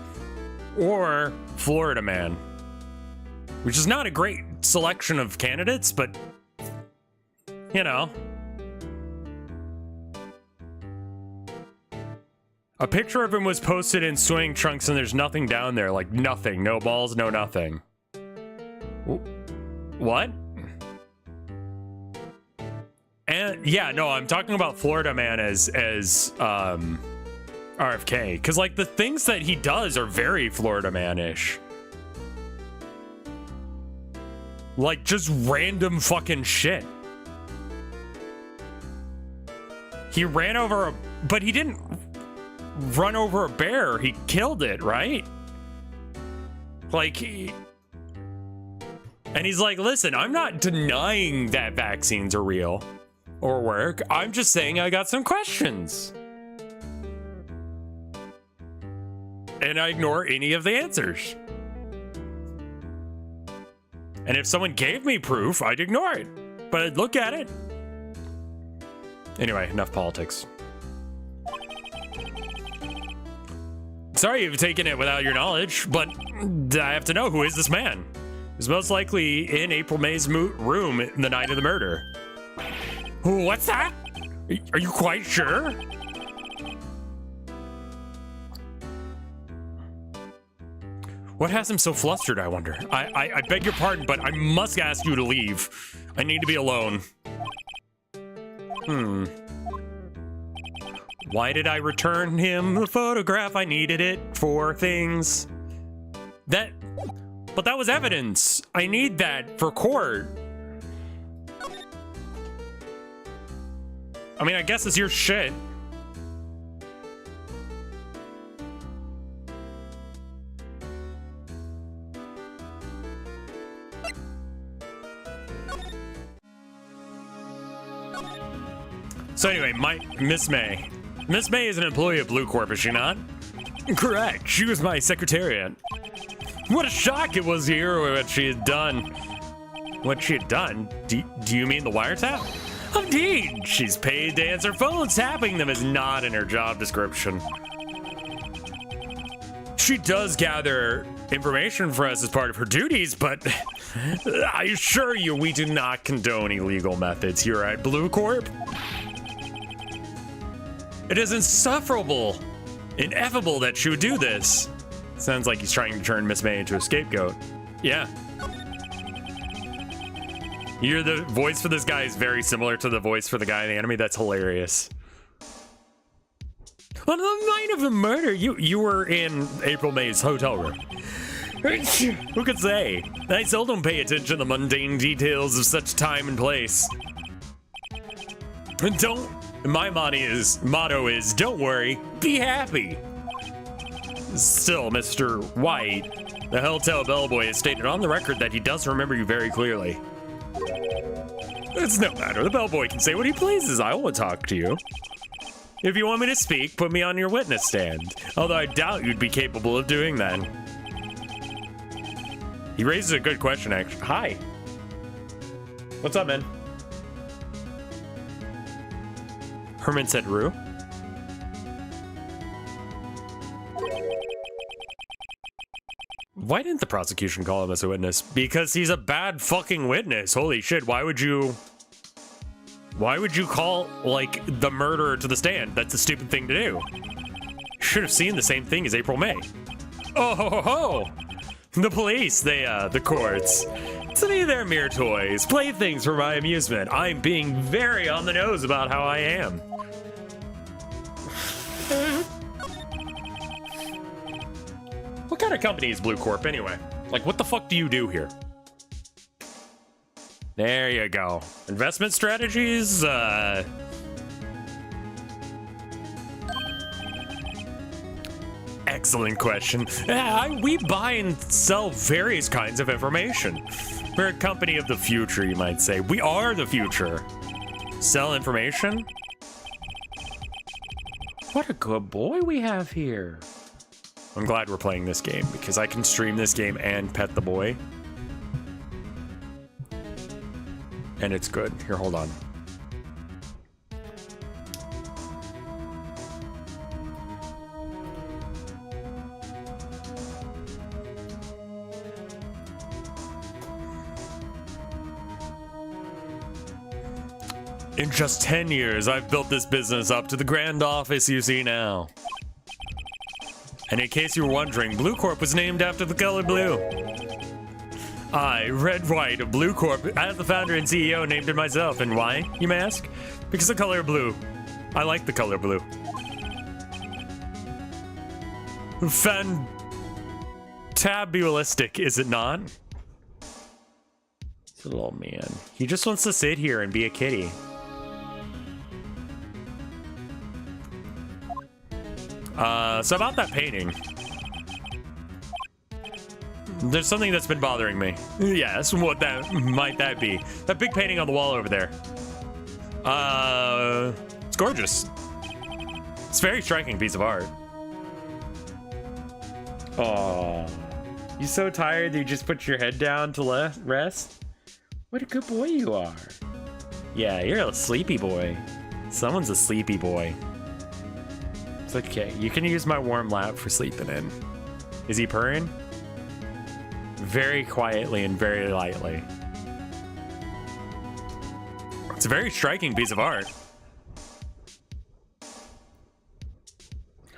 [SPEAKER 1] or Florida man, which is not a great selection of candidates, but you know. A picture of him was posted in swimming trunks and there's nothing down there, like nothing, no balls, no nothing. What? And yeah, no, I'm talking about Florida man as RFK, because like the things that he does are very Florida man-ish. Like just random fucking shit. He ran over a, but he didn't run over a bear, he killed it, right? Like and he's like, listen, I'm not denying that vaccines are real or work. I'm just saying I got some questions. And I ignore any of the answers. And if someone gave me proof, I'd ignore it. But I'd look at it. Anyway, enough politics. Sorry you've taken it without your knowledge, but I have to know, who is this man? He's most likely in April May's room the night of the murder. What's that? Are you quite sure? What has him so flustered, I wonder? I beg your pardon, but I must ask you to leave. I need to be alone. Why did I return him the photograph? I needed it for things. But that was evidence. I need that for court. I mean, I guess it's your shit. So anyway, Miss May. Miss May is an employee of Blue Corp, is she not? Correct. She was my secretariat. What a shock it was to hear what she had done. What she had done? Do you mean the wiretap? Indeed. She's paid to answer phones. Tapping them is not in her job description. She does gather information for us as part of her duties, but I assure you we do not condone illegal methods here at Blue Corp. It is insufferable, ineffable that she would do this. Sounds like he's trying to turn Miss May into a scapegoat. Yeah. The voice for this guy is very similar to the voice for the guy in the anime. That's hilarious. On the night of the murder, you were in April May's hotel room. Who could say? I seldom pay attention to the mundane details of such time and place. And my motto is, don't worry, be happy. Still, Mr. White, the hotel bellboy has stated on the record that he does remember you very clearly. It's no matter, the bellboy can say what he pleases. I will talk to you. If you want me to speak, put me on your witness stand. Although I doubt you'd be capable of doing that. He raises a good question, actually. Hi. What's up, man? Herman said Rue. Why didn't the prosecution call him as a witness? Because he's a bad fucking witness. Holy shit, why would you call, like, the murderer to the stand? That's a stupid thing to do. Should have seen the same thing as April May. Oh ho ho ho! The police, the courts. To me, they're mere toys, playthings for my amusement. I'm being very on the nose about how I am. What kind of company is Blue Corp anyway? Like, what the fuck do you do here? There you go. Investment strategies, Excellent question. We buy and sell various kinds of information. We're a company of the future, you might say. We are the future. Sell information? What a good boy we have here. I'm glad we're playing this game because I can stream this game and pet the boy. And it's good. Here, hold on. In just 10 years, I've built this business up to the grand office you see now. And in case you were wondering, Blue Corp was named after the color blue. I, Red Wright of Blue Corp, as the founder and CEO, named it myself. And why, you may ask? Because the color blue. I like the color blue. Fantabulistic, is it not? This little old man. He just wants to sit here and be a kitty. So about that painting. There's something that's been bothering me. Yes, what might that be? That big painting on the wall over there. It's gorgeous. It's a very striking piece of art. Oh, you so tired that you just put your head down to rest? What a good boy you are. Yeah, you're a sleepy boy. Someone's a sleepy boy. It's okay. You can use my warm lap for sleeping in. Is he purring? Very quietly and very lightly. It's a very striking piece of art.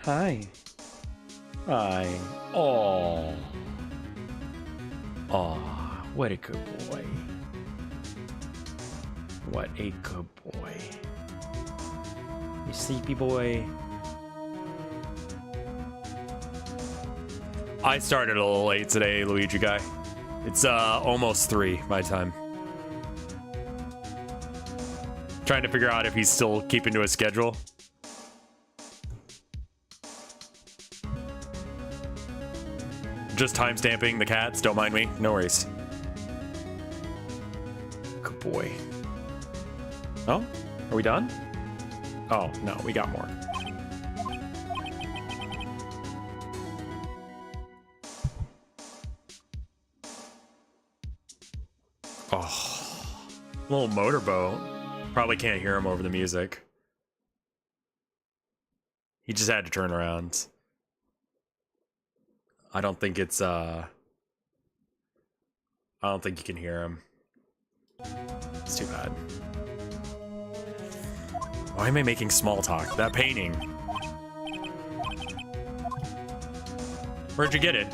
[SPEAKER 1] Hi. Hi. Oh. Oh, what a good boy. What a good boy. You sleepy boy. I started a little late today, Luigi guy. It's almost 3 my time. Trying to figure out if he's still keeping to his schedule. Just timestamping the cats, don't mind me, no worries. Good boy. Oh, are we done? Oh, no, we got more. Oh, little motorboat. Probably can't hear him over the music. He just had to turn around. I don't think it's, I don't think you can hear him. It's too bad. Why am I making small talk? That painting. Where'd you get it?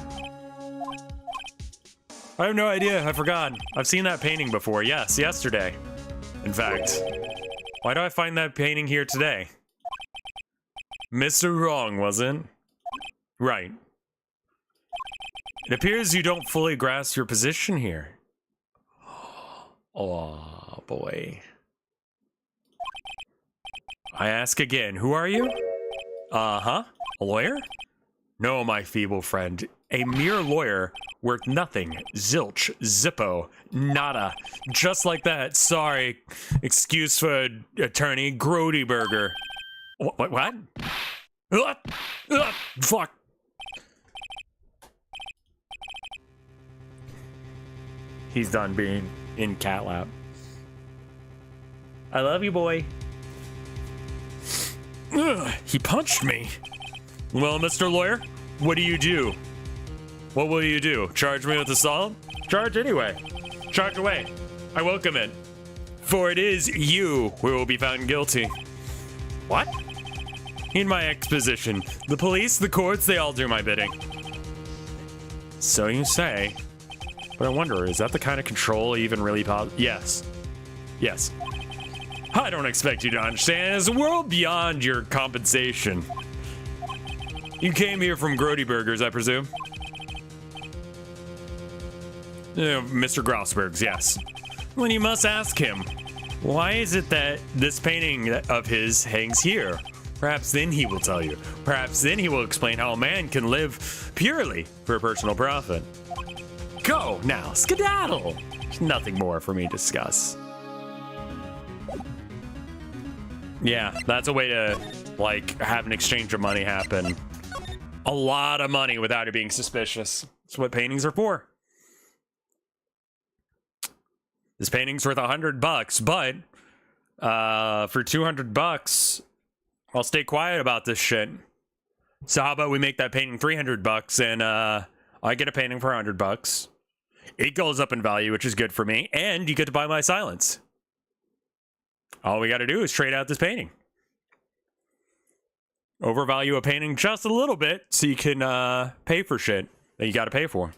[SPEAKER 1] I have no idea. I forgot. I've seen that painting before. Yes, yesterday. In fact, why do I find that painting here today? Mr. Wrong, wasn't? Right. It appears you don't fully grasp your position here. Oh, boy. I ask again, who are you? Uh-huh. A lawyer? No, my feeble friend. A mere lawyer worth nothing. Zilch. Zippo. Nada. Just like that. Sorry. Excuse for attorney. Grody Burger. What? Fuck. He's done being in cat lap. I love you, boy. He punched me. Well, Mr. Lawyer, what do you do? What will you do? Charge me with assault? Charge anyway. Charge away. I welcome it. For it is you who will be found guilty. What? In my exposition, the police, the courts, they all do my bidding. So you say. But I wonder, is that the kind of control even really possible? Yes. Yes. I don't expect you to understand. It's a world beyond your compensation. You came here from Grody Burgers, I presume? Mr. Grossberg's, yes. Well, you must ask him. Why is it that this painting of his hangs here? Perhaps then he will tell you. Perhaps then he will explain how a man can live purely for personal profit. Go now, skedaddle! There's nothing more for me to discuss. Yeah, that's a way to, like, have an exchange of money happen. A lot of money without it being suspicious. That's what paintings are for. This painting's worth $100, but for $200, I'll stay quiet about this shit. So how about we make that painting $300 and I get a painting for $100. It goes up in value, which is good for me, and you get to buy my silence. All we got to do is trade out this painting. Overvalue a painting just a little bit so you can pay for shit that you got to pay for.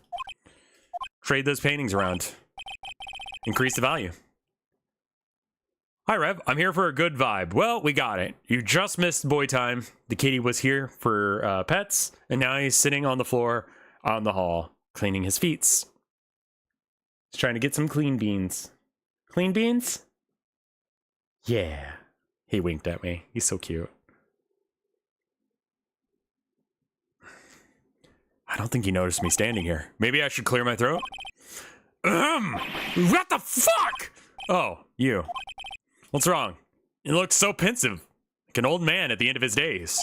[SPEAKER 1] Trade those paintings around. Increase the value. Hi, Rev. I'm here for a good vibe. Well, we got it. You just missed boy time. The kitty was here for pets, and now he's sitting on the floor on the hall, cleaning his feet. He's trying to get some clean beans. Clean beans? Yeah. He winked at me. He's so cute. I don't think he noticed me standing here. Maybe I should clear my throat? What the fuck? Oh, you. What's wrong? You look so pensive. Like an old man at the end of his days.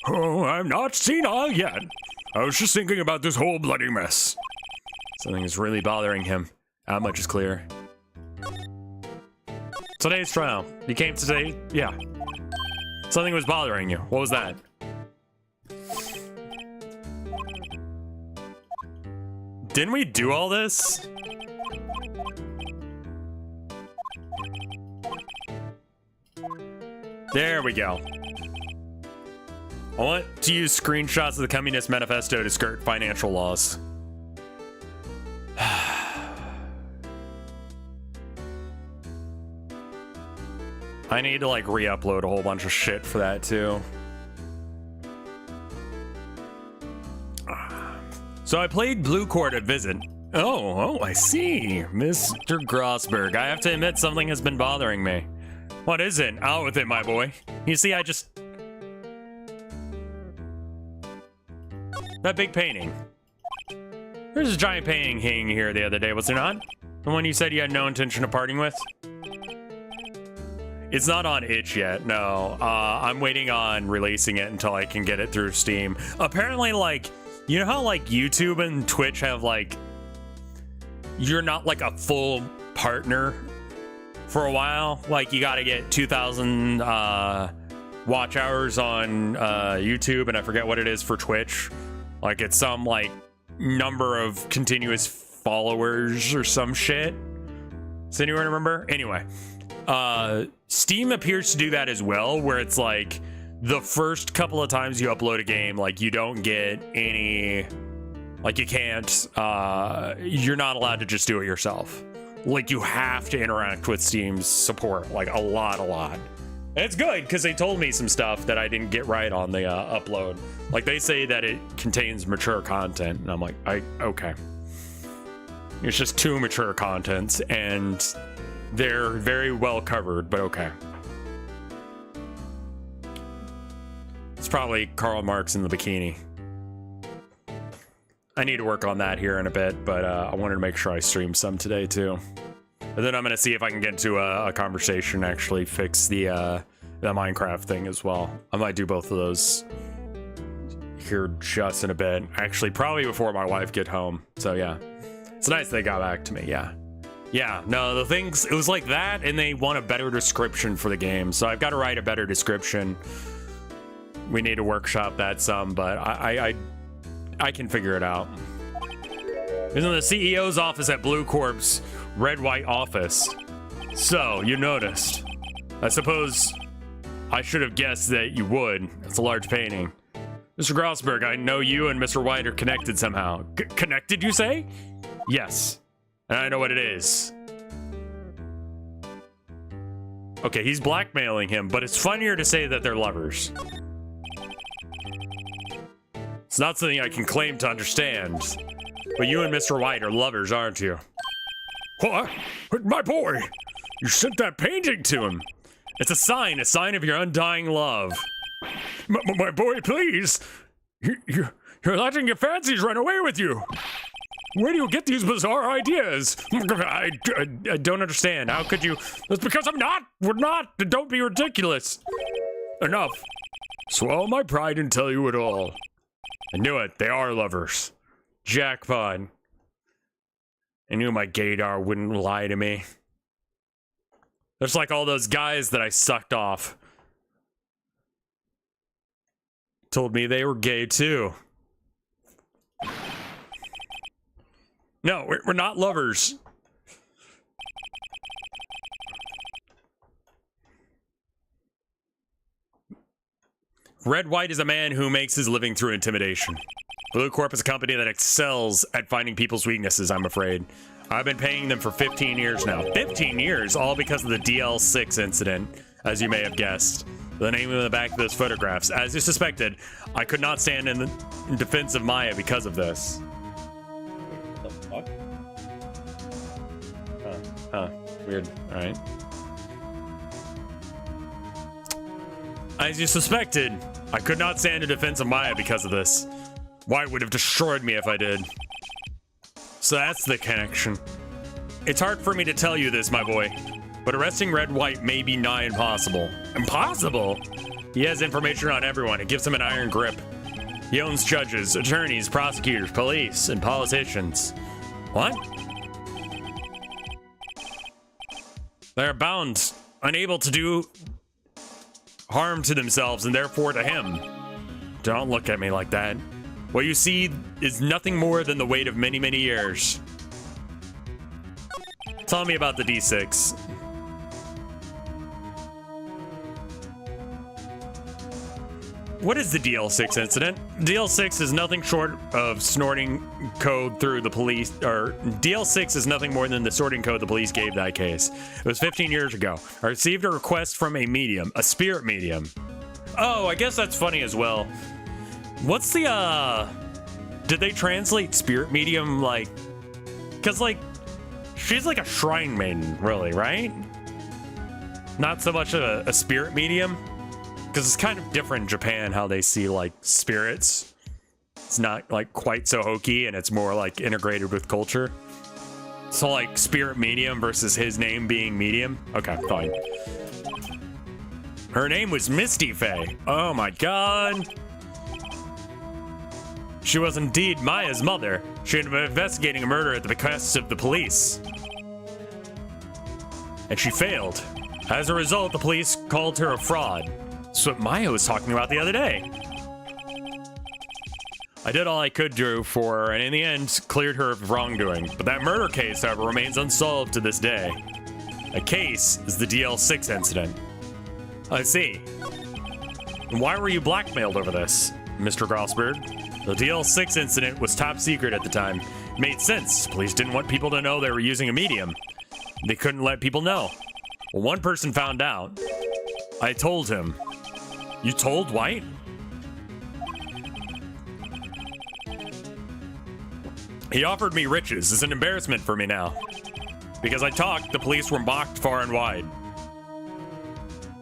[SPEAKER 3] Oh, I'm not senile yet. I was just thinking about this whole bloody mess.
[SPEAKER 1] Something is really bothering him. How much is clear? Today's trial. You came today? Yeah. Something was bothering you. What was that? Didn't we do all this? There we go. I want to use screenshots of the Communist Manifesto to skirt financial laws. I need to like re-upload a whole bunch of shit for that too. So I played Blue Court at Visit. Oh, I see. Mr. Grossberg, I have to admit something has been bothering me. What is it? Out with it, my boy. You see, that big painting. There's a giant painting hanging here the other day, was there not? The one you said you had no intention of parting with? It's not on itch yet, no. I'm waiting on releasing it until I can get it through Steam. Apparently, like, you know how, like, YouTube and Twitch have, like, you're not, like, a full partner for a while? Like, you gotta get 2,000 watch hours on YouTube, and I forget what it is for Twitch. Like, it's some, like, number of continuous followers or some shit. Does anyone remember? Anyway, Steam appears to do that as well, where it's like the first couple of times you upload a game, like, you don't get any Like, you can't, you're not allowed to just do it yourself. Like, you have to interact with Steam's support, like, a lot. And it's good, because they told me some stuff that I didn't get right on the upload. Like, they say that it contains mature content, and I'm like, okay. It's just 2 mature contents, and they're very well covered, but okay. It's probably Karl Marx in the bikini. I need to work on that here in a bit, but I wanted to make sure I stream some today too. And then I'm gonna see if I can get into a conversation, actually fix the Minecraft thing as well. I might do both of those here just in a bit. Actually, probably before my wife get home. So yeah, it's nice they got back to me. Yeah. No, the things, it was like that, and they want a better description for the game. So I've got to write a better description. We need to workshop that some, but I can figure it out. It's in the CEO's office at Blue Corp's red-white office. So, you noticed. I suppose I should have guessed that you would. It's a large painting. Mr. Grossberg, I know you and Mr. White are connected somehow. Connected, you say? Yes. And I know what it is. Okay, he's blackmailing him, but it's funnier to say that they're lovers. It's not something I can claim to understand. But you and Mr. White are lovers, aren't you?
[SPEAKER 3] What? My boy! You sent that painting to him!
[SPEAKER 1] It's a sign of your undying love.
[SPEAKER 3] My boy, please! You're letting your fancies run away with you! Where do you get these bizarre ideas?
[SPEAKER 1] I don't understand. How could you?
[SPEAKER 3] That's because I'm not! We're not! Don't be ridiculous! Enough. Swallow my pride and tell you it all.
[SPEAKER 1] I knew it. They are lovers. Jackpot. I knew my gaydar wouldn't lie to me. There's like all those guys that I sucked off. Told me they were gay too. No, we're not lovers. Red White is a man who makes his living through intimidation. Blue Corp is a company that excels at finding people's weaknesses, I'm afraid. I've been paying them for 15 years now. 15 years, all because of the DL6 incident, as you may have guessed. The name on the back of those photographs. As you suspected, I could not stand in defense of Maya because of this. What the fuck? Weird. Alright. As you suspected, I could not stand in defense of Maya because of this. White would have destroyed me if I did. So that's the connection. It's hard for me to tell you this, my boy, but arresting Red White may be nigh impossible. Impossible? He has information on everyone. It gives him an iron grip. He owns judges, attorneys, prosecutors, police, and politicians. What? They're bound, unable to do harm to themselves and therefore to him. Don't look at me like that. What you see is nothing more than the weight of many, many years. Tell me about the D6. What is the DL6 incident? DL6 is nothing short of snorting code through the police, or DL6 is nothing more than the sorting code the police gave that case. It was 15 years ago. I received a request from a medium, a spirit medium. Oh, I guess that's funny as well. What's the, did they translate spirit medium, like, cause like, she's like a shrine maiden, really, right? Not so much a spirit medium. Because it's kind of different in Japan how they see like spirits. It's not like quite so hokey and it's more like integrated with culture. So like spirit medium versus his name being medium. Okay, fine. Her name was Misty Faye. Oh my god. She was indeed Maya's mother. She had been investigating a murder at the behest of the police. And she failed. As a result, the police called her a fraud. That's what Maya was talking about the other day. I did all I could do for her, and in the end, cleared her of wrongdoing. But that murder case, however, remains unsolved to this day. A case is the DL6 incident. I see. And why were you blackmailed over this? Mr. Grossberg. The DL6 incident was top secret at the time. Made sense. Police didn't want people to know they were using a medium. They couldn't let people know. Well, one person found out. I told him. You told White? He offered me riches. It's an embarrassment for me now. Because I talked, the police were mocked far and wide.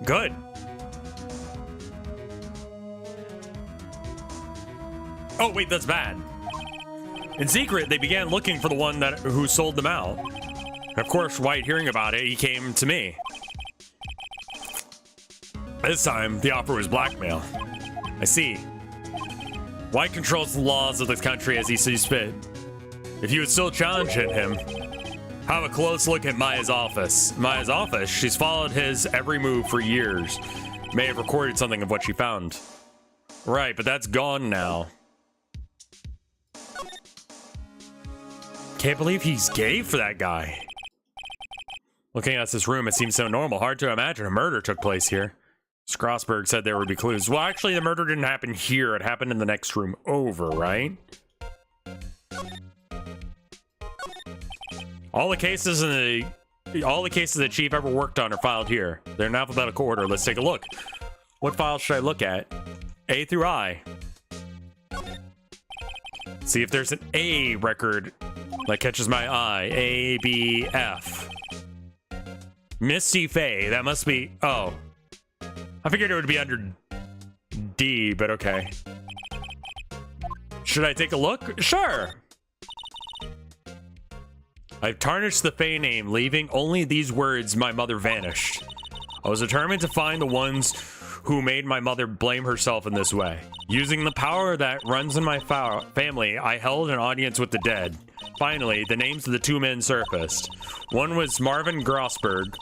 [SPEAKER 1] Good. Oh, wait, that's bad. In secret, they began looking for the one who sold them out. Of course, White, hearing about it, he came to me. This time, the offer was blackmail. I see. White controls the laws of this country as he sees fit. If you would still challenge him, have a close look at Maya's office. Maya's office? She's followed his every move for years. May have recorded something of what she found. Right, but that's gone now. Can't believe he's gay for that guy. Looking at this room, it seems so normal. Hard to imagine a murder took place here. Strasberg said there would be clues. Well, actually, the murder didn't happen here. It happened in the next room over, right? All the cases the chief ever worked on are filed here. They're in alphabetical order. Let's take a look. What files should I look at? A through I. See if there's an A record that catches my eye. A, B, F. Misty Faye. That must be... Oh. I figured it would be under D, but okay. Should I take a look? Sure. I've tarnished the Faye name, leaving only these words, my mother vanished. I was determined to find the ones who made my mother blame herself in this way. Using the power that runs in my family, I held an audience with the dead. Finally, the names of the two men surfaced. One was Marvin Grossberg,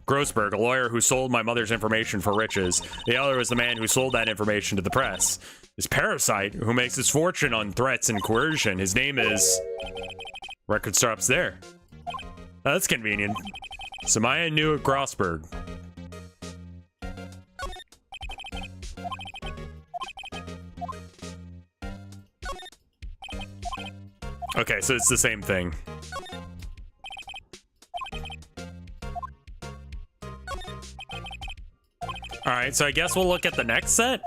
[SPEAKER 1] a lawyer who sold my mother's information for riches. The other was the man who sold that information to the press. This parasite, who makes his fortune on threats and coercion, his name is... Record stops there. Oh, that's convenient. Samaya knew at Grossberg. Okay, so it's the same thing. Alright, so I guess we'll look at the next set.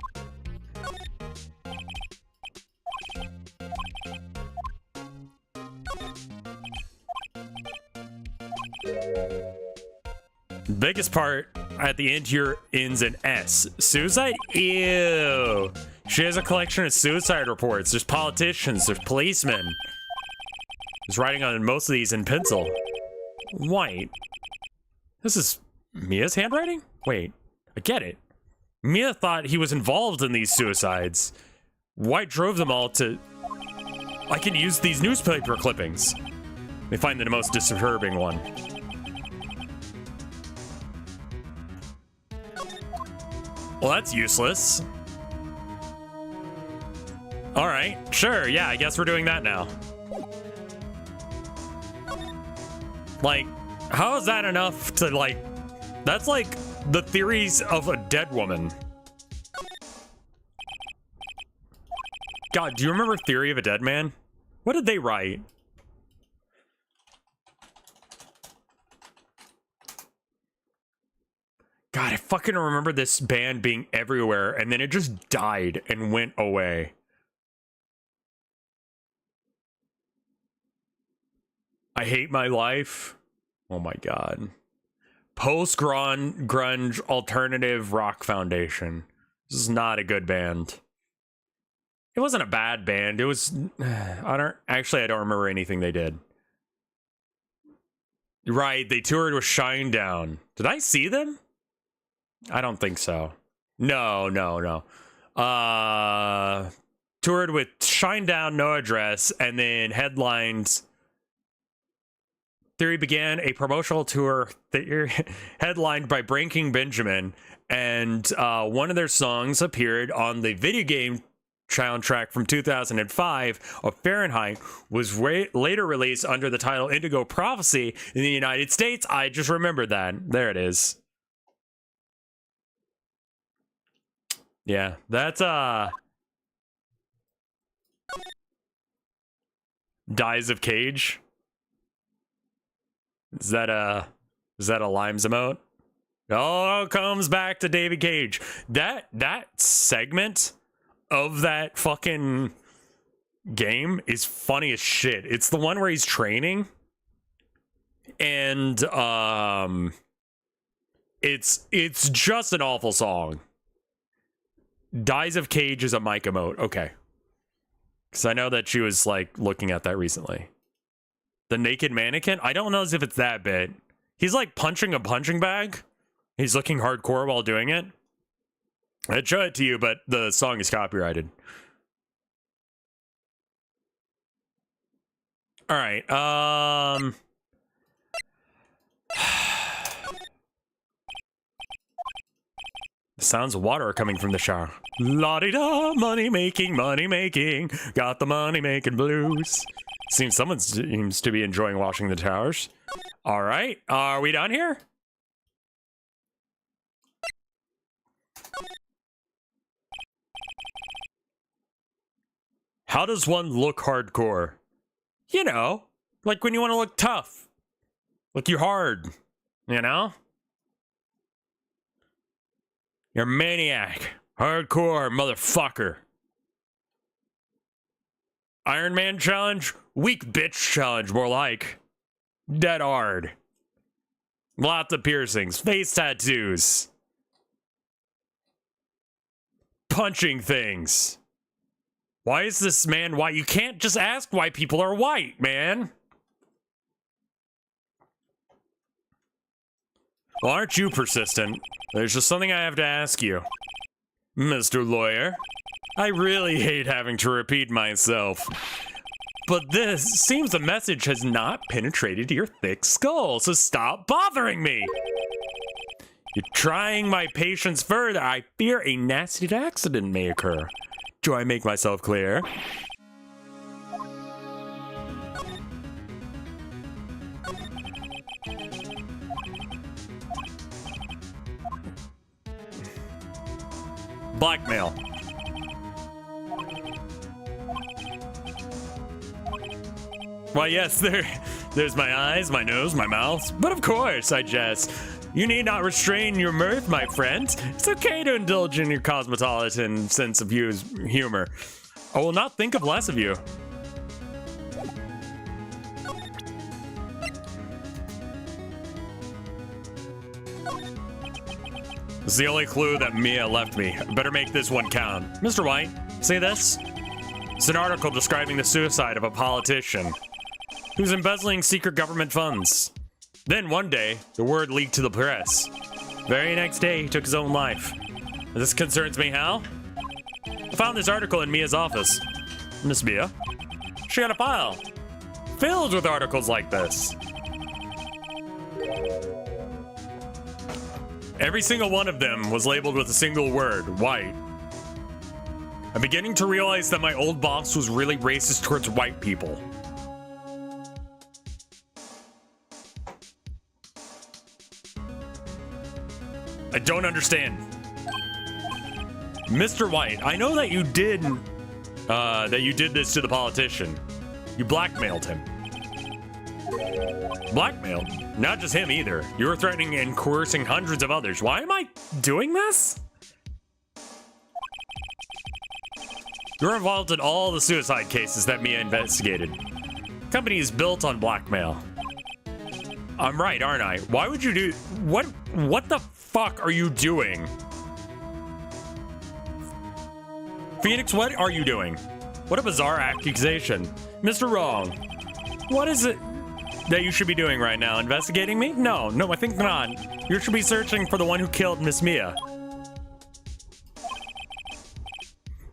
[SPEAKER 1] Biggest part at the end here ends in S. Suicide? Ew. She has a collection of suicide reports. There's politicians, there's policemen. He's writing on most of these in pencil. White. This is Mia's handwriting? Wait, I get it. Mia thought he was involved in these suicides. White drove them all to... I can use these newspaper clippings. They find the most disturbing one. Well, that's useless. All right, sure, yeah, I guess we're doing that now. Like, how is that enough to, like... That's like the theories of a dead woman. God, do you remember Theory of a Dead Man? What did they write? God, I fucking remember this band being everywhere, and then it just died and went away. I Hate My Life. Oh my God. Post-grunge alternative rock foundation. This is not a good band. It wasn't a bad band. It was... I don't remember anything they did. Right, they toured with Shinedown. Did I see them? I don't think so. No. Toured with Shinedown, No Address, and then headlined... Theory began a promotional tour headlined by Breaking Benjamin, and one of their songs appeared on the video game soundtrack from 2005 of Fahrenheit, was later released under the title Indigo Prophecy in the United States. I just remembered that. There it is. Yeah, that's Dies of Cage. Is that a Limes emote? Oh, comes back to David Cage. That segment of that fucking game is funny as shit. It's the one where he's training, and it's just an awful song. Dies of Cage is a mic emote. Okay. Because I know that she was like looking at that recently. The naked mannequin? I don't know as if it's that bit. He's like punching a punching bag. He's looking hardcore while doing it. I'd show it to you, but the song is copyrighted. All right. The sounds of water are coming from the shower. La-di-da, money making, got the money making blues. Someone seems to be enjoying washing the towers. All right, are we done here? How does one look hardcore? You know, like when you want to look tough. Like you're hard, you know? You're a maniac. Hardcore, motherfucker. Iron Man challenge? Weak bitch challenge, more like. Dead hard. Lots of piercings. Face tattoos. Punching things. Why is this man white? You can't just ask why people are white, man. Well, aren't you persistent? There's just something I have to ask you. Mr. Lawyer, I really hate having to repeat myself. But this seems the message has not penetrated your thick skull, so stop bothering me. You're trying my patience further. I fear a nasty accident may occur. Do I make myself clear? Blackmail. Why, yes, there's my eyes, my nose, my mouth. But of course, I jest. You need not restrain your mirth, my friend. It's okay to indulge in your cosmopolitan sense of humor. I will not think of less of you. This is the only clue that Mia left me. I better make this one count. Mr. White, see this? It's an article describing the suicide of a politician who's embezzling secret government funds. Then one day, the word leaked to the press. Very next day, he took his own life. This concerns me how? I found this article in Mia's office. Miss Mia? She had a file filled with articles like this. Every single one of them was labeled with a single word, white. I'm beginning to realize that my old boss was really racist towards white people. I don't understand. Mr. White, I know that you did this to the politician. You blackmailed him. Blackmailed? Not just him either. You were threatening and coercing hundreds of others. Why am I doing this? You're involved in all the suicide cases that Mia investigated. Company is built on blackmail. I'm right, aren't I? Why would you do... What the fuck are you doing? Phoenix, what are you doing? What a bizarre accusation. Mr. Wrong, what is it that you should be doing right now? Investigating me? No, I think not. You should be searching for the one who killed Miss Mia.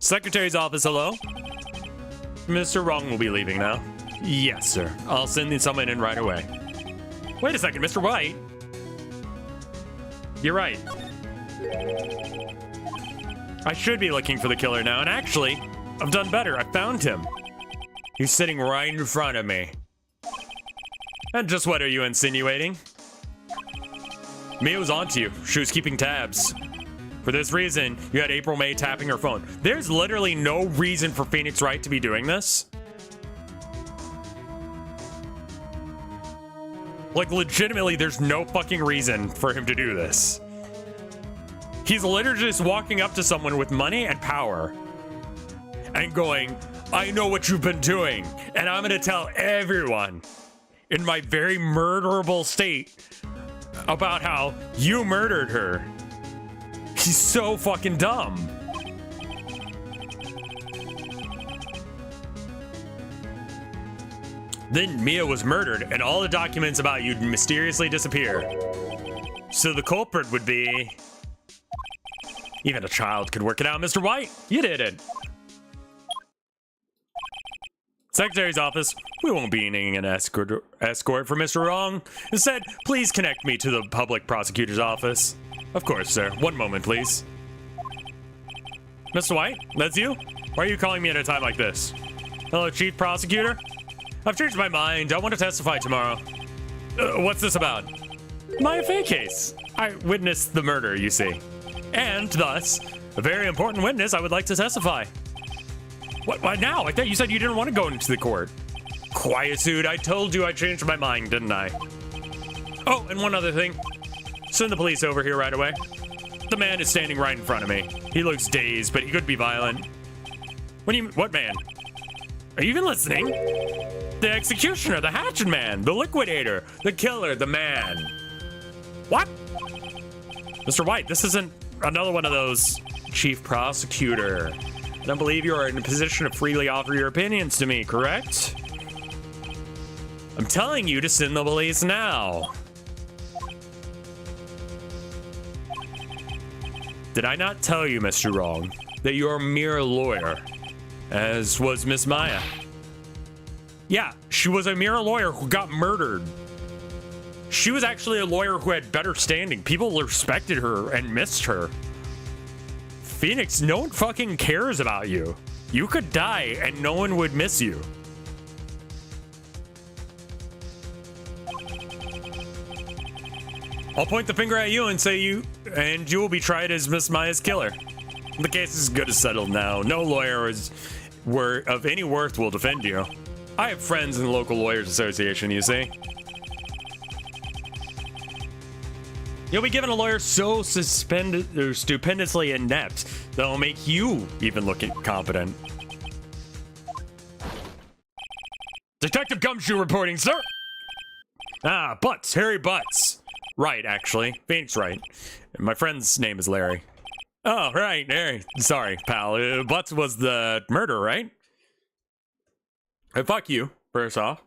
[SPEAKER 1] Secretary's office, hello? Mr. Wrong will be leaving now. Yes, sir. I'll send someone in right away. Wait a second, Mr. White. You're right. I should be looking for the killer now, and actually, I've done better. I found him. He's sitting right in front of me. And just what are you insinuating? Mia was onto you. She was keeping tabs. For this reason, you had April May tapping her phone. There's literally no reason for Phoenix Wright to be doing this. Like, legitimately, there's no fucking reason for him to do this. He's literally just walking up to someone with money and power and going, I know what you've been doing, and I'm gonna tell everyone in my very murderable state about how you murdered her. He's so fucking dumb. Then Mia was murdered, and all the documents about you mysteriously disappear. So the culprit would be... Even a child could work it out, Mr. White. You did it. Secretary's office. We won't be needing an escort for Mr. Wrong. Instead, please connect me to the public prosecutor's office. Of course, sir. One moment, please. Mr. White, that's you? Why are you calling me at a time like this? Hello, Chief Prosecutor? I've changed my mind. I want to testify tomorrow. What's this about? My FA case. I witnessed the murder, you see. And, thus, a very important witness I would like to testify. What now? I thought you said you didn't want to go into the court. Quiet, dude. I told you I changed my mind, didn't I? Oh, and one other thing. Send the police over here right away. The man is standing right in front of me. He looks dazed, but he could be violent. What man? Are you even listening? The executioner, the hatchet man, the liquidator, the killer, the man. What? Mr. White, this isn't another one of those, Chief Prosecutor. I don't believe you are in a position to freely offer your opinions to me, correct? I'm telling you to send the police now. Did I not tell you, Mr. Wrong, that you're a mere lawyer, as was Miss Maya? Yeah, she was a mere lawyer who got murdered. She was actually a lawyer who had better standing. People respected her and missed her. Phoenix, no one fucking cares about you. You could die and no one would miss you. I'll point the finger at you and say you will be tried as Miss Maya's killer. The case is good as settled now. No lawyer of any worth will defend you. I have friends in the local lawyers association, you see. You'll be given a lawyer so stupendously inept that'll make you even look incompetent. Detective Gumshoe reporting, sir. Ah, Butts, Harry Butts. Right, actually. Phoenix Wright. My friend's name is Larry. Oh, right, Harry. Sorry, pal. Butts was the murderer, right? Hey, fuck you, first off.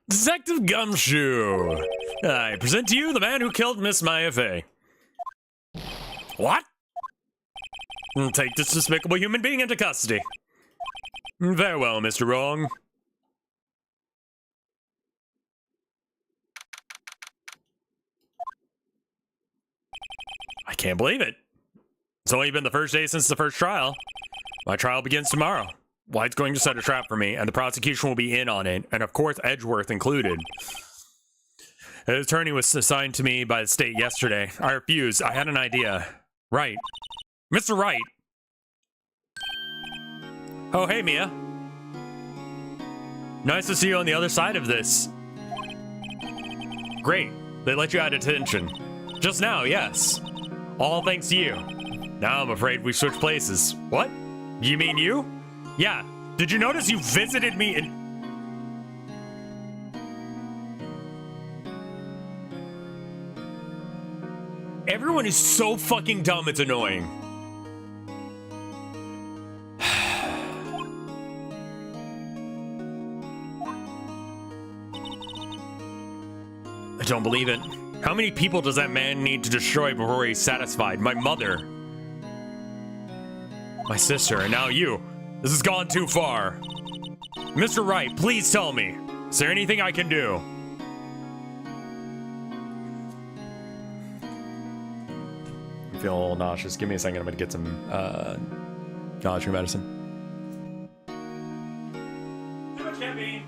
[SPEAKER 1] Detective Gumshoe. I present to you the man who killed Miss Maya Fey. What? Take this despicable human being into custody. Very well, Mr. Wrong. I can't believe it. It's only been the first day since the first trial. My trial begins tomorrow. White's going to set a trap for me, and the prosecution will be in on it, and of course Edgeworth included. An attorney was assigned to me by the state yesterday. I refused. I had an idea. Wright. Mr. Wright! Oh, hey, Mia. Nice to see you on the other side of this. Great. They let you out of detention. Just now, yes. All thanks to you. Now I'm afraid we've switched places. What? You mean you? Yeah. Did you notice you visited me in... Everyone is so fucking dumb, it's annoying. I don't believe it. How many people does that man need to destroy before he's satisfied? My mother. My sister, and now you. This has gone too far. Mr. Wright, please tell me. Is there anything I can do? I'm feeling a little nauseous. Give me a second. I'm gonna get some nausea medicine. Too much caffeine.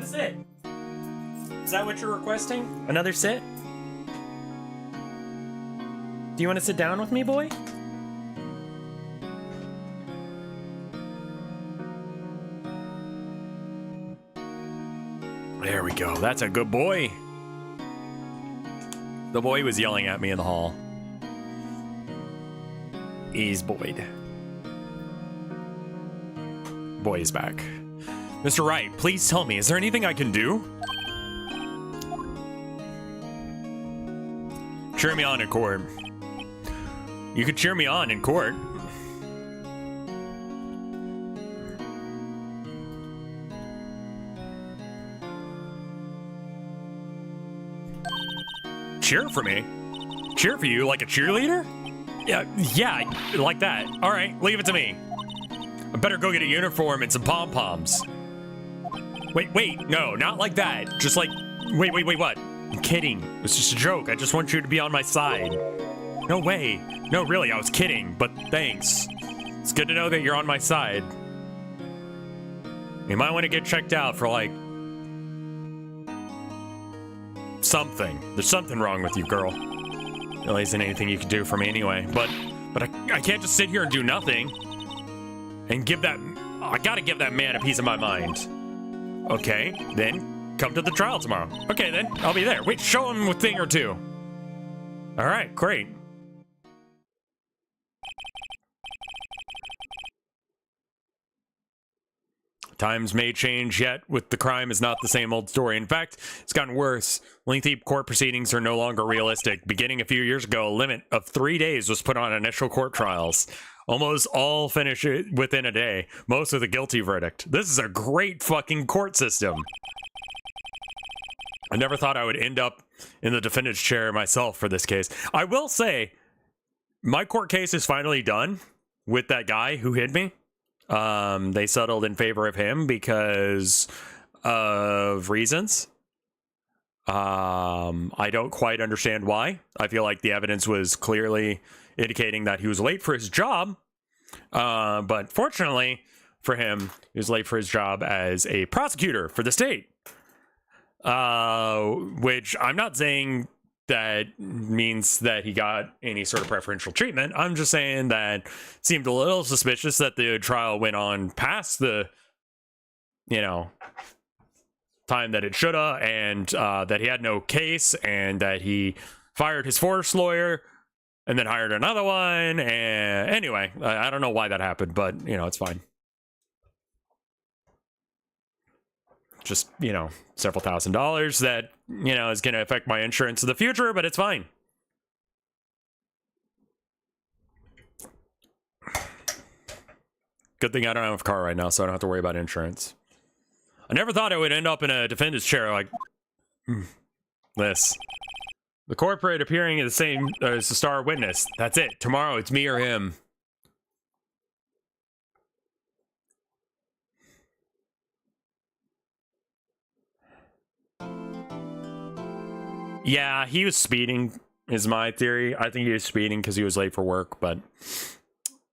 [SPEAKER 1] have a sit. Is that what you're requesting? Another sit? Do you want to sit down with me, boy? There we go. That's a good boy. The boy was yelling at me in the hall. He's Boyd. Boy is back. Mr. Wright, please tell me, is there anything I can do? Cheer me on in court. You could cheer me on in court. Cheer for me? Cheer for you like a cheerleader? Yeah, like that. All right, leave it to me. I better go get a uniform and some pom-poms. Wait, no, not like that. Just like, wait, what? I'm kidding. It's just a joke. I just want you to be on my side. No way. No, really, I was kidding, but thanks. It's good to know that you're on my side. You might want to get checked out for, like, something. There's something wrong with you, girl. There isn't anything you can do for me anyway, but I can't just sit here and do nothing. And I gotta give that man a piece of my mind. Okay, then come to the trial tomorrow. Okay, then I'll be there. Wait, show him a thing or two. All right, great. Times may change, yet with the crime is not the same old story. In fact, it's gotten worse. Lengthy court proceedings are no longer realistic. Beginning a few years ago, a limit of 3 days was put on initial court trials. Almost all finish within a day, most with a guilty verdict. This is a great fucking court system. I never thought I would end up in the defendant's chair myself for this case. I will say, my court case is finally done with that guy who hit me. They settled in favor of him because of reasons. I don't quite understand why. I feel like the evidence was clearly indicating that he was late for his job. But fortunately for him, he was late for his job as a prosecutor for the state. Which I'm not saying that means that he got any sort of preferential treatment. I'm just saying that it seemed a little suspicious that the trial went on past the, time that it should have, and that he had no case, and that he fired his first lawyer and then hired another one. And anyway, I don't know why that happened, but it's fine. Just, several $1,000s that, is going to affect my insurance in the future, but it's fine. Good thing I don't have a car right now, so I don't have to worry about insurance. I never thought I would end up in a defendant's chair like this. The corporate appearing is the same as the star witness. That's it. Tomorrow, it's me or him. Yeah, he was speeding, is my theory. I think he was speeding because he was late for work, but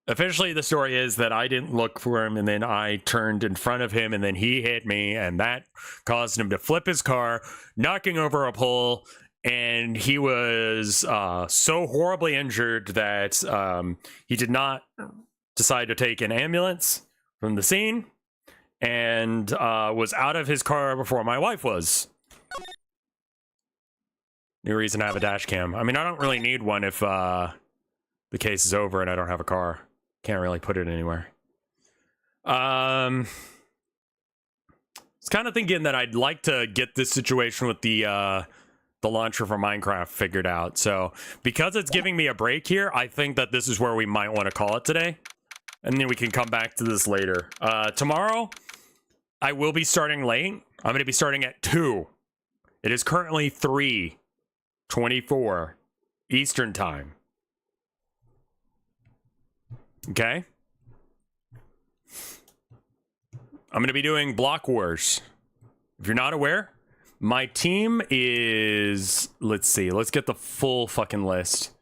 [SPEAKER 1] officially the story is that I didn't look for him, and then I turned in front of him, and then he hit me, and that caused him to flip his car, knocking over a pole, and he was so horribly injured that he did not decide to take an ambulance from the scene, and was out of his car before my wife was. New reason to have a dash cam. I mean, I don't really need one if the case is over and I don't have a car. Can't really put it anywhere. I was kind of thinking that I'd like to get this situation with the launcher for Minecraft figured out. So because it's giving me a break here, I think that this is where we might want to call it today. And then we can come back to this later. Tomorrow, I will be starting late. I'm going to be starting at 2. It is currently 3:24 Eastern time. Okay? I'm going to be doing Block Wars. If you're not aware, my team is... Let's see. Let's get the full fucking list.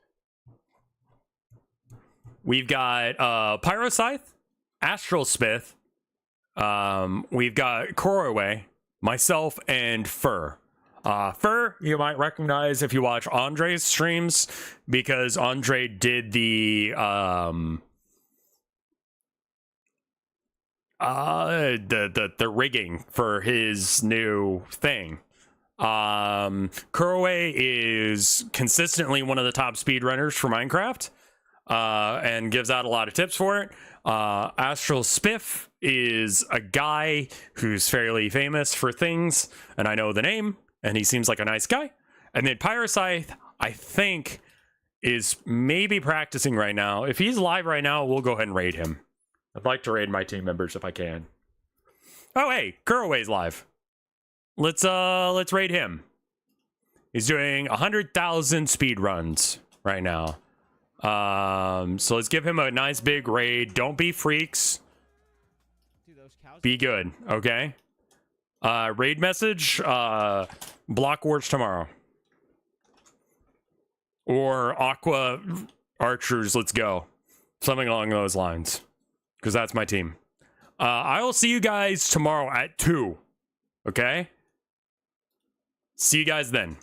[SPEAKER 1] We've got Pyro Scythe, Astral Smith. We've got Coroway, myself and Fur. Fur, you might recognize if you watch Andre's streams, because Andre did the rigging for his new thing. Kuroway is consistently one of the top speedrunners for Minecraft, and gives out a lot of tips for it. Astral Spiff is a guy who's fairly famous for things, and I know the name, and he seems like a nice guy. And then Pyroscythe, I think, is maybe practicing right now. If he's live right now, we'll go ahead and raid him. I'd like to raid my team members if I can. Oh, hey, Kuroway's live. Let's raid him. He's doing 100,000 speed runs right now. So let's give him a nice big raid. Don't be freaks. Be good, okay? Raid message, Block Wars tomorrow. Or Aqua Archers, let's go. Something along those lines. Because that's my team. I will see you guys tomorrow at 2. Okay? See you guys then.